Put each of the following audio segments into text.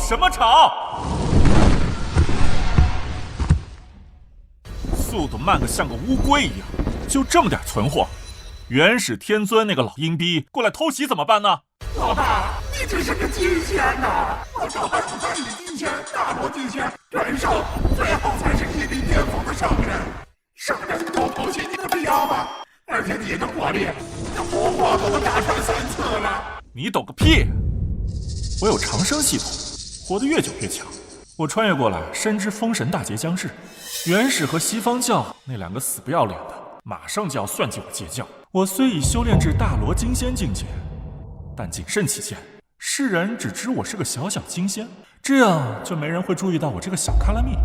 什么吵？速度慢得像个乌龟一样，就这么点存货，元始天尊那个老阴逼过来偷袭怎么办呢？老大，你只是个金仙呐！我朝拜5三里金仙、大罗金仙、元圣，最后才是一力巅峰的圣人。圣人都偷袭你的必要吗？而且你的火力，这活活给我打穿3次了。你懂个屁！我有长生系统，活得越久越强。我穿越过来，深知封神大劫将至，元始和西方教那2个死不要脸的，马上就要算计我截教。我虽已修炼至大罗金仙境界，但谨慎起见，世人只知我是个小小金仙，这样就没人会注意到我这个小卡拉蜜。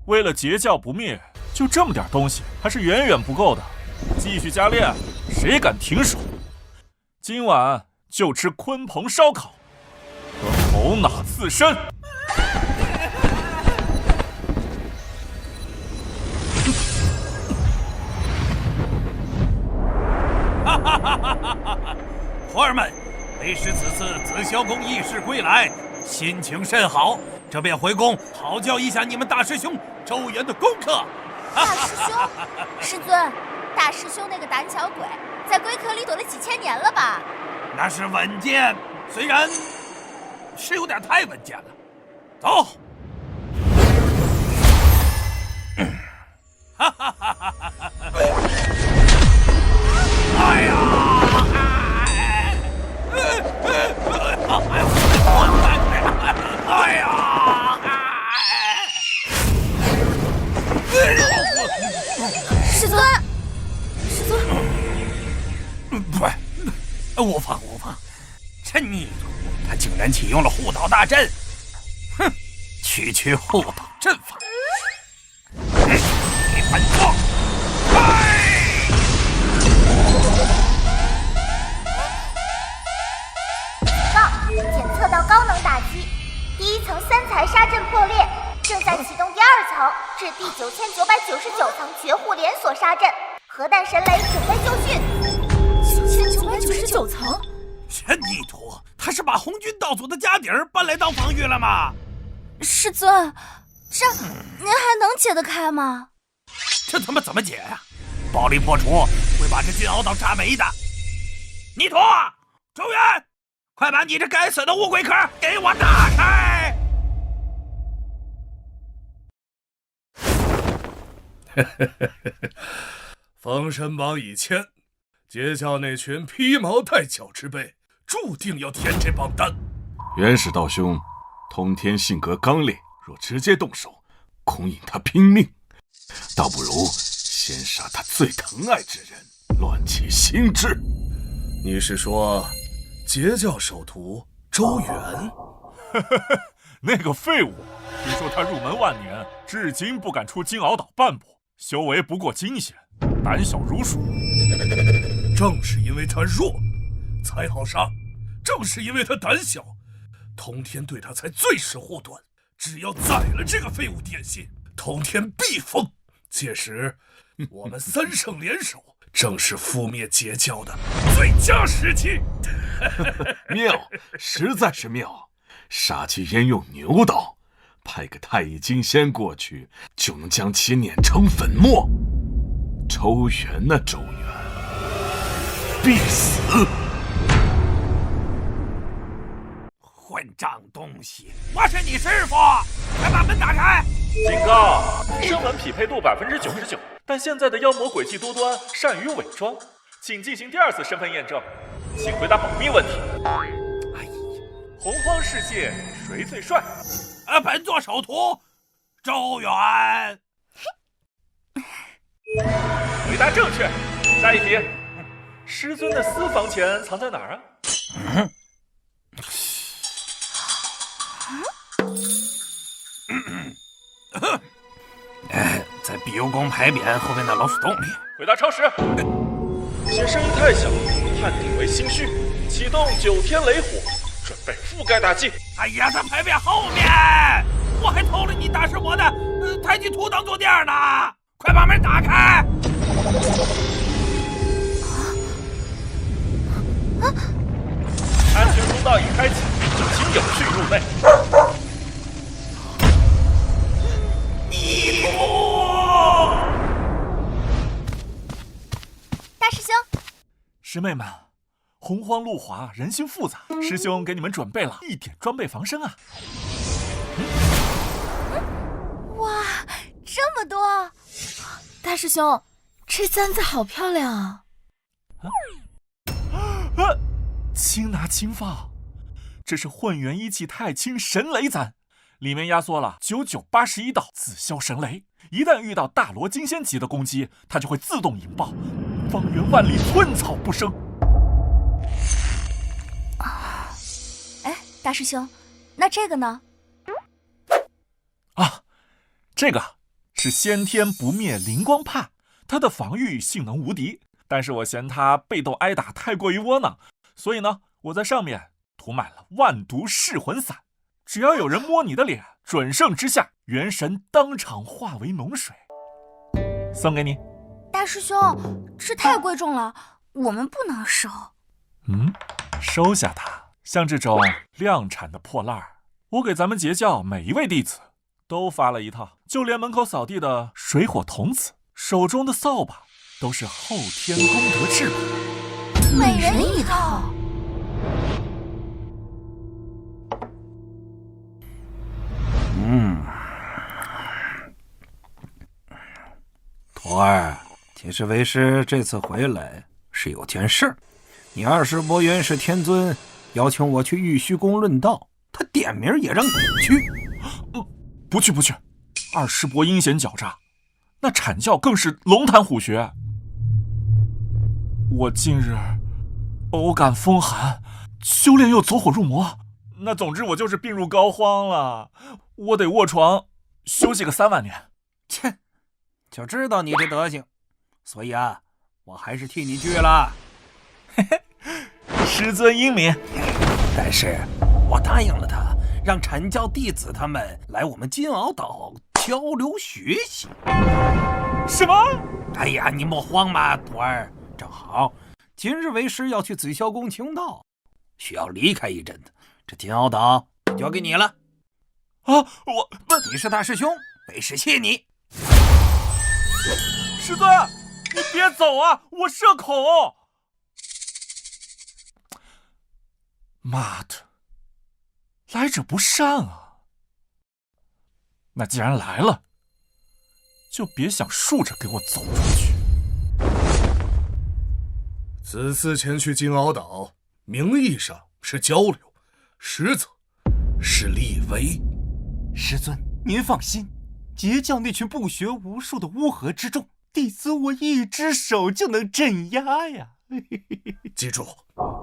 为了截教不灭，就这么点东西还是远远不够的。继续加练，谁敢停手？今晚就吃鲲鹏烧烤和头脑刺身。哈哈哈哈哈哈！徒儿们，为师此次紫霄宫议事归来，心情甚好，这便回宫讨教一下你们大师兄周元的功课。大师兄，师尊，大师兄那个胆小鬼，在龟壳里躲了几千年了吧？那是稳健，虽然是有点太稳健了。走。哈哈哈哈哈哈！哎呀！哎呀！师尊，师尊，不，无妨无妨。这逆徒他竟然启用了护岛大阵，哼，区护岛阵法。你本座，检测到高能打击，第1层3才杀阵破裂，正在启动第2层至第9999层绝户连锁杀阵，核弹神雷准备就绪。9999层，这逆徒他是把红军道祖的家底儿搬来当防御了吗？师尊，这您还能解得开吗？这他妈怎么解呀？暴力破除会把这金鳌岛炸没的。逆徒，周元，快把你这该死的乌龟壳给我打开！封神榜已签，截教那群披毛戴角之辈，注定要填这榜单。元始道兄，通天性格刚烈，若直接动手，恐引他拼命。倒不如先杀他最疼爱之人，乱其心智。你是说截教首徒周元？那个废物，听说他入门万年，至今不敢出金鳌岛半步，修为不过金仙，胆小如鼠。正是因为他弱，才好杀；正是因为他胆小，通天对他才最是护短。只要宰了这个废物点心，通天必疯。届时，我们3圣联手，正是覆灭截教的最佳时机。妙，实在是妙！杀鸡焉用牛刀，派个太乙金仙过去，就能将其碾成粉末。周元啊，周元，必死！混账东西！我是你师傅，快把门打开！警告，声纹匹配度99%，但现在的妖魔诡计多端，善于伪装，请进行第2次身份验证，请回答保密问题。哎呀，洪荒世界谁最帅？本座首徒周元。回答正确。下一题，师尊的私房钱藏在哪儿啊？在碧游宫牌匾后面的老鼠洞里。回答超时。嫌声音太小，判定为心虚。启动9天雷火，准备覆盖大计。哎呀，在牌匾后面，我还偷了你大师伯的太极图当坐垫呢！快把门打开！安全通道已开启，请有序入内。弥陀！大师兄，师妹们，洪荒路滑，人心复杂，师兄给你们准备了一点装备防身啊！哇，这么多！大师兄，这簪子好漂亮啊！轻拿轻放，这是混元一气太清神雷簪，里面压缩了9981道紫霄神雷，一旦遇到大罗金仙级的攻击，它就会自动引爆，方圆万里寸草不生。哎，大师兄，那这个呢？啊，这个是先天不灭灵光帕，它的防御性能无敌，但是我嫌它被动挨打太过于窝囊，所以呢，我在上面涂满了万毒噬魂散，只要有人摸你的脸，准胜之下，元神当场化为脓水。送给你。大师兄，这太贵重了，我们不能收。收下它。像这种量产的破烂儿，我给咱们截教每一位弟子都发了一套，就连门口扫地的水火童子手中的扫把都是后天功德制品，每人一套。徒儿，其实为师这次回来是有件事。你20波元始天尊邀请我去玉虚宫论道，他点名也让你去。不去不去，20波阴险狡诈，那阐教更是龙潭虎穴。我近日偶感风寒，修炼又走火入魔，那总之我就是病入膏肓了，我得卧床休息个3万年。切，就知道你这德行，所以啊，我还是替你去了。嘿嘿，师尊英明。但是我答应了他，让阐教弟子他们来我们金鳌岛交流学习。什么？哎呀，你莫慌嘛，徒儿，正好今日为师要去紫霄宫请道，需要离开一阵子，这金鳌岛交给你了。啊，你是大师兄，为师谢你。师尊，你别走啊，我社恐。妈的，来者不善啊！那既然来了，就别想竖着给我走出去。此次前去金鳌岛，名义上是交流，实则是立威。师尊，您放心，截教那群不学无术的乌合之众，弟子我一只手就能镇压呀！记住，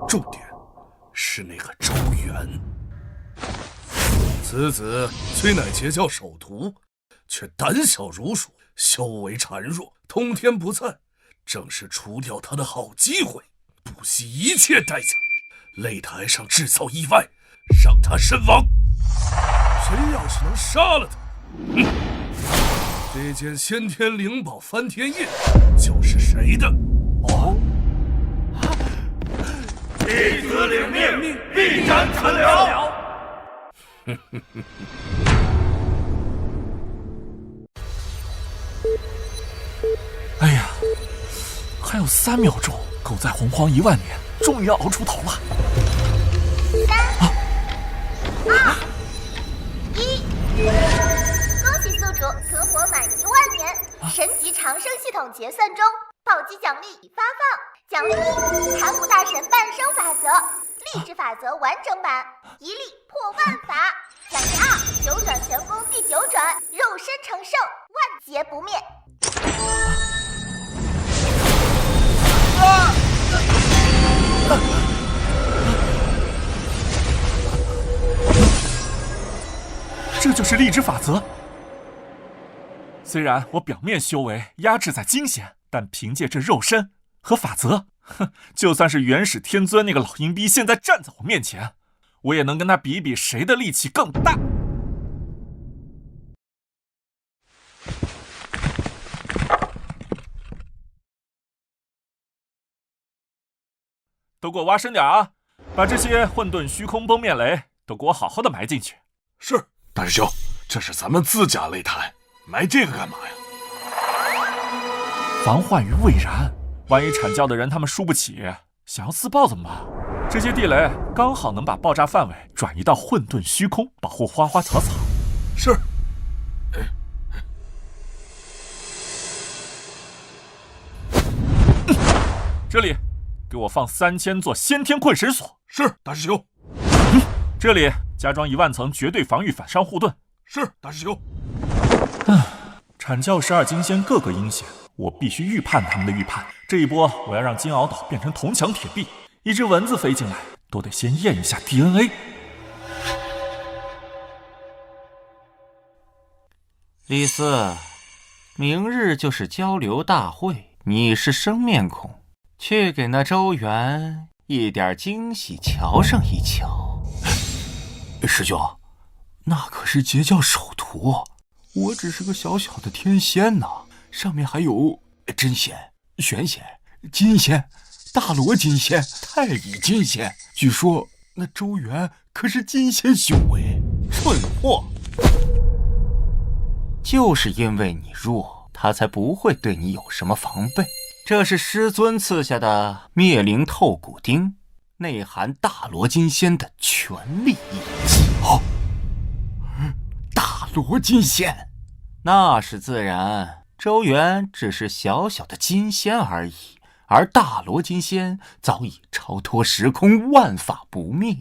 重点是那个周元。此子虽乃截教首徒，却胆小如鼠，修为孱弱，通天不在，正是除掉他的好机会，不惜一切代价，擂台上制造意外，让他身亡。谁要是能杀了他，这件先天灵宝翻天印就是谁的。哦，弟子领命，必斩残辽。哎呀，还有3秒钟，狗在洪荒1万年，终于要熬出头了。3、2、1，恭喜宿主存活满1万年，神级长生系统结算中，暴击奖励已发放。奖励1：盘古大神半生法则，励志法则完整版，一力破万法。奖励2：九转玄功第9转，肉身成圣，万劫不灭。这就是励志法则。虽然我表面修为压制在金仙，但凭借这肉身和法则，就算是元始天尊那个老阴逼现在站在我面前，我也能跟他比一比谁的力气更大。都给我挖深点啊！把这些混沌虚空崩面雷都给我好好的埋进去。是，大师兄，这是咱们自家擂台，埋这个干嘛呀？防患于未然，万一阐教的人他们输不起，想要自爆怎么办？这些地雷刚好能把爆炸范围转移到混沌虚空，保护花花草草。是。这里，给我放3000座先天困神锁。是，大师兄。这里加装1万层绝对防御反伤护盾。是，大师兄。阐教12金仙个个阴险，我必须预判他们的预判。这一波我要让金鳌岛变成铜墙铁壁，一只蚊子飞进来都得先验一下 DNA。李斯，明日就是交流大会，你是生面孔，去给那周元一点惊喜瞧上一瞧。师兄，那可是截教首徒，我只是个小小的天仙呐，上面还有真仙、玄仙、金仙、大罗金仙、太乙金仙，据说那周元可是金仙修为。蠢货！就是因为你弱，他才不会对你有什么防备。这是师尊赐下的灭灵透骨钉，内含大罗金仙的全力一击。哦，大罗金仙，那是自然。周元只是小小的金仙而已，而大罗金仙早已超脱时空，万法不灭。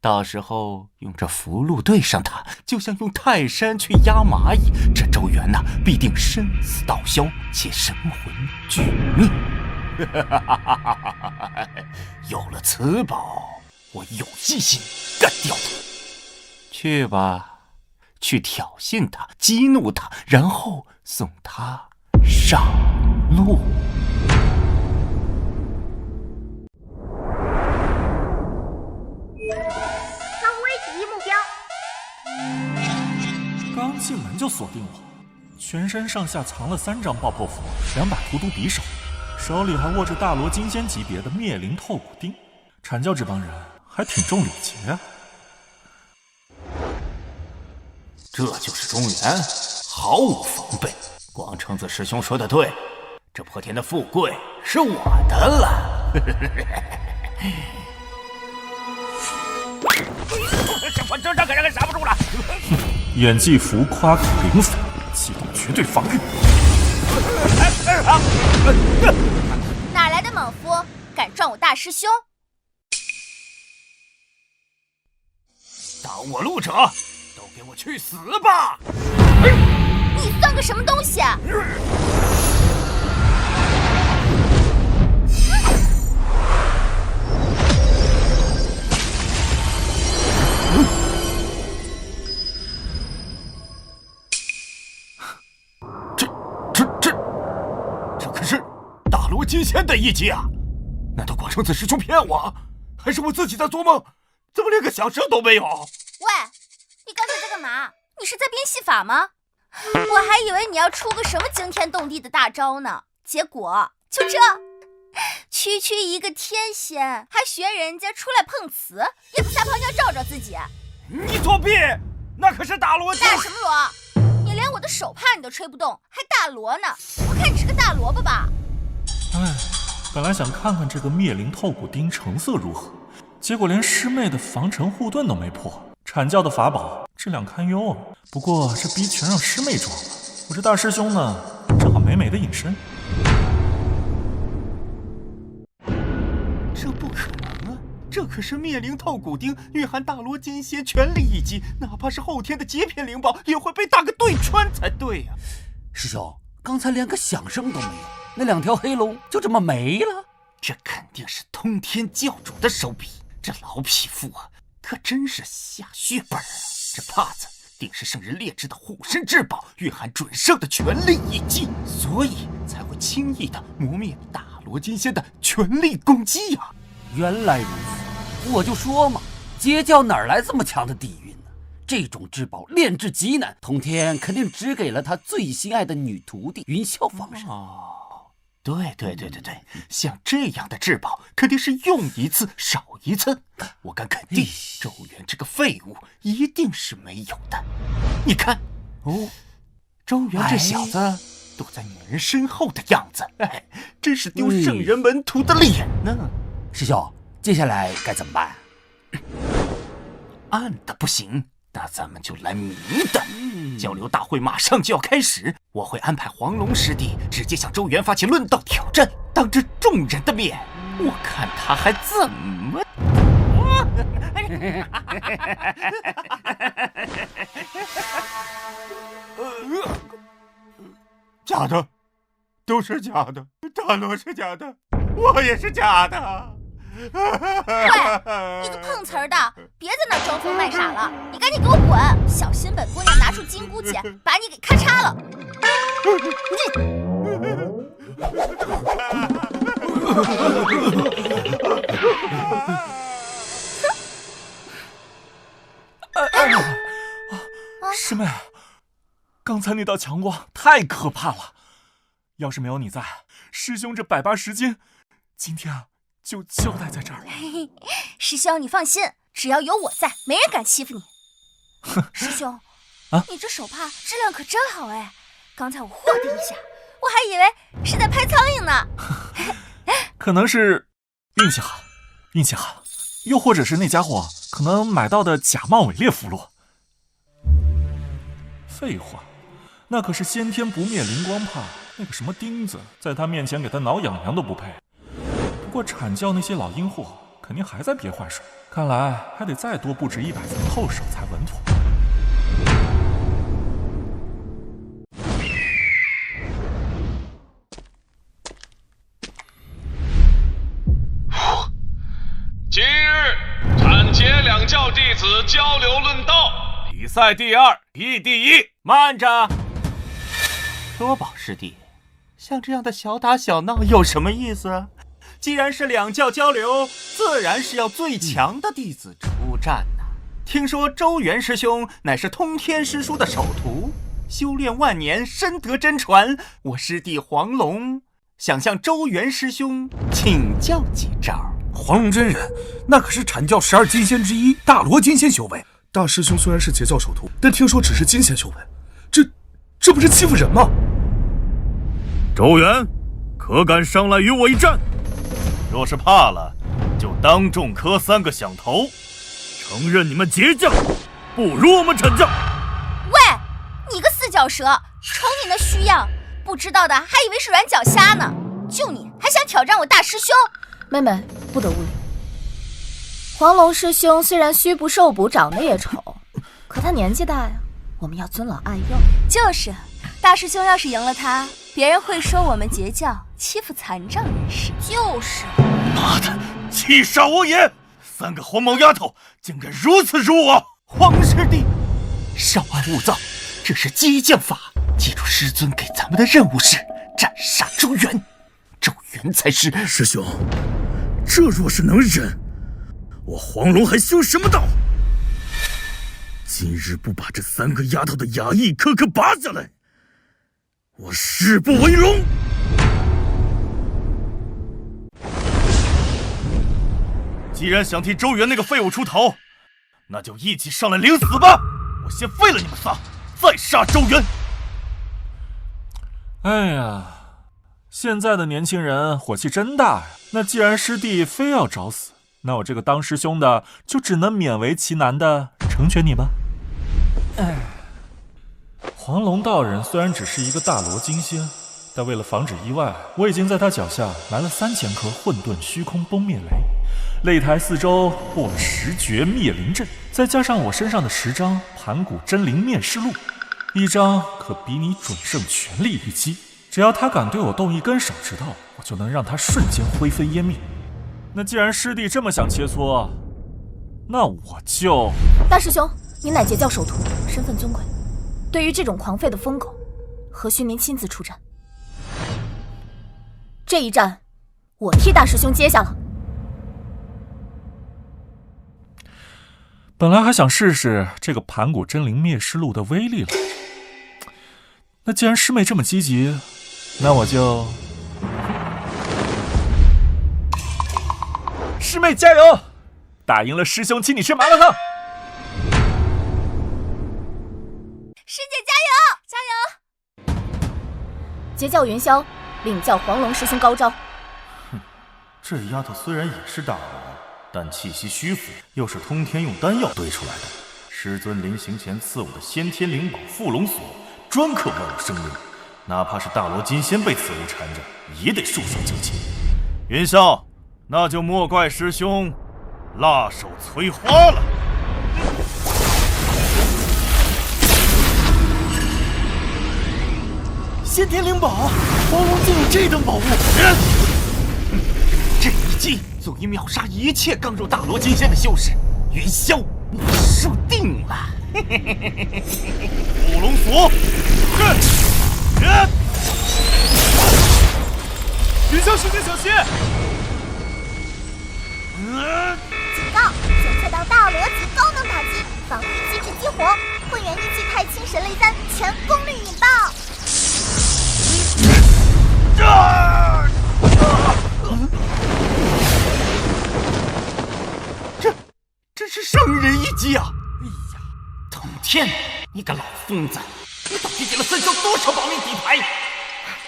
到时候用这符箓对上他，就像用泰山去压蚂蚁，这周元呐，必定身死道消，且神魂俱灭。有了此宝，我有信心干掉他。去吧，去挑衅他，激怒他，然后送他上路。刚进门就锁定我，全身上下藏了3张爆破符，2把荼毒匕首，手里还握着大罗金仙级别的灭灵透骨钉。阐教这帮人还挺重礼节啊。这就是中原，毫无防备。广成子师兄说的对，这破天的富贵是我的了。我这可让人刹不住了。演技浮夸口灵粉，启动绝对防御。哪来的莽夫，敢撞我大师兄？挡我路者，都给我去死吧！你算个什么东西啊！这可是大罗金仙的一击啊！难道广成子师兄骗我？还是我自己在做梦？怎么连个响声都没有？喂，你刚才在干嘛？你是在编戏法吗？我还以为你要出个什么惊天动地的大招呢，结果就这，区区一个天仙，还学人家出来碰瓷，也不撒泡尿照照自己。你作弊！那可是大罗金。大什么罗？你连我的手帕你都吹不动，还大罗呢？我看你是个大萝卜吧。哎，本来想看看这个灭灵透骨钉成色如何，结果连师妹的防尘护盾都没破。阐教的法宝质量堪忧啊，不过这逼全让师妹装了，我这大师兄呢，正好美美的隐身。这不可能啊！这可是灭灵透骨钉，蕴含大罗金仙全力一击，哪怕是后天的极品灵宝，也会被打个对穿才对呀！师兄，刚才连个响声都没有，那2条黑龙就这么没了？这肯定是通天教主的手笔，这老匹夫啊，可真是下血本啊！这帕子定是圣人劣质的护身至宝，蕴含准圣的全力一击，所以才会轻易的磨灭大罗金仙的全力攻击呀！原来如此，我就说嘛，截教哪来这么强的底蕴呢？这种至宝炼制极难，通天肯定只给了他最心爱的女徒弟云霄放生。对，像这样的至宝肯定是用一次少一次。我敢肯定，周元这个废物一定是没有的。你看，周元这小子躲在女人身后的样子，真是丢圣人门徒的脸呢。师兄，接下来该怎么办？暗的不行，那咱们就来明的。交流大会马上就要开始，我会安排黄龙师弟直接向周元发起论道挑战，当着众人的面，我看他还怎么。假的，都是假的，大罗是假的，我也是假的。喂，你个碰瓷儿的，别在那装疯卖傻了，你赶紧给我滚！小心本姑娘拿出金箍剪，把你给咔嚓了！师妹，刚才那道强光太可怕了，要是没有你在，师兄这180斤，今天啊就交代在这儿了。师兄，你放心，只要有我在，没人敢欺负你。师兄，你这手帕质量可真好哎！刚才我霍的一下，我还以为是在拍苍蝇呢。可能是运气好，又或者是那家伙可能买到的假冒伪劣符箓。废话，那可是先天不灭灵光帕，那个什么钉子，在他面前给他挠痒痒都不配。不过阐教那些老阴货肯定还在憋坏水，看来还得再多布置100层后手才稳妥。今日阐解两教弟子交流论道，比赛第2，议第1。慢着，多宝师弟，像这样的小打小闹有什么意思？既然是两教交流，自然是要最强的弟子出战呐。听说周元师兄乃是通天师叔的首徒，修炼万年，深得真传。我师弟黄龙想向周元师兄请教几招。黄龙真人那可是阐教12金仙之一，大罗金仙修为。大师兄虽然是截教首徒，但听说只是金仙修为，这不是欺负人吗？周元，可敢上来与我一战？若是怕了，就当众磕3个响头，承认你们截教不如我们阐教。喂，你个四脚蛇，瞅你那虚样，不知道的还以为是软脚虾呢。就你还想挑战我大师兄？妹妹不得无礼。黄龙师兄虽然虚不受补，长得也丑，可他年纪大呀，我们要尊老爱幼。就是，大师兄要是赢了他，别人会说我们截教欺负残障人士。就是，妈的，气煞我也！3个黄毛丫头竟敢如此辱我！黄师弟，稍安勿躁，这是激将法。记住师尊给咱们的任务是斩杀周元，周元才是。师兄，这若是能忍，我黄龙还修什么道？今日不把这3个丫头的雅意颗颗拔下来，我誓不为龙！既然想替周元那个废物出头，那就一起上来领死吧！我先废了你们仨，再杀周元。哎呀，现在的年轻人火气真大呀！那既然师弟非要找死，那我这个当师兄的就只能勉为其难的成全你吧。黄龙道人虽然只是一个大罗金仙，但为了防止意外，我已经在他脚下埋了3000颗混沌虚空崩灭雷，擂台四周布了10绝灭灵阵，再加上我身上的10张盘古真灵面试录，一张可比你准圣全力一击，只要他敢对我动一根手指头，我就能让他瞬间灰飞烟灭。那既然师弟这么想切磋，那我就……大师兄，您乃截教首徒，身份尊贵，对于这种狂吠的疯狗，何须您亲自出战？这一战，我替大师兄接下了。本来还想试试这个盘古真灵灭尸录的威力来着，那既然师妹这么积极，那我就……师妹加油！打赢了师兄，请你吃麻辣烫。师姐加油！加油！截教云霄，领教黄龙师兄高招。哼，这丫头虽然也是大魔，但气息虚浮，又是通天用丹药堆出来的。师尊临行前赐我的先天灵宝缚龙锁，专克万物生灵，哪怕是大罗金仙被此物缠着，也得束手就擒。云霄，那就莫怪师兄辣手摧花了。先天灵宝，黄龙竟有这等宝物！这一击足以秒杀一切刚入大罗金仙的修士。云霄，你输定了！缚龙锁，云霄师姐小心！警告！检测到大罗级高能打击，防御机制激活，混元一击太清神雷簪全功率引爆！这是圣人一击啊！哎呀，通天，你个老疯子，你到底给了三霄多少保命底牌？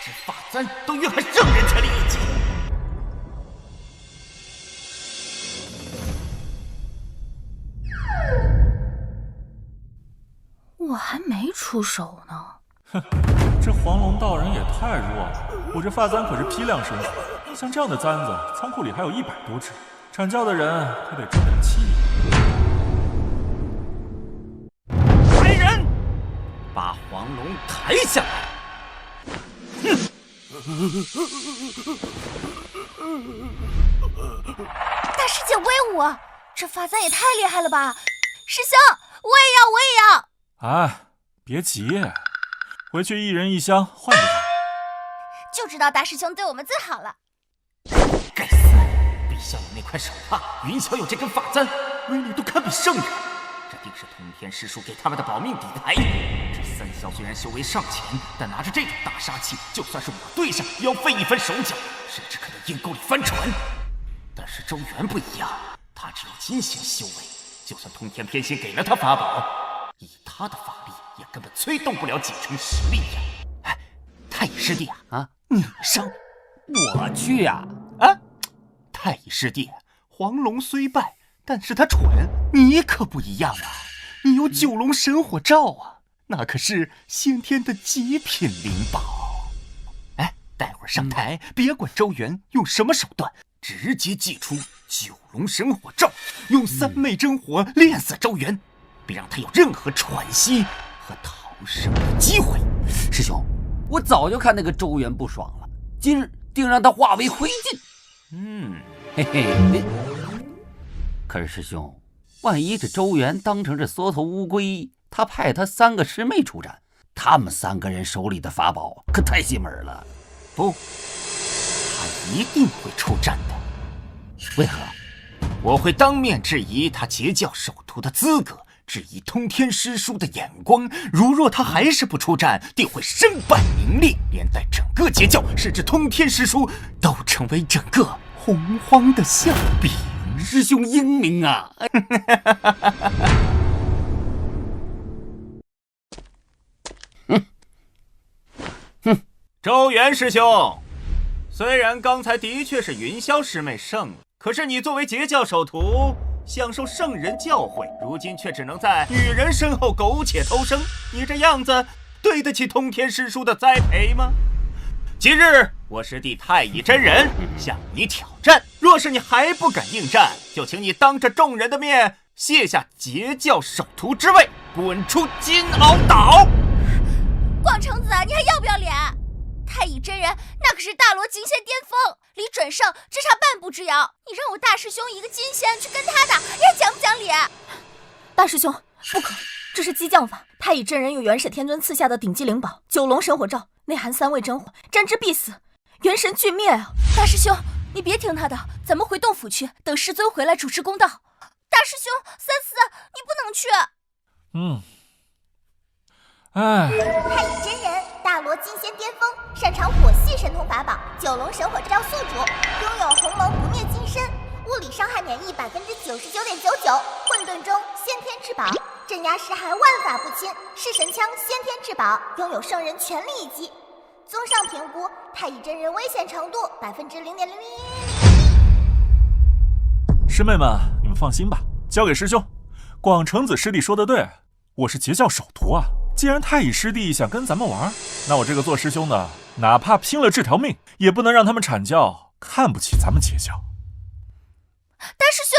这法簪都蕴含圣人全力一击。我还没出手呢。哼，这黄龙道人也太弱了！我这发簪可是批量生产，像这样的簪子，仓库里还有100多只，阐教的人可得争点气。来人，把黄龙抬下来！大师姐威武，这发簪也太厉害了吧！师兄，我也要！哎，别急，回去一人一箱换给他。就知道大师兄对我们最好了。该死！陛下有那块手帕，云霄有这根法簪，威力都堪比圣人。这定是通天师叔给他们的保命底牌。这三霄虽然修为尚浅，但拿着这种大杀器，就算是我对上，也要费一番手脚，甚至可能阴沟里翻船。但是周元不一样，他只有金仙修为，就算通天偏心给了他法宝，以他的法力也根本催动不了几成实力呀！哎，太乙师弟啊，你上，我去呀！太乙师弟，黄龙虽败，但是他蠢，你可不一样啊！你有九龙神火罩啊，那可是先天的极品灵宝。哎，待会儿上台，别管周元用什么手段，直接祭出九龙神火罩，用三昧真火炼死周元，别让他有任何喘息和逃生的机会。师兄，我早就看那个周元不爽了，今日定让他化为灰烬。嘿嘿。可是师兄，万一这周元当成这缩头乌龟，他派他3个师妹出战，他们3个人手里的法宝可太邪门了。不，他一定会出战的。为何？我会当面质疑他截教首徒的资格，质疑通天师叔的眼光。如若他还是不出战，定会身败名裂，连带整个截教，甚至通天师叔都成为整个洪荒的笑柄。师兄英明啊！周元师兄，虽然刚才的确是云霄师妹胜了，可是你作为截教首徒，享受圣人教诲，如今却只能在女人身后苟且偷生，你这样子对得起通天师叔的栽培吗？今日我师弟太乙真人向你挑战，若是你还不敢应战，就请你当着众人的面卸下截教首徒之位，滚出金鳌岛！广成子，你还要不要脸？太乙真人那可是大罗金仙巅峰，离准圣只差半步之遥。你让我大师兄一个金仙去跟他打，你还讲不讲理？大师兄，不可，这是激将法。太乙真人有元始天尊赐下的顶级灵宝九龙神火罩，内含3味真火，沾之必死，元神俱灭啊！大师兄，你别听他的，咱们回洞府去，等师尊回来主持公道。大师兄，三思，你不能去。太乙真人，大罗金仙巅峰，擅长火系神通法宝九龙神火罩宿主，拥有鸿蒙不灭金身，物理伤害免疫99.99%，混沌中先天至宝，镇压尸骸万法不侵，是神枪先天至宝，拥有圣人全力一击。综上评估，太乙真人危险程度0.0000。师妹们，你们放心吧，交给师兄。广成子师弟说的对，我是截教首徒啊。既然太乙师弟想跟咱们玩，那我这个做师兄的，哪怕拼了这条命，也不能让他们阐教看不起咱们截教。大师兄，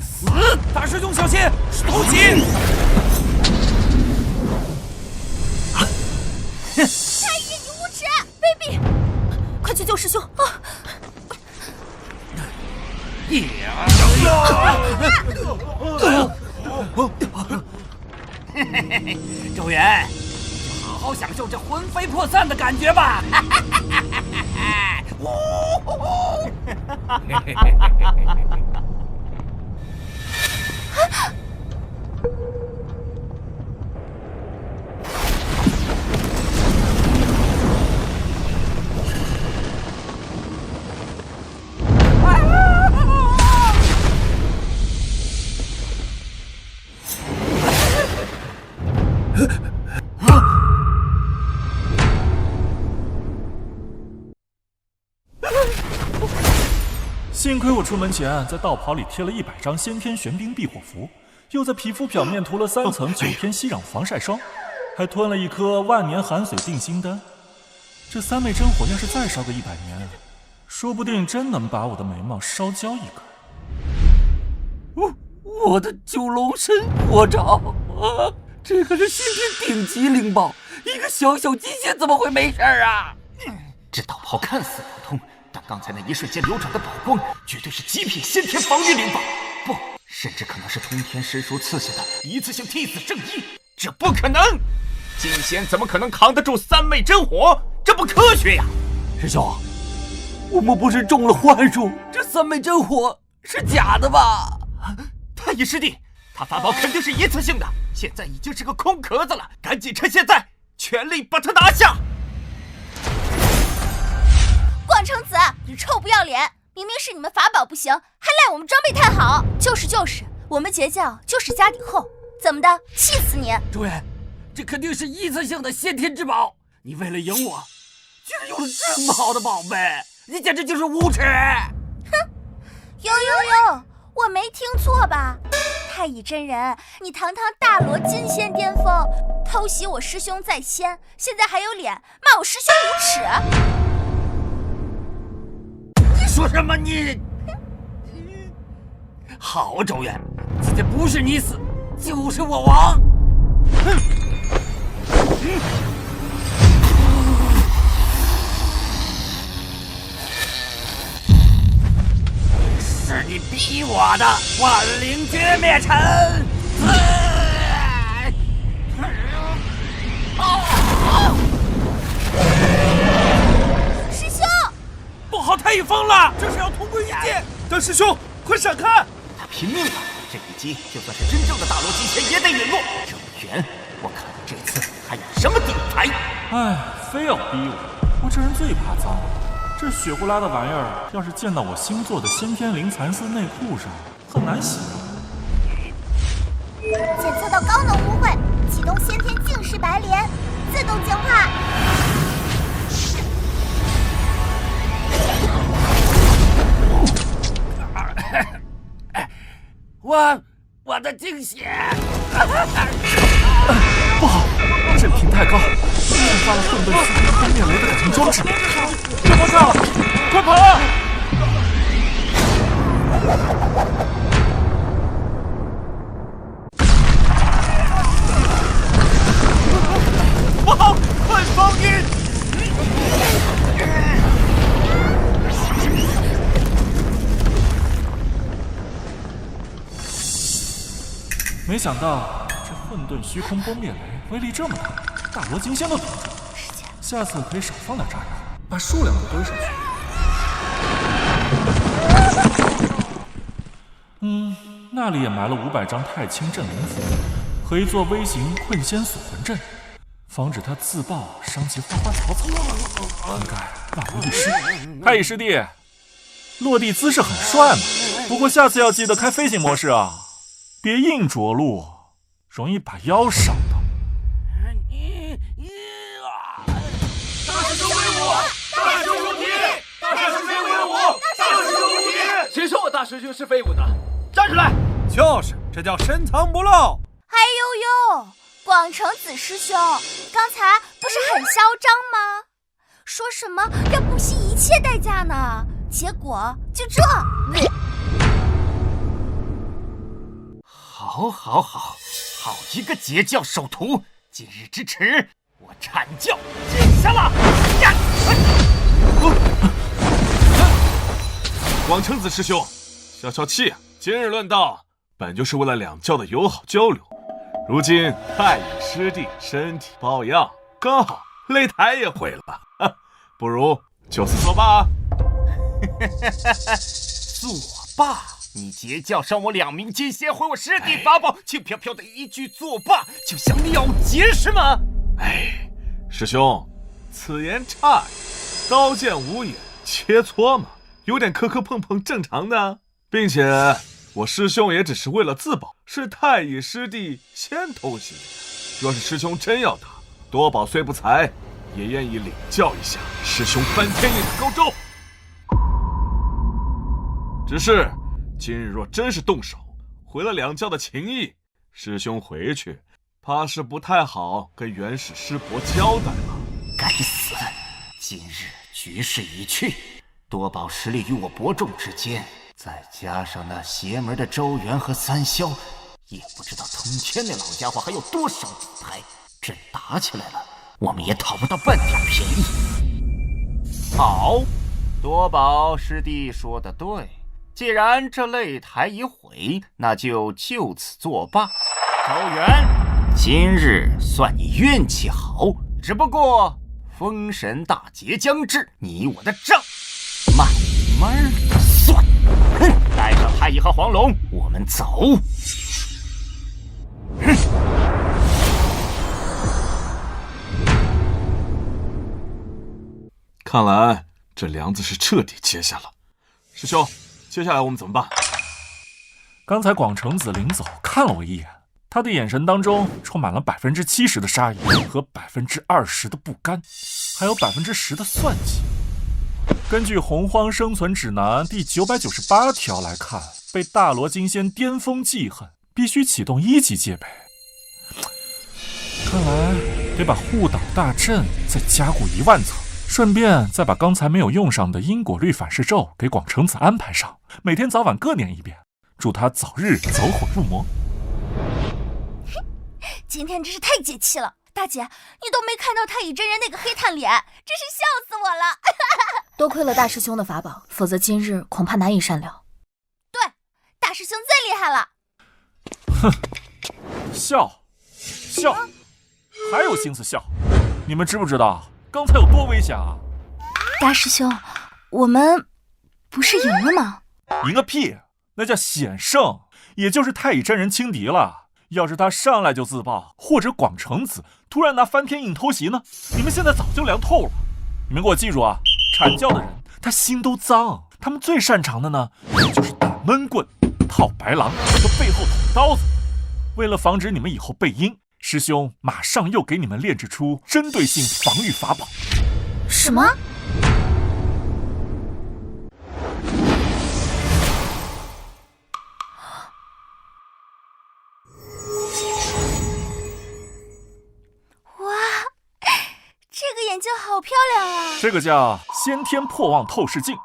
死！大师兄小心，是偷袭！太乙，你无耻，卑鄙！快去救师兄啊！周元，你就好好享受这魂飞魄散的感觉吧！幸亏我出门前在道袍里贴了100张先天玄冰避火符，又在皮肤表面涂了3层9天息壤防晒霜，还吞了1颗万年寒水定心丹。这3昧真火要是再烧个100年，说不定真能把我的眉毛烧焦一个。我的九龙神火罩啊！这可是先天顶级灵宝，一个小小极限怎么会没事啊？这道袍看似普通，但刚才那一瞬间流转的宝光，绝对是极品先天防御灵宝，不，甚至可能是通天师叔赐下的一次性替死圣衣。这不可能！金仙怎么可能扛得住3昧真火？这不科学呀！师兄，我们不是中了幻术？这3昧真火是假的吧？太乙师弟，他法宝肯定是一次性的，现在已经是个空壳子了，赶紧趁现在全力把他拿下！广成子，你臭不要脸！明明是你们法宝不行，还赖我们装备太好。就是，我们截教就是家底厚，怎么的？气死你！周元，这肯定是一次性的先天之宝，你为了赢我，居然用了这么好的宝贝，你简直就是无耻！哼，有，我没听错吧？太乙真人，你堂堂大罗金仙巅峰，偷袭我师兄在先，现在还有脸骂我师兄无耻？说什么你？好，周元，今天不是你死，就是我亡。是你逼我的，万灵绝灭尘！师兄，不好，太乙疯了，这是要同归于尽！大师兄，快闪开！他拼命了，这一击就算是真正的大罗金仙也得陨落。周元，我看你这次还有什么底牌？哎，非要逼我这人最怕脏了。这血呼啦的玩意儿，要是溅到我新做的先天灵蚕丝内裤上，很难洗啊。检测到高能污秽，启动先天净世白莲，自动净化。我的精血！不好，阵频太高，触发了混沌虚空轰灭雷的感应装置。别爆炸了，快跑啊！不好，快放音！没想到这混沌虚空崩灭雷威力这么大，大罗金仙都顶不住。下次可以少放点炸药，把数量都堆上去。那里也埋了500张太清镇灵符和一座微型困仙锁魂阵，防止他自爆伤及花花草草，应该万无一失。太乙师弟，落地姿势很帅嘛，不过下次要记得开飞行模式啊，别硬着陆，容易把腰伤到。大师兄威武！大师兄无敌！大师兄威武！大师兄无敌！谁说我大师兄是飞舞的？站出来！就是，这叫深藏不露。哎呦呦，广成子师兄，刚才不是很嚣张吗？说什么要不惜一切代价呢？结果就这。好一个截教首徒！今日之耻，我阐教见下了！呀！广成子师兄，消气，今日论道本就是为了两教的友好交流，如今太乙师弟身体抱恙，刚好擂台也毁了，不如就此作罢。作罢？你截教伤我2名金仙，毁我师弟法宝，轻飘飘的一句作罢就想了结是吗？师兄，此言差矣，刀剑无眼，切磋嘛，有点磕磕碰碰正常的，并且我师兄也只是为了自保，是太乙师弟先偷袭的。若是师兄真要打，多宝虽不才，也愿意领教一下师兄翻天印的高招。只是今日若真是动手，毁了两教的情谊，师兄回去怕是不太好跟元始师伯交代了。该死！今日局势已去，多宝实力与我伯仲之间，再加上那邪门的周元和三霄，也不知道通天那老家伙还有多少子牌。真打起来了，我们也讨不到半点便宜。好，多宝师弟说的对，既然这擂台已毁，那就就此作罢。周元，今日算你运气好，只不过封神大劫将至，你我的账慢慢的算。哼，带上太乙和黄龙，我们走。哼。看来这梁子是彻底结下了。师兄，接下来我们怎么办？刚才广成子临走看了我一眼，他的眼神当中充满了70%的杀意和20%的不甘，还有10%的算计。根据《洪荒生存指南》第998条来看，被大罗金仙巅峰记恨，必须启动1级戒备。看来得把护岛大阵再加固1万层，顺便再把刚才没有用上的因果律反噬咒给广成子安排上，每天早晚各念1遍，祝他早日走火入魔。今天真是太解气了，大姐，你都没看到太乙真人那个黑炭脸，真是笑死我了。多亏了大师兄的法宝，否则今日恐怕难以善了。对，大师兄最厉害了。哼，笑，还有心思笑？你们知不知道刚才有多危险啊？大师兄，我们不是赢了吗？赢个屁，那叫险胜，也就是太乙真人轻敌了。要是他上来就自爆，或者广成子突然拿翻天印偷袭呢？你们现在早就凉透了。你们给我记住啊，阐教的人他心都脏，他们最擅长的呢，就是打闷棍、套白狼和背后捅刀子。为了防止你们以后背阴，师兄马上又给你们炼制出针对性防御法宝。什么？这个眼镜好漂亮啊！这个叫先天破妄透视镜，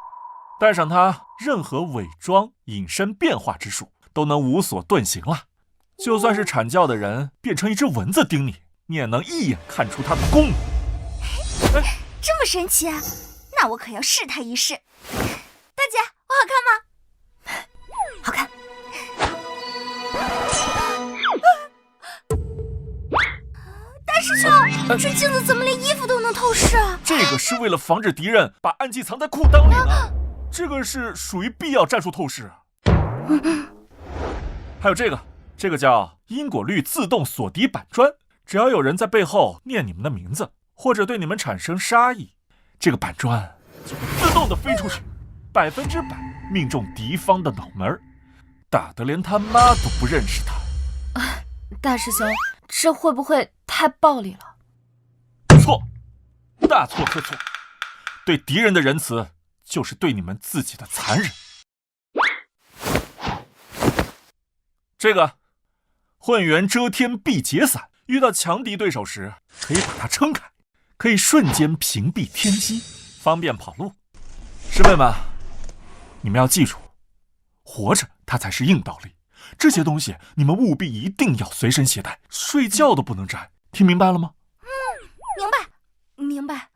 戴上它，任何伪装、隐身、变化之术都能无所遁形了。就算是阐教的人变成一只蚊子叮你，你也能一眼看出它的功能。这么神奇啊！那我可要试它一试。大姐，我好看吗？好看。大师兄，这镜子怎么连衣服都能透视啊？这个是为了防止敌人把暗器藏在裤裆里呢。这个是属于必要战术透视。还有这个叫因果律自动锁敌板砖，只要有人在背后念你们的名字，或者对你们产生杀意，这个板砖就会自动的飞出去，100%命中敌方的脑门，打得连他妈都不认识他。大师兄，这会不会太暴力了？错，大错特错。对敌人的仁慈，就是对你们自己的残忍。这个混元遮天避劫伞，遇到强敌对手时，可以把它撑开，可以瞬间屏蔽天机，方便跑路。师妹们，你们要记住，活着它才是硬道理。这些东西你们务必一定要随身携带，睡觉都不能摘，听明白了吗？明白。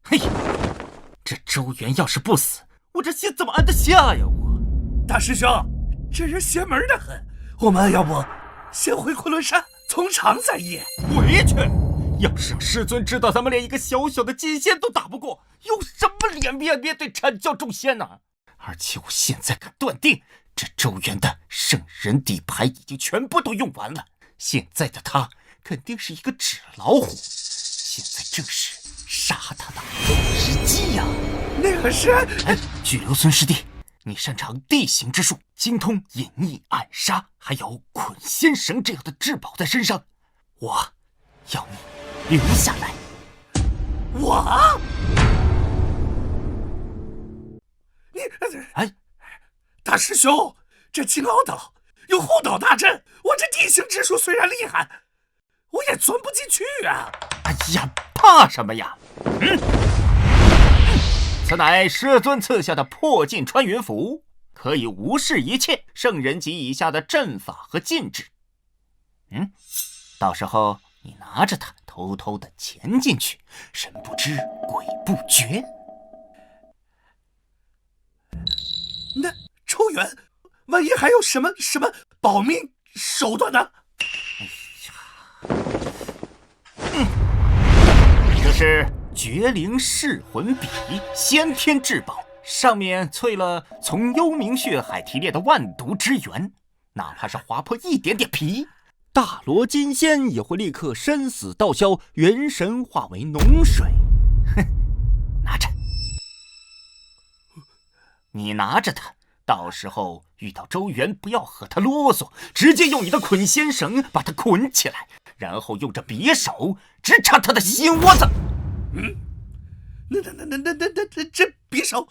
嘿，这周元要是不死，我这心怎么安得下呀？大师兄，这人邪门的很，我们要不先回昆仑山，从长再议。回去！要是让师尊知道咱们连一个小小的金仙都打不过，有什么脸面对阐教众仙呢？而且我现在敢断定，这周元的圣人底牌已经全部都用完了，现在的他肯定是一个纸老虎，现在正是杀他的好时机呀！那个是……巨流孙师弟，你擅长地形之术，精通隐匿暗杀，还有捆仙绳这样的至宝在身上，我要你留下来。我？你大师兄，这金鳌岛有护岛大阵，我这地形之术虽然厉害，我也钻不进去啊！哎呀，怕什么呀？此乃师尊赐下的破镜穿云符，可以无视一切圣人级以下的阵法和禁制。到时候你拿着它偷偷的潜进去，神不知鬼不觉。那周元，万一还有什么保命手段呢？这是绝灵噬魂笔，先天至宝，上面淬了从幽冥血海提炼的万毒之源，哪怕是划破一点点皮，大罗金仙也会立刻生死道消，元神化为脓水。拿着，你拿着它，到时候遇到周元，不要和他啰嗦，直接用你的捆仙绳把他捆起来，然后用着匕首直插他的心窝子。那这匕首？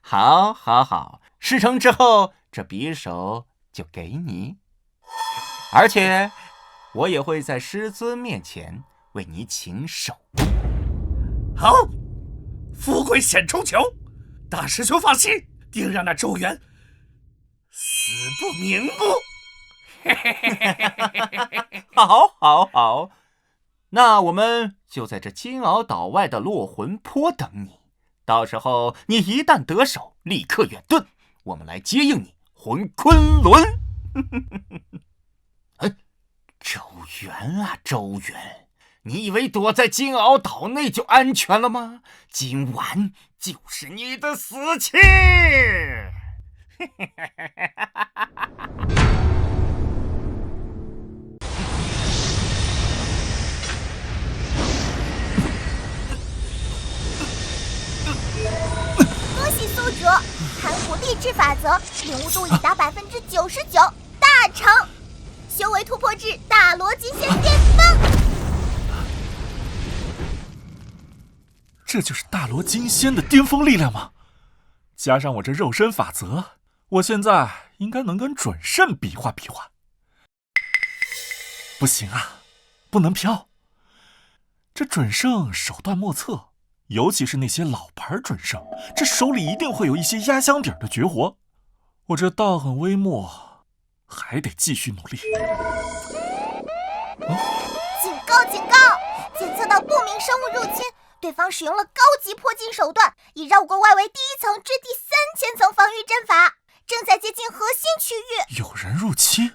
好，事成之后，这匕首就给你，而且我也会在师尊面前为你请手。好，富贵险中求，大师兄放心，定让那周元死不瞑目。好，那我们就在这金鳌岛外的落魂坡等你，到时候你一旦得手，立刻远遁，我们来接应你回昆仑。周元啊，周元，你以为躲在金鳌岛内就安全了吗？今晚就是你的死期！恭喜宿主，盘古励志法则领悟度已达99%，大成，修为突破至大罗金仙巅峰。这就是大罗金仙的巅峰力量吗？加上我这肉身法则，我现在应该能跟准圣比划比划。不行啊，不能飘。这准圣手段莫测，尤其是那些老牌准圣，这手里一定会有一些压箱底的绝活。我这道行微末，还得继续努力。警告！检测到不明生物入侵，对方使用了高级破镜手段，已绕过外围第1层至第3000层防御阵法，正在接近核心区域。有人入侵？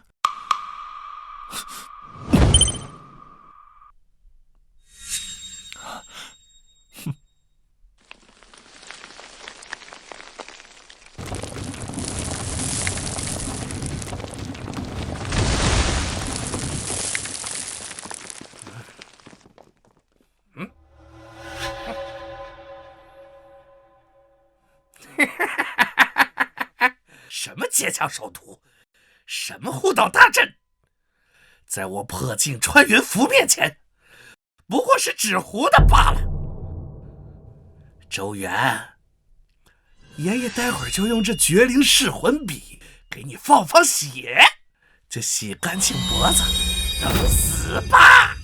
什么接枪手图，什么护岛大阵，在我破镜穿云符面前，不过是纸糊的罢了。周元，爷爷待会儿就用这绝灵噬魂笔给你放放血，就洗干净脖子，等死吧！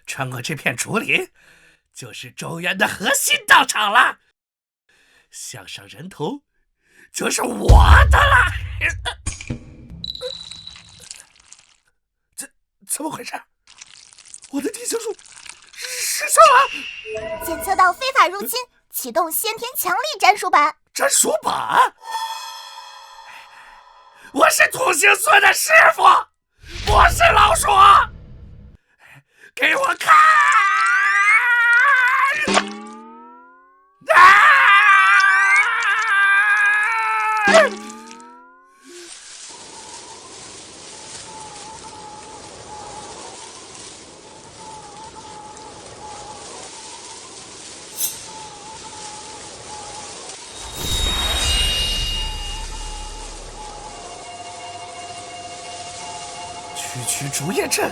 穿过这片竹林，就是周元的核心道场了。向上人头就是我的了。怎么回事？我的地形术失效了！检测到非法入侵，启动先天强力战术版。战术版？我是土行孙的师傅，不是老鼠！给我看！区竹叶阵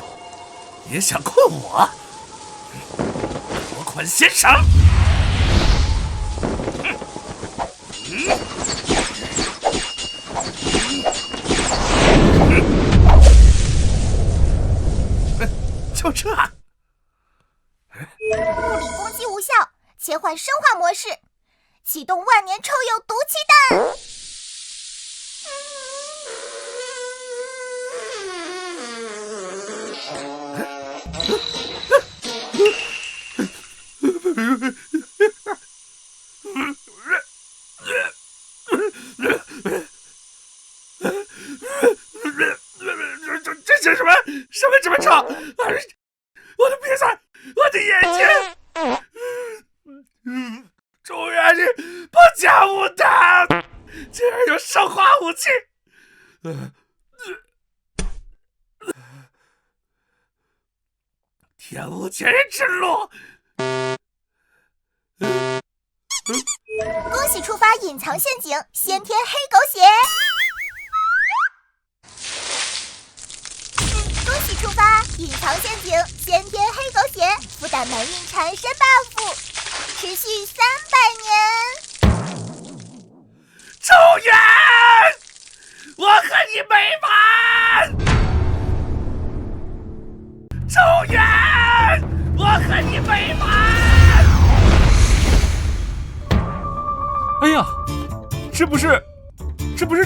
也想困我？夺款先生！就这？物理攻击无效，切换生化模式，启动万年臭鼬毒气弹。这什么这么吵？我的鼻子，我的眼睛！周元，你不讲武德，竟然有生化武器！天无绝人之路！恭喜触发隐藏陷阱先天黑狗血！恭喜触发隐藏陷阱先天黑狗血，附带门运缠身 buff， 持续300年。周元，我和你没完！周元，我和你没完！哎呀，这不是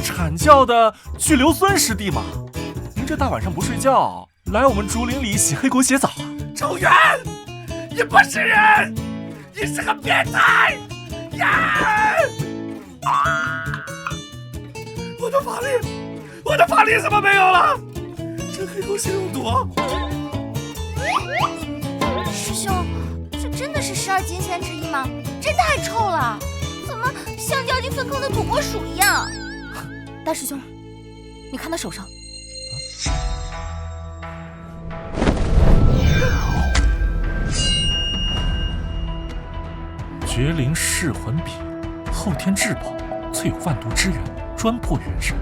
阐教的巨流孙师弟吗？您这大晚上不睡觉，来我们竹林里洗黑狗血澡啊？周元，你不是人，你是个变态！呀！我的法力怎么没有了？这黑狗血有毒！师兄，这真的是12金仙之一吗？这太臭了，怎么像掉进粪坑的土拨鼠一样？大师兄，你看他手上。绝灵噬魂笔，后天至宝，淬有万毒之源，专破元神。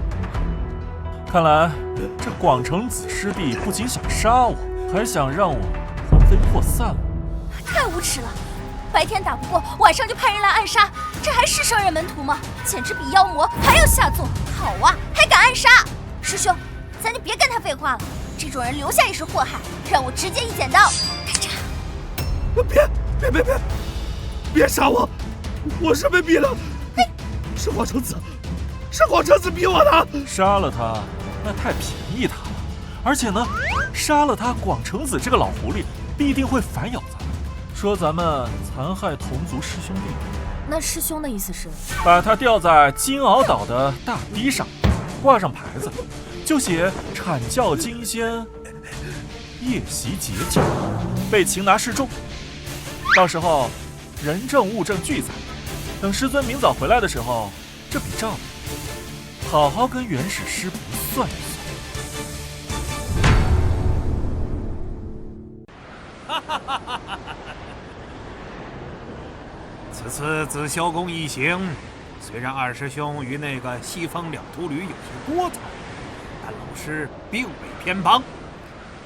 看来这广成子师弟不仅想杀我，还想让我魂飞魄散了。太无耻了！白天打不过，晚上就派人来暗杀，这还是圣人门徒吗？简直比妖魔还要下作！好啊，还敢暗杀！师兄，咱就别跟他废话了，这种人留下也是祸害，让我直接一剪刀！咔嚓！别杀我！我是被逼的，是广成子逼我的。杀了他，那太便宜他了。而且呢，杀了他，广成子这个老狐狸必定会反咬咱们，说咱们残害同族师兄弟。那师兄的意思是，把他吊在金鳌岛的大堤上，挂上牌子，就写阐教金仙夜袭劫教，被擒拿示众。到时候人证物证俱在，等师尊明早回来的时候，这笔账好好跟元始师伯算一算。此次紫霄宫一行，虽然二师兄与那个西方两秃驴有些聒噪，但老师并未偏帮。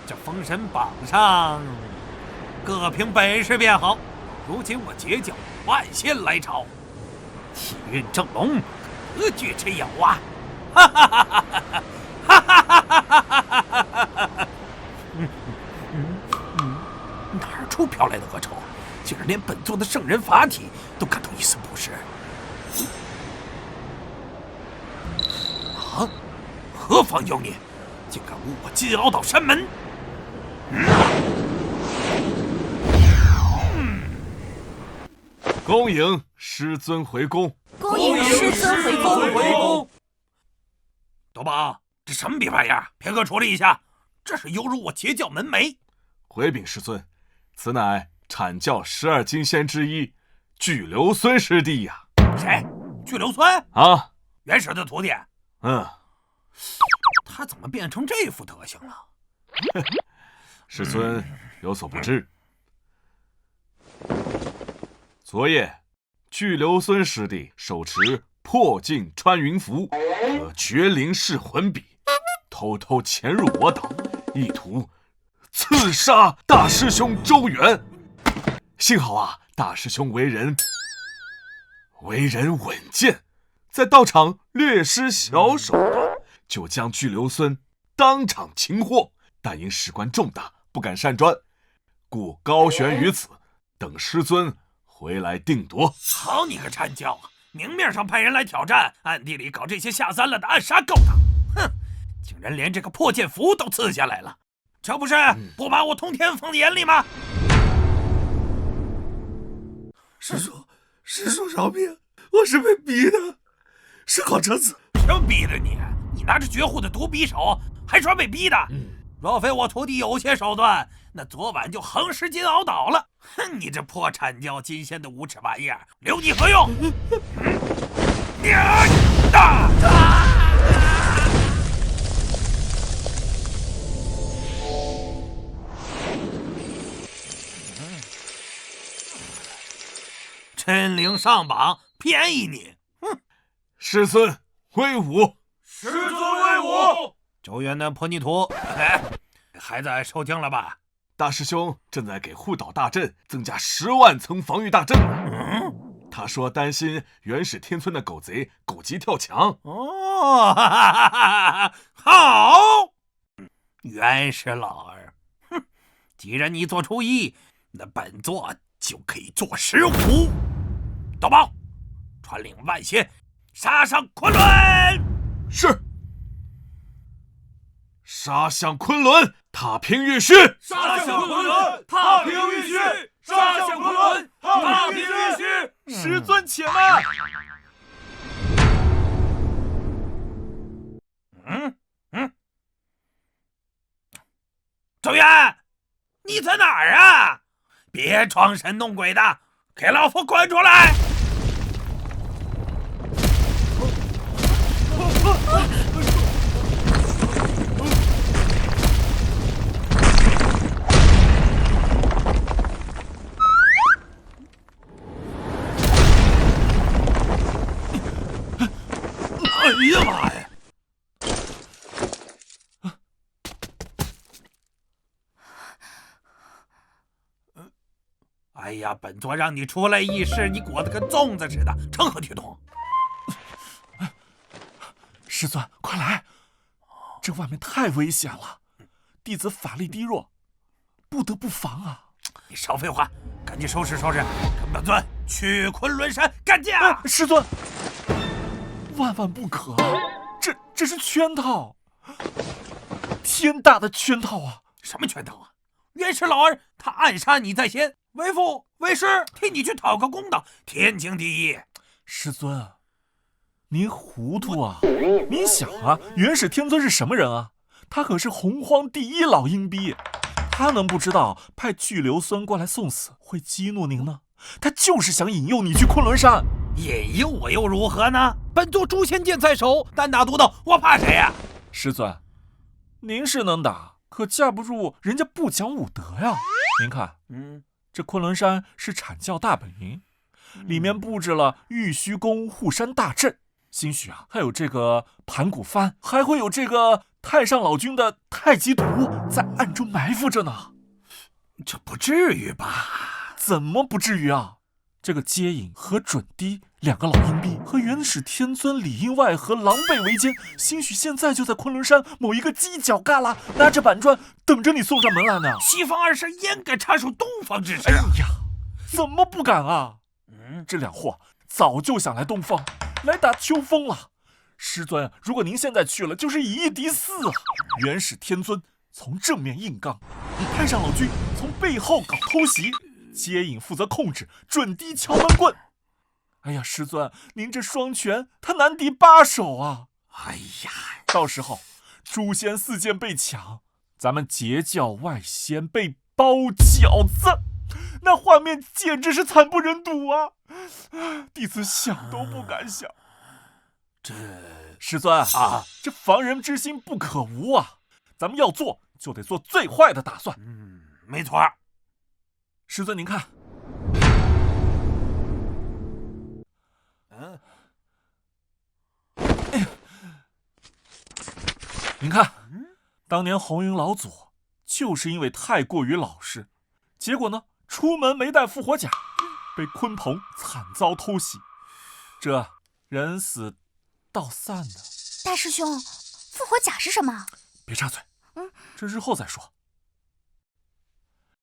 这封神榜上，各凭本事便好。如今我截教万仙来朝，气运正浓，何惧之有啊！哈哈哈哈哈哈哈哈哈！哪儿处飘来的恶臭？竟然连本座的圣人法体都感到一丝不适。啊！何方妖孽，竟敢误我金鳌岛山门！恭迎师尊回宫。恭迎师尊回宫。多宝，这什么逼玩意儿？偏哥处理一下，这是有辱我截教门楣。回禀师尊，此乃阐教12金仙之一巨留孙师弟呀。谁？巨留孙？啊，元始的徒弟。嗯，他怎么变成这副德行了？师尊有所不知，昨夜巨留孙师弟手持破镜穿云符和绝灵噬魂笔，偷偷潜入我岛，意图刺杀大师兄周元。幸好啊，大师兄为人稳健，在道场略施小手段，就将巨留孙当场擒获。但因事关重大，不敢擅专，故高悬于此，等师尊回来定夺。好你个阐教啊！明面上派人来挑战，暗地里搞这些下三滥的暗杀勾当，哼！竟然连这个破剑符都刺下来了，这不是不把我通天放眼里吗？师叔饶命！我是被逼的，是考车子。谁逼的你？你拿着绝户的毒匕首，还说被逼的？若非我徒弟有些手段，那昨晚就横尸金鳌岛了。哼，你这破阐教金仙的无耻玩意儿，留你何用？真灵上榜，便宜你！哼！师尊威武！师尊威武！周元的破泥土，孩子受惊了吧？大师兄正在给护岛大阵增加10万层防御大阵。他说担心元始天村的狗贼狗急跳墙。哦，哈哈哈哈，好！元始老儿，哼！既然你做出1，那本座就可以做15。刀宝，传令万仙，杀上昆仑！是。杀向昆仑，踏平玉虚！杀向昆仑，踏平玉虚！杀向昆仑，踏平玉虚！师尊且慢！周元，你在哪儿啊？别装神弄鬼的，给老夫滚出来！哎呀妈呀！哎呀，本座让你出来议事，你裹得跟粽子似的，成何体统？师尊，快来！这外面太危险了，弟子法力低弱，不得不防啊！你少废话，赶紧收拾收拾，跟本尊去昆仑山干架！师尊，万万不可！这是圈套，天大的圈套啊！什么圈套啊？元始老儿他暗杀你在先，为父为师替你去讨个公道，天经地义。师尊，您糊涂啊！您想啊，元始天尊是什么人啊？他可是洪荒第一老阴逼，他能不知道派巨留孙过来送死会激怒您呢？他就是想引诱你去昆仑山。引诱我又如何呢？本座诛仙剑在手，单打独斗，我怕谁呀？师尊，您是能打，可架不住人家不讲武德呀。您看，这昆仑山是阐教大本营，里面布置了玉虚宫护山大阵，兴许啊还有这个盘古幡，还会有这个太上老君的太极图在暗中埋伏着呢。这不至于吧？怎么不至于啊？这个接引和准提两个老阴逼和元始天尊里应外合，狼狈为奸，兴许现在就在昆仑山某一个犄角旮旯，拿着板砖等着你送上门来呢。西方二圣焉敢插手东方之事？哎呀，怎么不敢啊？这两货早就想来东方，来打秋风了。师尊，如果您现在去了，就是以一敌四啊！元始天尊从正面硬刚，太上老君从背后搞偷袭，接引负责控制，准提敲门棍。哎呀，师尊，您这双拳他难敌8手啊！哎呀，到时候诛仙4剑被抢，咱们截教外仙被包饺子，那画面简直是惨不忍睹啊！弟子想都不敢想。这师尊啊，这防人之心不可无啊！咱们要做就得做最坏的打算。没错。师尊您看，哎呀，您看，当年红云老祖就是因为太过于老实，结果呢，出门没带复活甲，被鲲鹏惨遭偷袭，这人死道散呢。大师兄，复活甲是什么？别插嘴，这日后再说。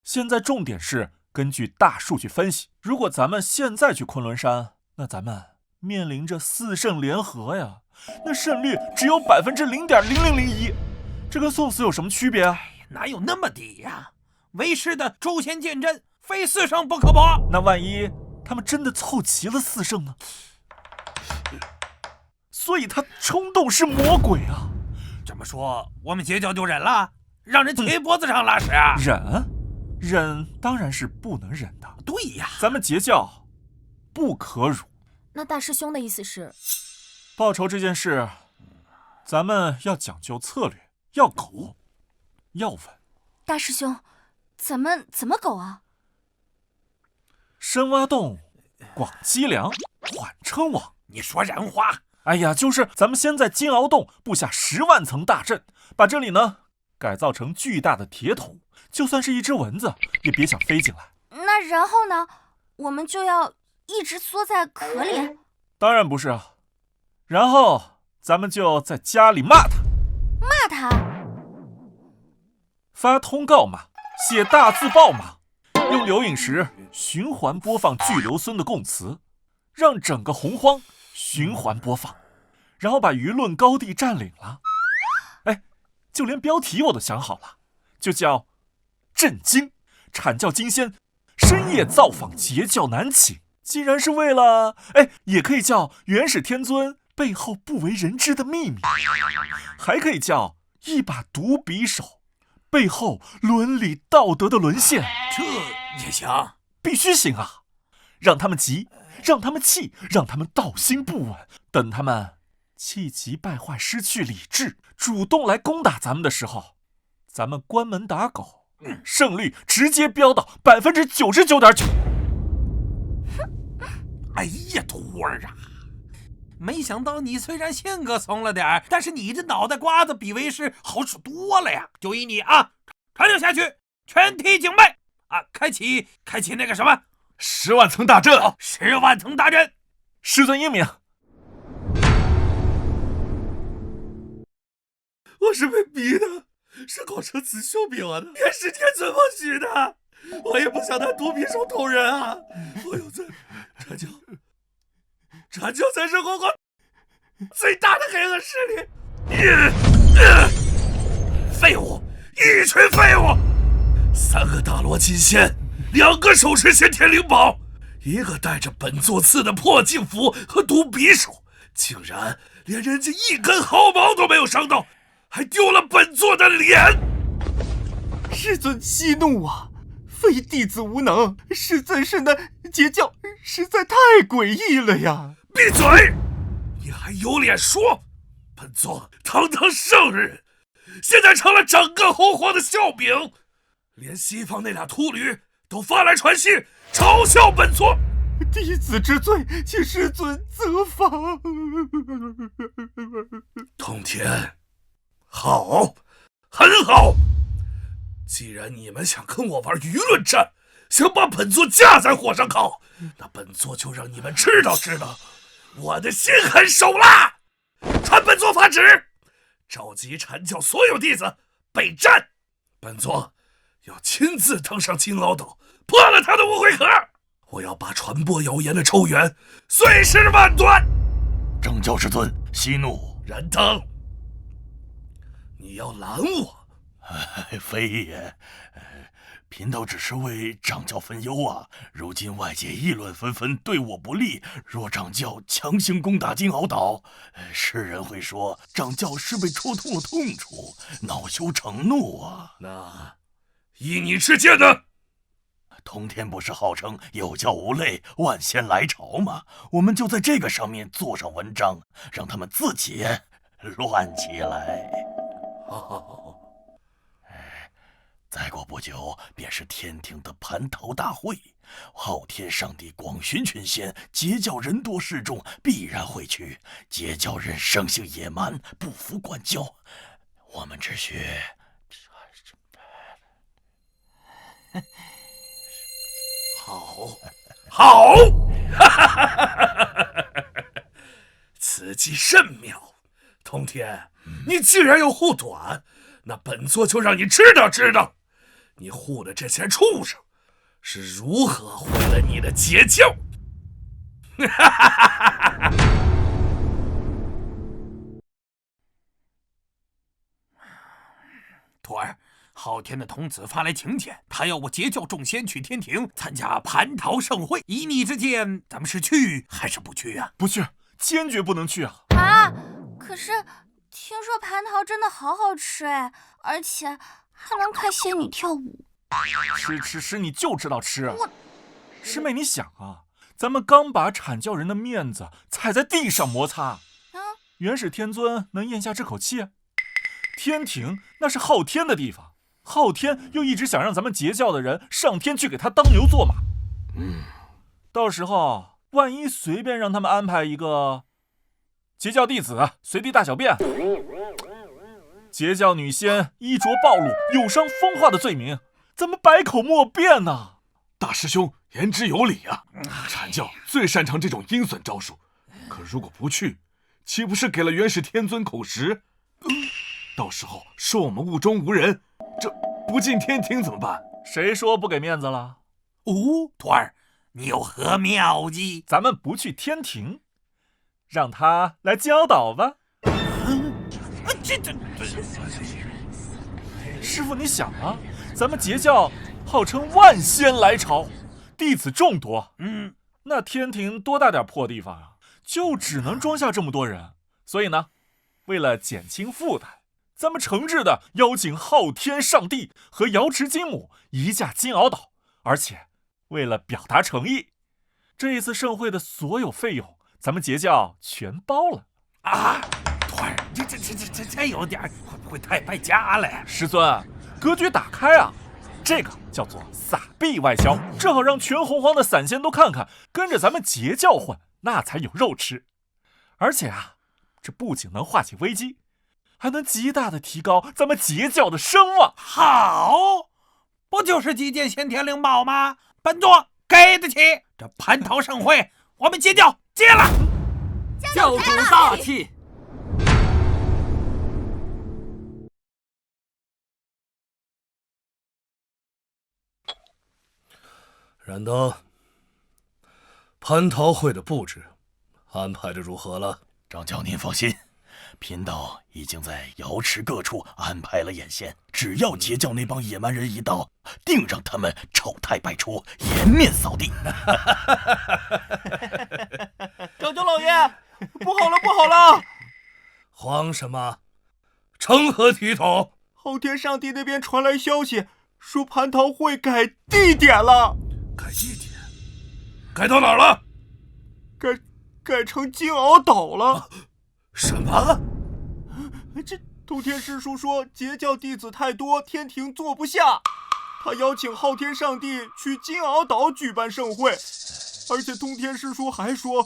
现在重点是根据大数据分析，如果咱们现在去昆仑山，那咱们面临着4圣联合呀，那胜率只有0.0001%，这跟送死有什么区别啊？哪有那么低呀？为师的诛仙剑阵非4圣不可搏。那万一他们真的凑齐了4圣呢？所以他冲动是魔鬼啊！这么说，我们截教就忍了，让人贴脖子上拉屎啊？忍当然是不能忍的。对呀，咱们截教不可辱。那大师兄的意思是，报仇这件事，咱们要讲究策略，要苟，要稳。大师兄，怎么苟啊？深挖洞，广积粮，缓称王。你说人话。哎呀，就是咱们先在金鳌洞布下10万层大阵，把这里呢改造成巨大的铁桶，就算是一只蚊子也别想飞进来。那然后呢？我们就要一直缩在壳里？当然不是啊，然后咱们就在家里骂他。骂他？发通告骂，写大字报骂，用刘颖时循环播放巨留孙的供词，让整个洪荒循环播放，然后把舆论高地占领了。哎，就连标题我都想好了，就叫震惊阐教金仙深夜造访截教南寝，竟然是为了也可以叫元始天尊背后不为人知的秘密，还可以叫一把毒匕首背后伦理道德的沦陷。这也行？必须行啊！让他们急，让他们气，让他们道心不稳，等他们气急败坏失去理智，主动来攻打咱们的时候，咱们关门打狗，胜率直接飙到99.9%。哎呀，徒儿啊！没想到你虽然性格怂了点，但是你这脑袋瓜子比为师好使多了呀！就依你啊，传令下去，全体警备啊！开启那个什么10万层大阵。10万层大阵。师尊英明。我是被逼的，是口舌子修比我的，元始天尊默许的。我也不想拿毒匕首捅人啊！我有罪，阐教才是洪荒最大的黑恶势力。废物，一群废物！3个大罗金仙，2个手持先天灵宝，1个带着本座赐的破镜符和毒匕首，竟然连人家一根毫毛都没有伤到，还丢了本座的脸。师尊息怒啊！非弟子无能，师尊是那截教实在太诡异了呀！闭嘴！你还有脸说？本座堂堂圣人，现在成了整个洪荒的笑柄，连西方那俩秃驴都发来传信嘲笑本座。弟子知罪，请师尊责罚。通天，好，很好。既然你们想跟我玩舆论战，想把本座架在火上烤，那本座就让你们知道我的心狠手辣。传本座法旨，召集阐教所有弟子备战。本座要亲自登上金鳌岛，破了他的无悔壳。我要把传播谣言的抽源碎尸万段。正教师尊息怒。燃灯，你要拦我？非也，贫道只是为掌教分忧啊。如今外界议论纷纷，对我不利。若掌教强行攻打金鳌岛，世人会说掌教是被戳痛了痛处，恼羞成怒啊。那依你之见呢？通天不是号称有教无类，万仙来朝吗？我们就在这个上面做上文章，让他们自己乱起来。再过不久便是天庭的蟠桃大会，昊天上帝广巡群仙，截教人多势众，必然会去。截教人生性野蛮，不服管教，我们只需好，此计甚妙。通天，你既然要护短，那本座就让你知道，你护的这些畜生是如何毁了你的截教。徒儿，昊天的童子发来请柬，他要我截教众仙去天庭参加蟠桃盛会。依你之见，咱们是去还是不去啊？不去，坚决不能去啊！啊，可是听说蟠桃真的好好吃哎，而且还能看仙女跳舞。吃，你就知道吃。师妹，你想啊，咱们刚把阐教人的面子踩在地上摩擦，元始天尊能咽下这口气？天庭那是昊天的地方，昊天又一直想让咱们截教的人上天去给他当牛做马。到时候万一随便让他们安排一个截教弟子随地大小便，截教女仙衣着暴露、有伤风化的罪名，咱们百口莫辩呐！大师兄言之有理啊，阐教最擅长这种阴损招数，可如果不去，岂不是给了元始天尊口实？到时候说我们目中无人，这不进天庭怎么办？谁说不给面子了？徒儿，你有何妙计？咱们不去天庭，让他来教导吧。师父，你想啊，咱们截教号称万仙来朝，弟子众多，那天庭多大点破地方啊，就只能装下这么多人。所以呢，为了减轻负担，咱们诚挚的邀请昊天上帝和瑶池金母移驾金鳌岛，而且为了表达诚意，这一次盛会的所有费用，咱们截教全包了啊！徒儿，这有点会不会太败家了呀？师尊，格局打开啊！这个叫做撒币外销，正好让全洪荒的散仙都看看，跟着咱们截教混，那才有肉吃。而且啊，这不仅能化解危机，还能极大的提高咱们截教的声望。好，不就是几件先天灵宝吗？本座给得起。这蟠桃盛会，我们截教接了。教主大气。燃灯，蟠桃会的布置安排的如何了？掌教您放心，贫道已经在瑶池各处安排了眼线，只要截教那帮野蛮人一到，定让他们丑态百出，颜面扫地。掌教老爷，不好了！慌什么？成何体统？昊天上帝那边传来消息，说蟠桃会改地点了。改地点？改到哪儿了？改成金鳌岛了。什么？通天师叔说截教弟子太多，天庭坐不下，他邀请昊天上帝去金鳌岛举办盛会，而且通天师叔还说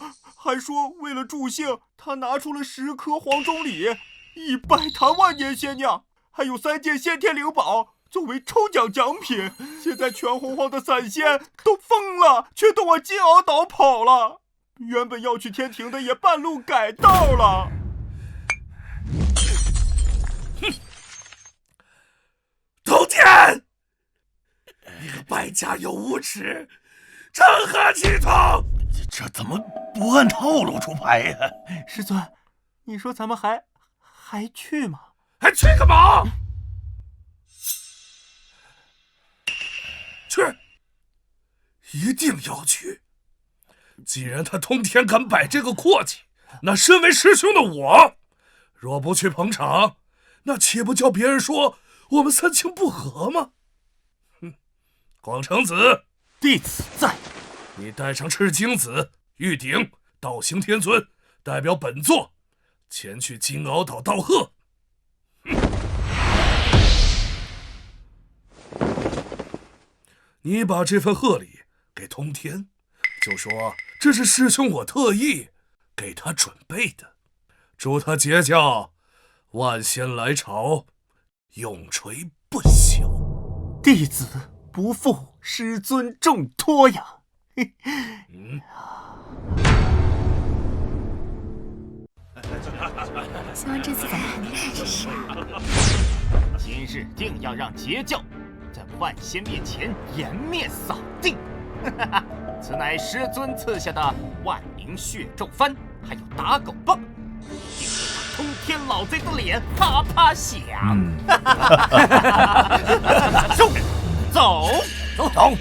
为了助兴，他拿出了10颗黄钟礼，100坛万年仙酿，还有3件先天灵宝作为抽奖奖品。现在全洪荒的散仙都疯了，却都往金鳌岛跑了。原本要去天庭的也半路改道了。通天，你个败家又无耻，成何体统？这怎么不按套路出牌呀？师尊，你说咱们还去吗？还去干嘛？去，一定要去。既然他通天敢摆这个阔气，那身为师兄的我，若不去捧场，那岂不叫别人说我们3清不和吗？广成子，弟子在。你带上赤精子、玉鼎、道行天尊，代表本座前去金鳌岛道贺。你把这份贺礼给通天，就说这是师兄我特意给他准备的，祝他截教万仙来朝，永垂不朽。弟子不负师尊重托呀。希望这次咱们还能再试试。今日定要让截教在万仙面前颜面扫地。此乃师尊赐下的万灵血咒幡，还有打狗棒，定会把通天老贼的脸啪啪响。走。行。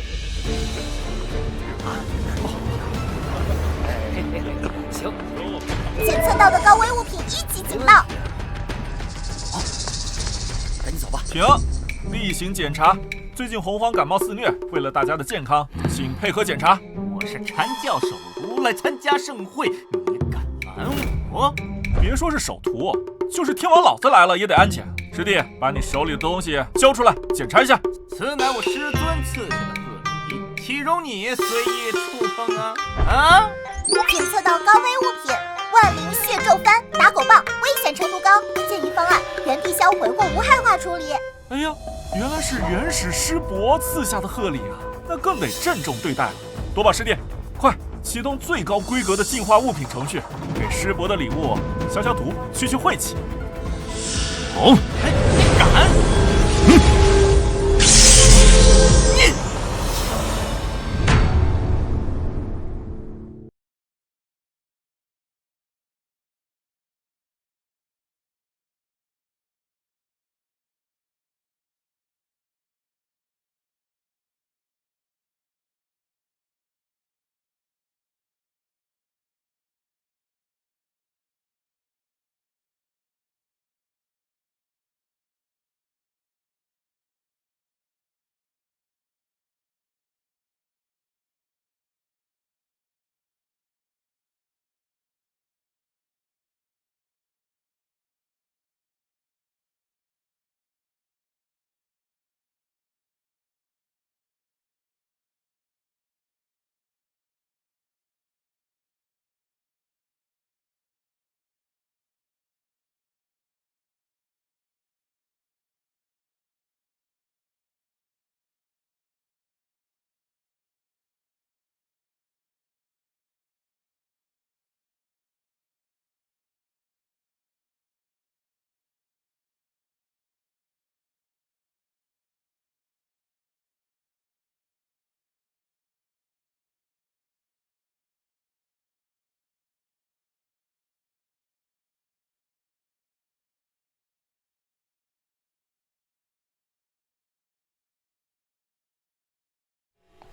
检测到的高危物品1级警报。赶紧走吧。停，例行检查。最近洪荒感冒肆虐，为了大家的健康，请配合检查。我是禅教首徒来参加盛会，你敢拦我？别说是首徒，就是天王老子来了也得安检。师弟，把你手里的东西交出来，检查一下。此乃我师尊赐下的贺礼，岂容你随意触碰啊！检测到高危物品。万灵血咒幡、打狗棒，危险程度高，建议方案原地销毁或无害化处理。哎呀，原来是元始师伯赐下的贺礼啊，那更得郑重对待了。多宝师弟，快启动最高规格的净化物品程序，给师伯的礼物消消毒，去晦气。好，敢！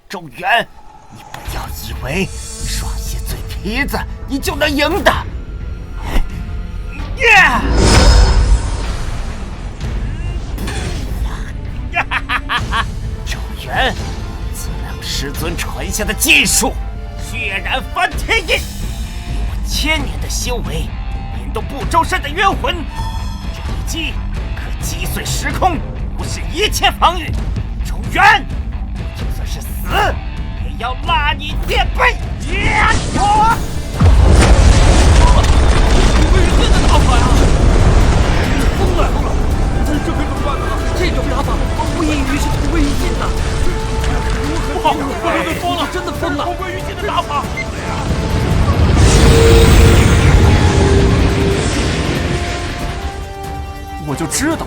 周元，你不要以为耍些嘴皮子你就能赢的。周元，此乃我师尊传下的技术，血染翻天印，以我1000年的修为，引动不周身的冤魂，这一击，可击碎时空，无视一切防御。周元，就算是死，也要拉你垫背！不会是真的大法呀！疯了！这可怎么办呢？这种打法无异于是同归于尽的。不好，我们疯了，真的疯了！同归于尽的打法。我就知道，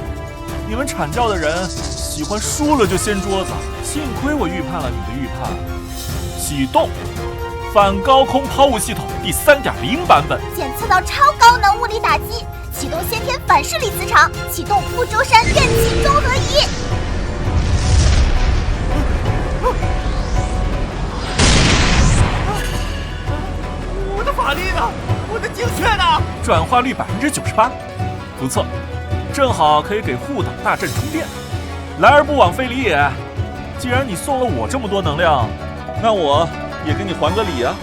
你们阐教的人喜欢输了就掀桌子。幸亏我预判了你的预判。启动反高空抛物系统第3.0版本，检测到超高能物理打击，启动先天反视力磁场，启动不周山电气综合仪。我的法力呢？我的精确呢？转化率98%，不错，正好可以给护挡大阵充电。来而不往非礼也。既然你送了我这么多能量，那我也给你还个礼啊！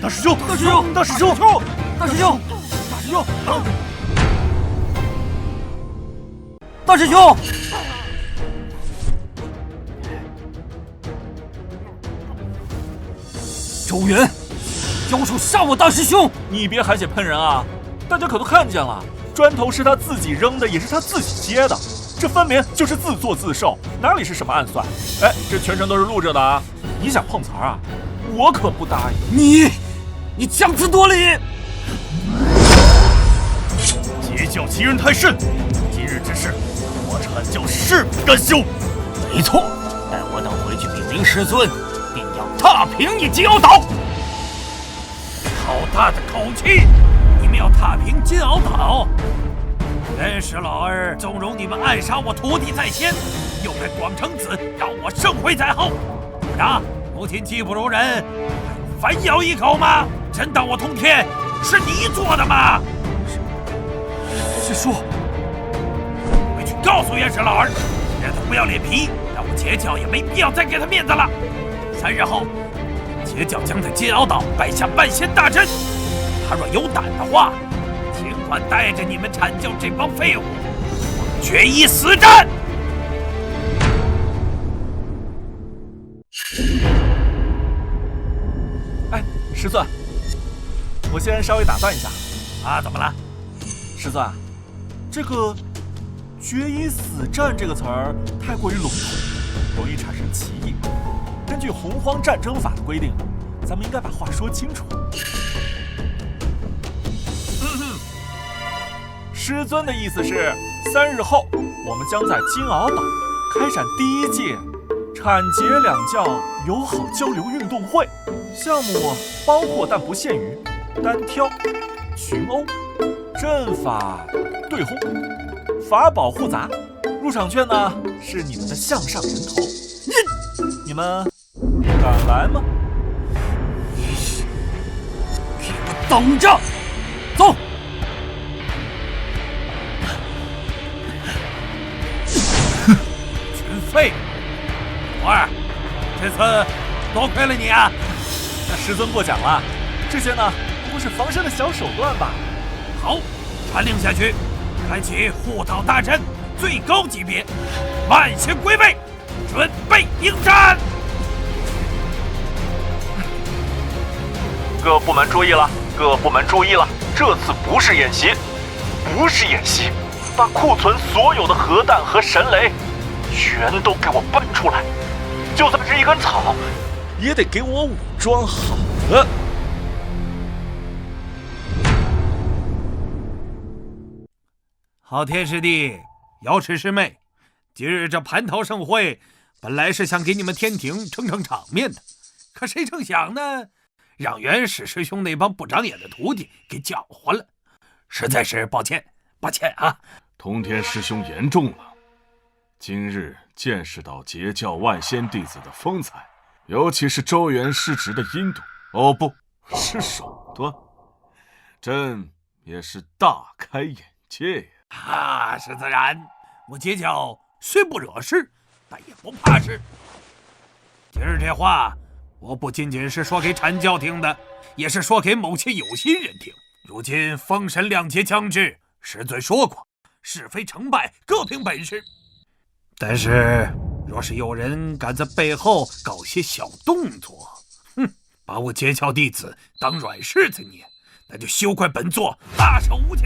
大师兄，大师兄，大师兄，大师兄，大师兄，大师兄！周元，妖兽杀我大师兄！你别含血喷人啊！大家可都看见了，砖头是他自己扔的，也是他自己接的，这分明就是自作自受，哪里是什么暗算？哎，这全程都是录着的啊！你想碰瓷儿啊？我可不答应！你强词夺理！截教欺人太甚，今日之事，我阐教誓不甘休。没错，待我等回去禀明师尊，定要踏平你金鳌岛。好大的口气！你们要踏平金鳌岛？元始老儿纵容你们暗杀我徒弟在先，又在广成子让我盛会在后，怎么着？母亲技不如人，还反咬一口吗？真当我通天是你做的吗？师叔，回去告诉元始老儿，让他不要脸皮，让我截教也没必要再给他面子了。3日后，截教将在金鳌岛摆下半仙大阵，他若有胆的话，尽管带着你们阐教这帮废物决一死战。哎，师尊，我先稍微打断一下。啊，怎么了？师尊，这个“决一死战”这个词儿太过于笼统，容易产生歧义。根据洪荒战争法的规定，咱们应该把话说清楚。师尊的意思是，3日后我们将在金鳌岛开展第1届阐截两教友好交流运动会，项目包括但不限于单挑、群殴、阵法、对轰、法宝复杂。入场券呢是你们的项上人头。你们敢来吗？给我等着！走！群废！徒儿，这次多亏了你啊！那师尊过奖了，这些呢不过是防身的小手段吧。好，传令下去，开启护岛大阵最高级别，万仙归位，准备迎战！各部门注意了，各部门注意了，这次不是演习，不是演习，把库存所有的核弹和神雷全都给我搬出来，就算是一根草，也得给我武装好了。昊天师弟，瑶池师妹，今日这蟠桃盛会，本来是想给你们天庭撑撑场面的，可谁成想呢，让元始师兄那帮不长眼的徒弟给搅和了，实在是抱歉，抱歉啊！通天师兄言重了，今日见识到截教万仙弟子的风采，尤其是周元师侄的阴毒，哦，不是手段，朕也是大开眼界呀！啊，是自然，我截教虽不惹事，但也不怕事。今儿这话，我不仅仅是说给阐教听的，也是说给某些有心人听。如今封神2节将至，师尊说过，是非成败各凭本事。但是，若是有人敢在背后搞些小动作，把我截教弟子当软柿子捏，那就休怪本座大手无情。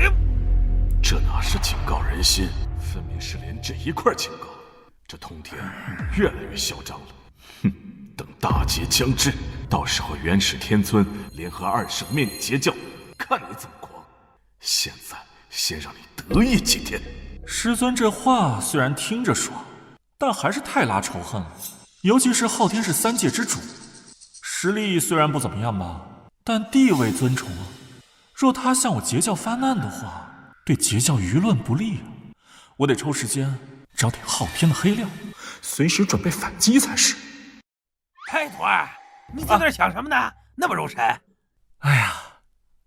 这哪是警告人心，分明是连这一块警告。这通天越来越嚣张了。等大劫将至，到时候元始天尊联合2圣灭你截教，看你怎么狂。现在先让你得意几天。师尊这话虽然听着爽，但还是太拉仇恨了。尤其是昊天是3界之主，实力虽然不怎么样吧，但地位尊崇啊。若他向我截教发难的话，对截教舆论不利啊。我得抽时间找点昊天的黑料，随时准备反击才是。开徒儿，你在那想什么呢？那么入神。哎呀，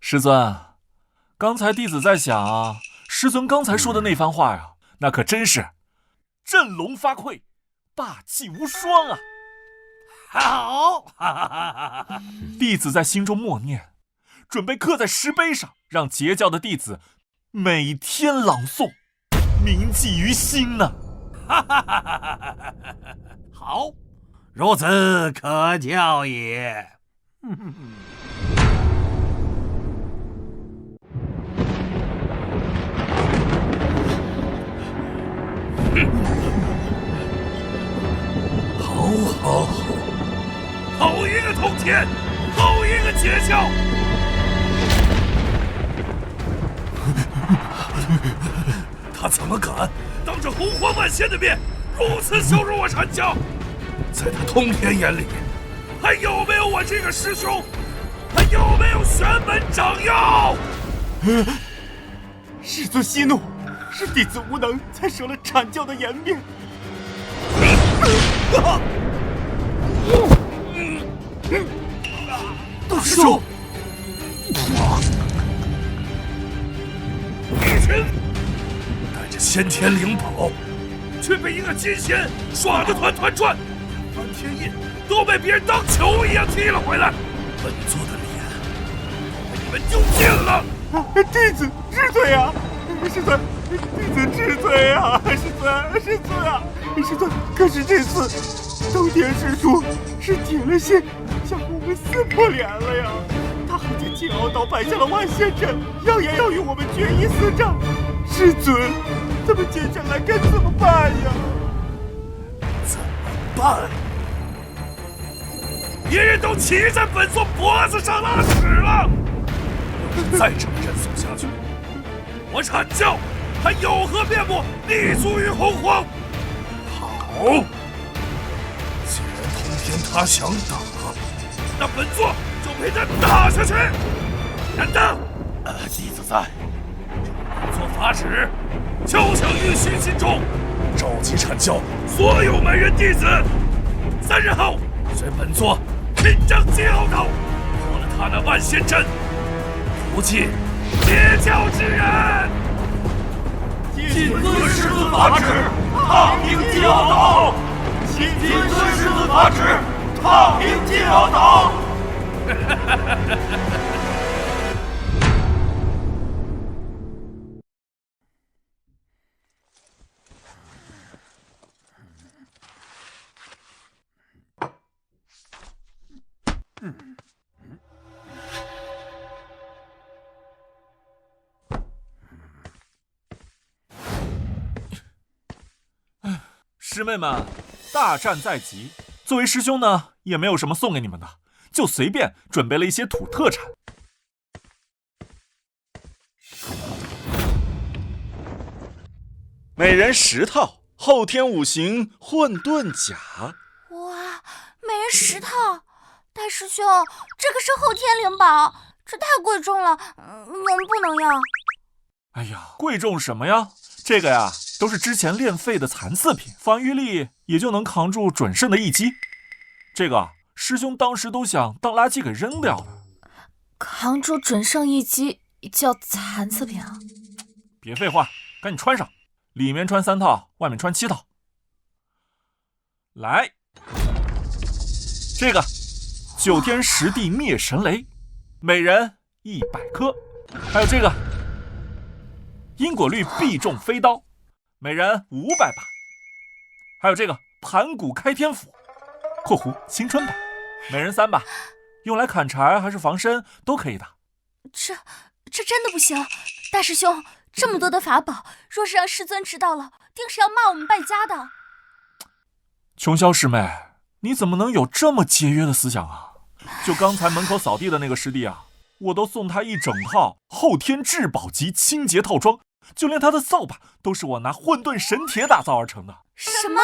师尊，刚才弟子在想啊，师尊刚才说的那番话呀，那可真是振聋发聩，霸气无双啊！好，弟子在心中默念，准备刻在石碑上，让截教的弟子每天朗诵，铭记于心呢。好，如此可教也。好一个通天，好一个截教！他怎么敢当着洪荒万仙的面如此羞辱我阐教？在他通天眼里，还有没有我这个师兄？还有没有玄门掌药？师尊息怒，是弟子无能，才折了阐教的颜面。大师兄，一群带着先天灵宝，却被一个金仙耍得团团转，翻天印都被别人当球一样踢了回来，本座的脸被你们丢尽了。弟子知罪啊！师尊，弟子知罪啊！师尊啊！师尊，可是这次通天师叔是铁了心向我们撕破脸了呀！他还在金鳌岛摆下了万仙阵，扬言要与我们决一死战。师尊，咱们接下来该怎么办呀？怎么办？别人都骑在本座脖子上拉屎了，再这么认怂下去，我阐教还有何面目立足于洪荒？好，既然通天他想打，那本座就陪他打下去。难道弟子在，本座发旨，敲响玉虚心中，召集阐教所有门人弟子，3日后随本座亲征金鳌岛，破了他那万仙阵，不尽截教之人。谨遵师尊法旨，踏平金鳌岛。谨遵师尊法旨，踏平金鳌岛。师妹们，大战在即，作为师兄呢，也没有什么送给你们的，就随便准备了一些土特产。每人10套后天5行混沌甲。哇，每人10套！大师兄，这可是后天灵宝，这太贵重了，我们不能要。哎呀，贵重什么呀？这个呀，都是之前练废的残次品，防御力也就能扛住准圣的一击。这个师兄当时都想当垃圾给扔掉了。扛住准圣一击叫残次品啊？别废话，赶紧穿上，里面穿3套，外面穿7套。来，这个9天10地灭神雷，每人100颗。还有这个因果律必中飞刀，每人500把。还有这个盘古开天斧（括弧青春版），每人3把，用来砍柴还是防身都可以的。这真的不行，大师兄，这么多的法宝，若是让师尊知道了，定是要骂我们败家的。琼霄师妹，你怎么能有这么节约的思想啊？就刚才门口扫地的那个师弟啊，我都送他一整套后天至宝级清洁套装，就连他的扫把都是我拿混沌神铁打造而成的。什么？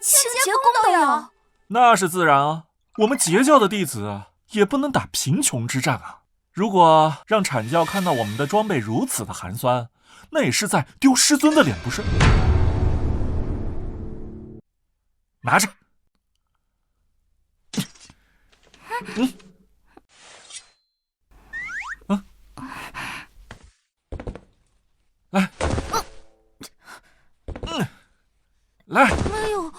清洁工都有？那是自然啊，我们截教的弟子也不能打贫穷之战啊。如果让阐教看到我们的装备如此的寒酸，那也是在丢师尊的脸，不是？拿着。来，来。哎呦，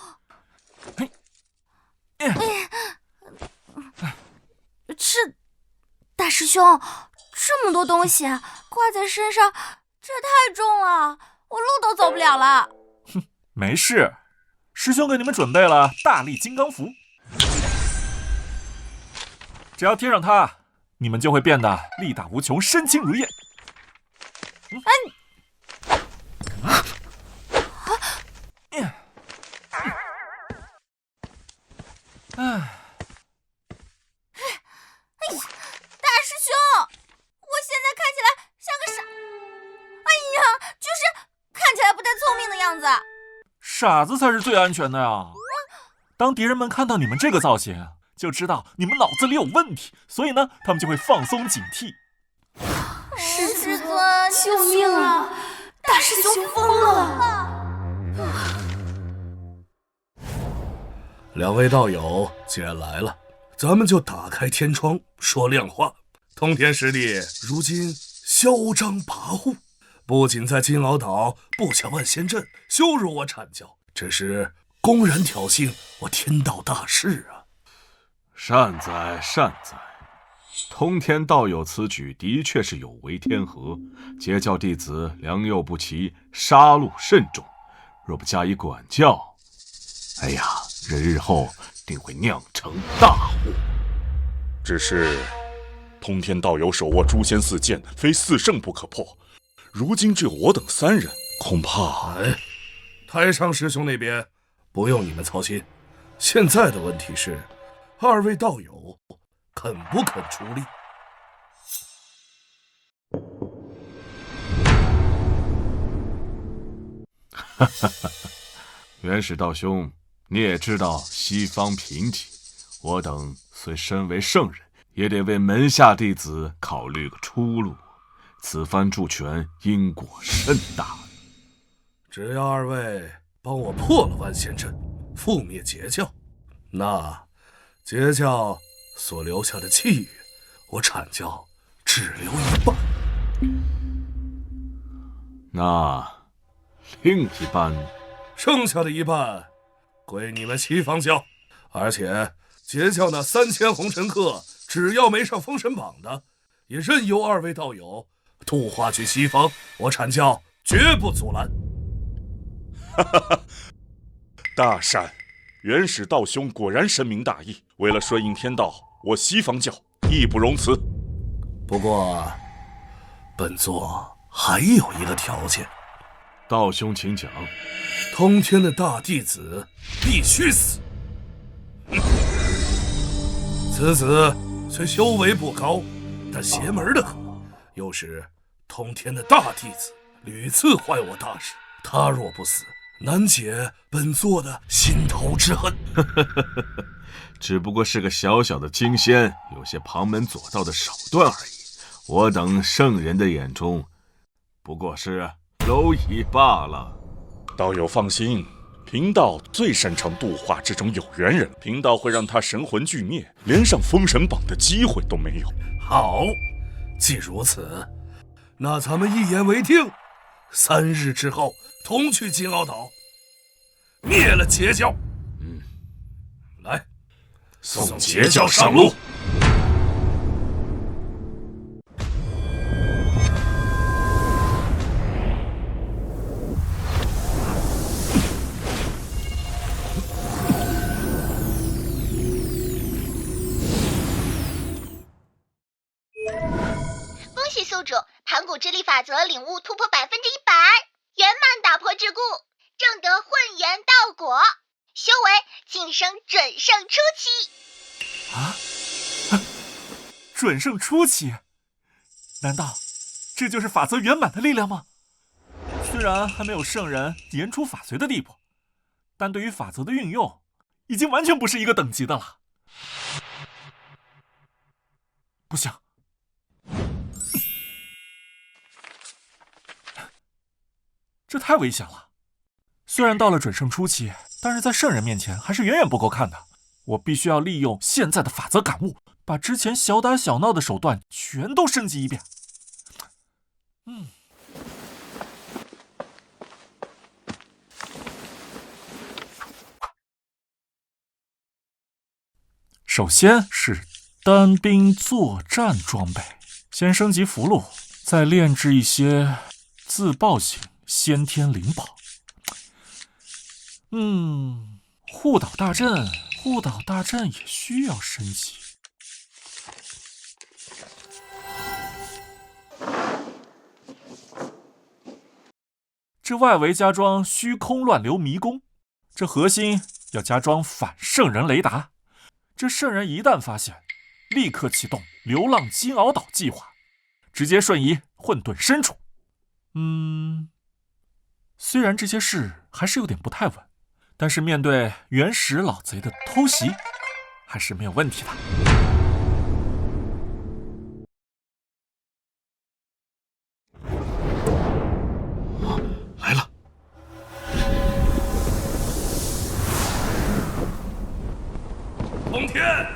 这大师兄，这么多东西挂在身上，这太重了，我路都走不了了。哼，没事，师兄给你们准备了大力金刚符，只要贴上它，你们就会变得力大无穷，身轻如燕。大师兄，我现在看起来像个傻，哎呀，就是看起来不太聪明的样子。傻子才是最安全的呀！当敌人们看到你们这个造型，就知道你们脑子里有问题，所以呢，他们就会放松警惕。师尊，救命啊！大师兄疯了！两位道友既然来了，咱们就打开天窗说亮话。通天师弟如今嚣张跋扈，不仅在金鳌岛布下万仙阵羞辱我阐教，这是公然挑衅我天道大事啊！善哉善哉，通天道友此举的确是有违天和，截教弟子良莠不齐，杀戮甚重，若不加以管教，哎呀，这日后定会酿成大祸。只是通天道友手握诛仙4剑，非4圣不可破，如今只有我等3人，恐怕……太上师兄那边不用你们操心，现在的问题是2位道友肯不肯出力？哈哈哈！元始道兄，你也知道西方贫瘠，我等虽身为圣人，也得为门下弟子考虑个出路。此番助拳，因果甚大。只要2位帮我破了万仙阵，覆灭截教，那截教所留下的气运，我阐教只留一半。那另一半，剩下的一半归你们西方教。而且截教那3000红尘客，只要没上封神榜的，也任由2位道友渡化去西方，我阐教绝不阻拦。哈哈哈！大善，元始道兄果然深明大义，为了顺应天道，我西方教义不容辞。不过，本座还有一个条件。道兄请讲。通天的大弟子必须死。此子虽修为不高，但邪门的很，又是通天的大弟子，屡次坏我大事。他若不死，难解本座的心头之恨。只不过是个小小的惊仙，有些旁门左道的手段而已。我等圣人的眼中，不过是蝼蚁罢了。道友放心，贫道最擅长度化这种有缘人，贫道会让他神魂俱灭，连上封神榜的机会都没有。好，既如此，那咱们一言为定，3日之后同去金鳌岛，灭了截教。来，送截教上路。恭喜宿主盘古之力法则领悟突破100%，圆满打破桎梏，正得混元道果，修为晋升准圣初期。啊？准圣初期？难道这就是法则圆满的力量吗？虽然还没有圣人言出法随的地步，但对于法则的运用，已经完全不是一个等级的了。不行，这太危险了。虽然到了准圣初期，但是在圣人面前还是远远不够看的。我必须要利用现在的法则感悟，把之前小打小闹的手段全都升级一遍。首先是单兵作战装备，先升级符箓，再炼制一些自爆型先天灵宝。护岛大阵也需要升级。这外围加装虚空乱流迷宫，这核心要加装反圣人雷达。这圣人一旦发现，立刻启动流浪金鳌岛计划，直接瞬移混沌深处。虽然这些事还是有点不太稳，但是面对原始老贼的偷袭，还是没有问题的。来了！通天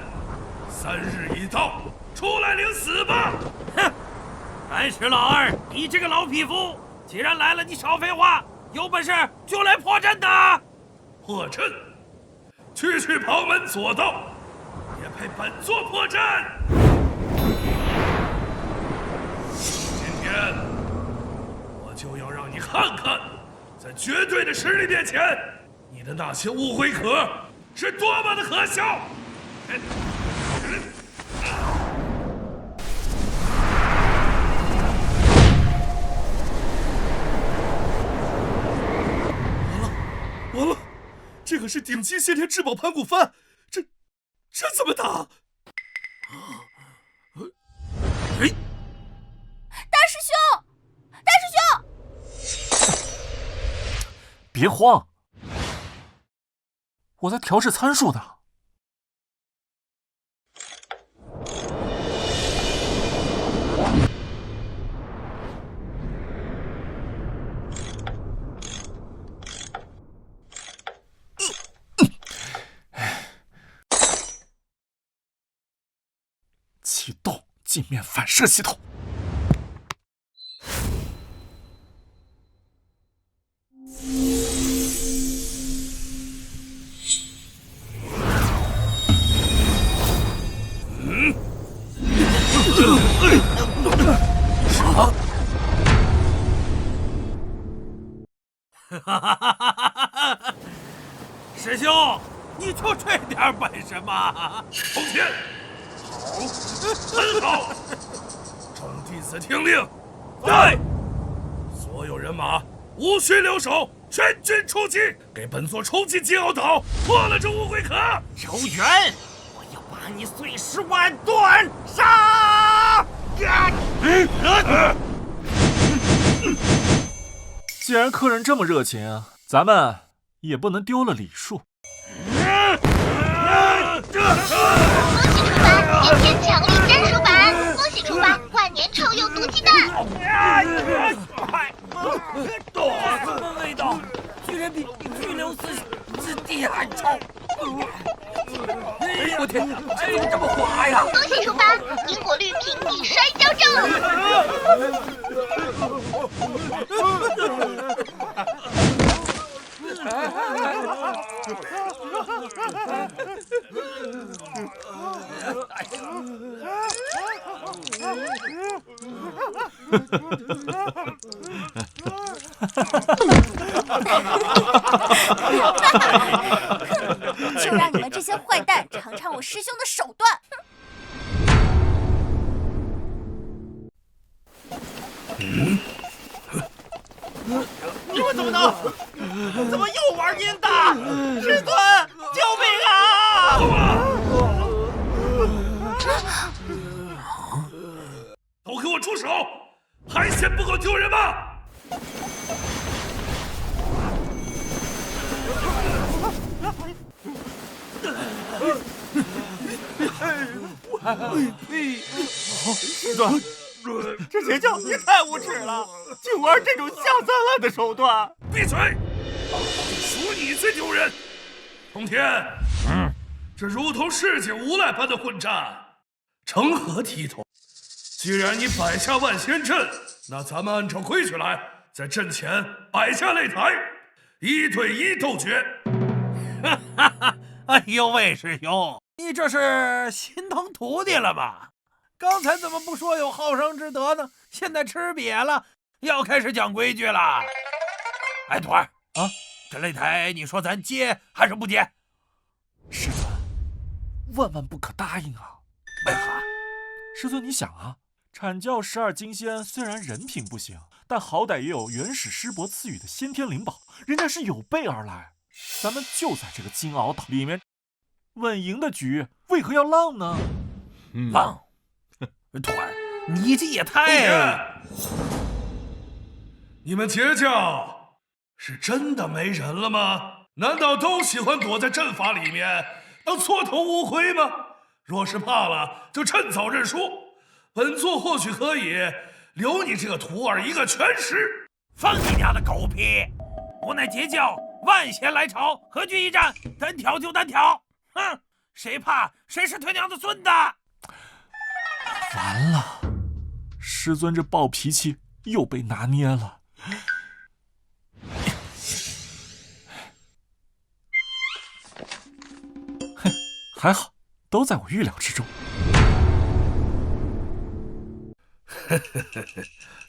，3日已到，出来领死吧！哼，还是老二，你这个老匹夫，既然来了，你少废话，有本事就来破阵的！破阵，区旁门左道，也配本座破阵？今天我就要让你看看，在绝对的实力面前，你的那些误会壳是多么的可笑！完了，这可是顶级先天至宝盘古幡，这怎么打？大师兄，别慌，我在调试参数呢。启动镜面反射系统。师兄，你就这点本事吗？通天，好，很好。众弟子听令，对，所有人马无需留守，全军出击，给本座冲进金鳌岛，破了这误会壳。周元，我要把你碎尸万段！杀！既然客人这么热情，咱们也不能丢了礼数。恭喜出发，天天强力战术版！恭喜出发，万年臭鼬毒鸡蛋！什么味道？居然比拘留司之地还臭！我天，怎么这么滑呀？恭喜出发，因果律平地摔跤症！就让你们这些坏蛋尝尝我师兄的手段！你们怎么能？怎么又玩阴的？师尊，救命啊！都给我住手！还嫌不够丢人吗？师尊，这邪教也太无耻了，竟玩这种下三滥的手段！闭嘴！属你最丢人。通天，这如同世界无赖般的混战，成何体统？既然你摆下万仙阵，那咱们按照规矩来，在阵前摆下擂台，1对1斗决。哎呦喂，师兄，你这是心疼徒弟了吧？刚才怎么不说有好生之德呢？现在吃瘪了，要开始讲规矩了。哎，徒儿啊，这擂台你说咱接还是不接？师尊，万万不可答应啊！为何？师尊，你想啊，阐教12金仙虽然人品不行，但好歹也有元始师伯赐予的先天灵宝，人家是有备而来。咱们就在这个金鳌岛里面，稳赢的局，为何要浪呢？浪？徒儿，你这也太……你们截教是真的没人了吗？难道都喜欢躲在阵法里面当缩头乌龟吗？若是怕了，就趁早认输。本座或许可以留你这个徒儿一个全尸。放你娘的狗屁！无奈截教万仙来朝，何惧一战？单挑就单挑！哼，谁怕谁是他娘的孙子！完了，师尊这暴脾气又被拿捏了。嘿，还好，都在我预料之中。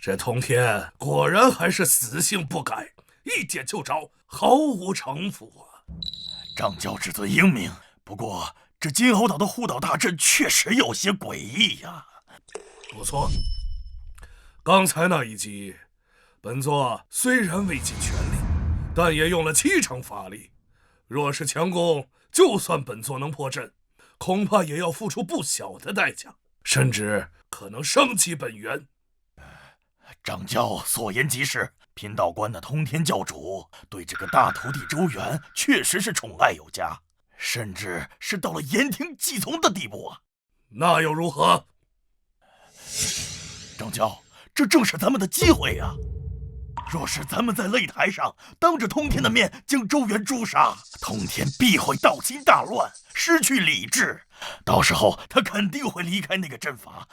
这通天果然还是死性不改，一点就着，毫无城府啊！掌教之尊英明，不过这金鳌岛的护岛大阵确实有些诡异呀。不错，刚才那一击，本座虽然未尽全力，但也用了7成法力。若是强攻，就算本座能破阵，恐怕也要付出不小的代价，甚至可能伤及本源。掌教所言极是，贫道观的通天教主对这个大徒弟周元确实是宠爱有加，甚至是到了言听计从的地步啊。那又如何？掌教，这正是咱们的机会呀！若是咱们在擂台上当着通天的面将周元诛杀，通天必会道心大乱，失去理智，到时候他肯定会离开那个阵法。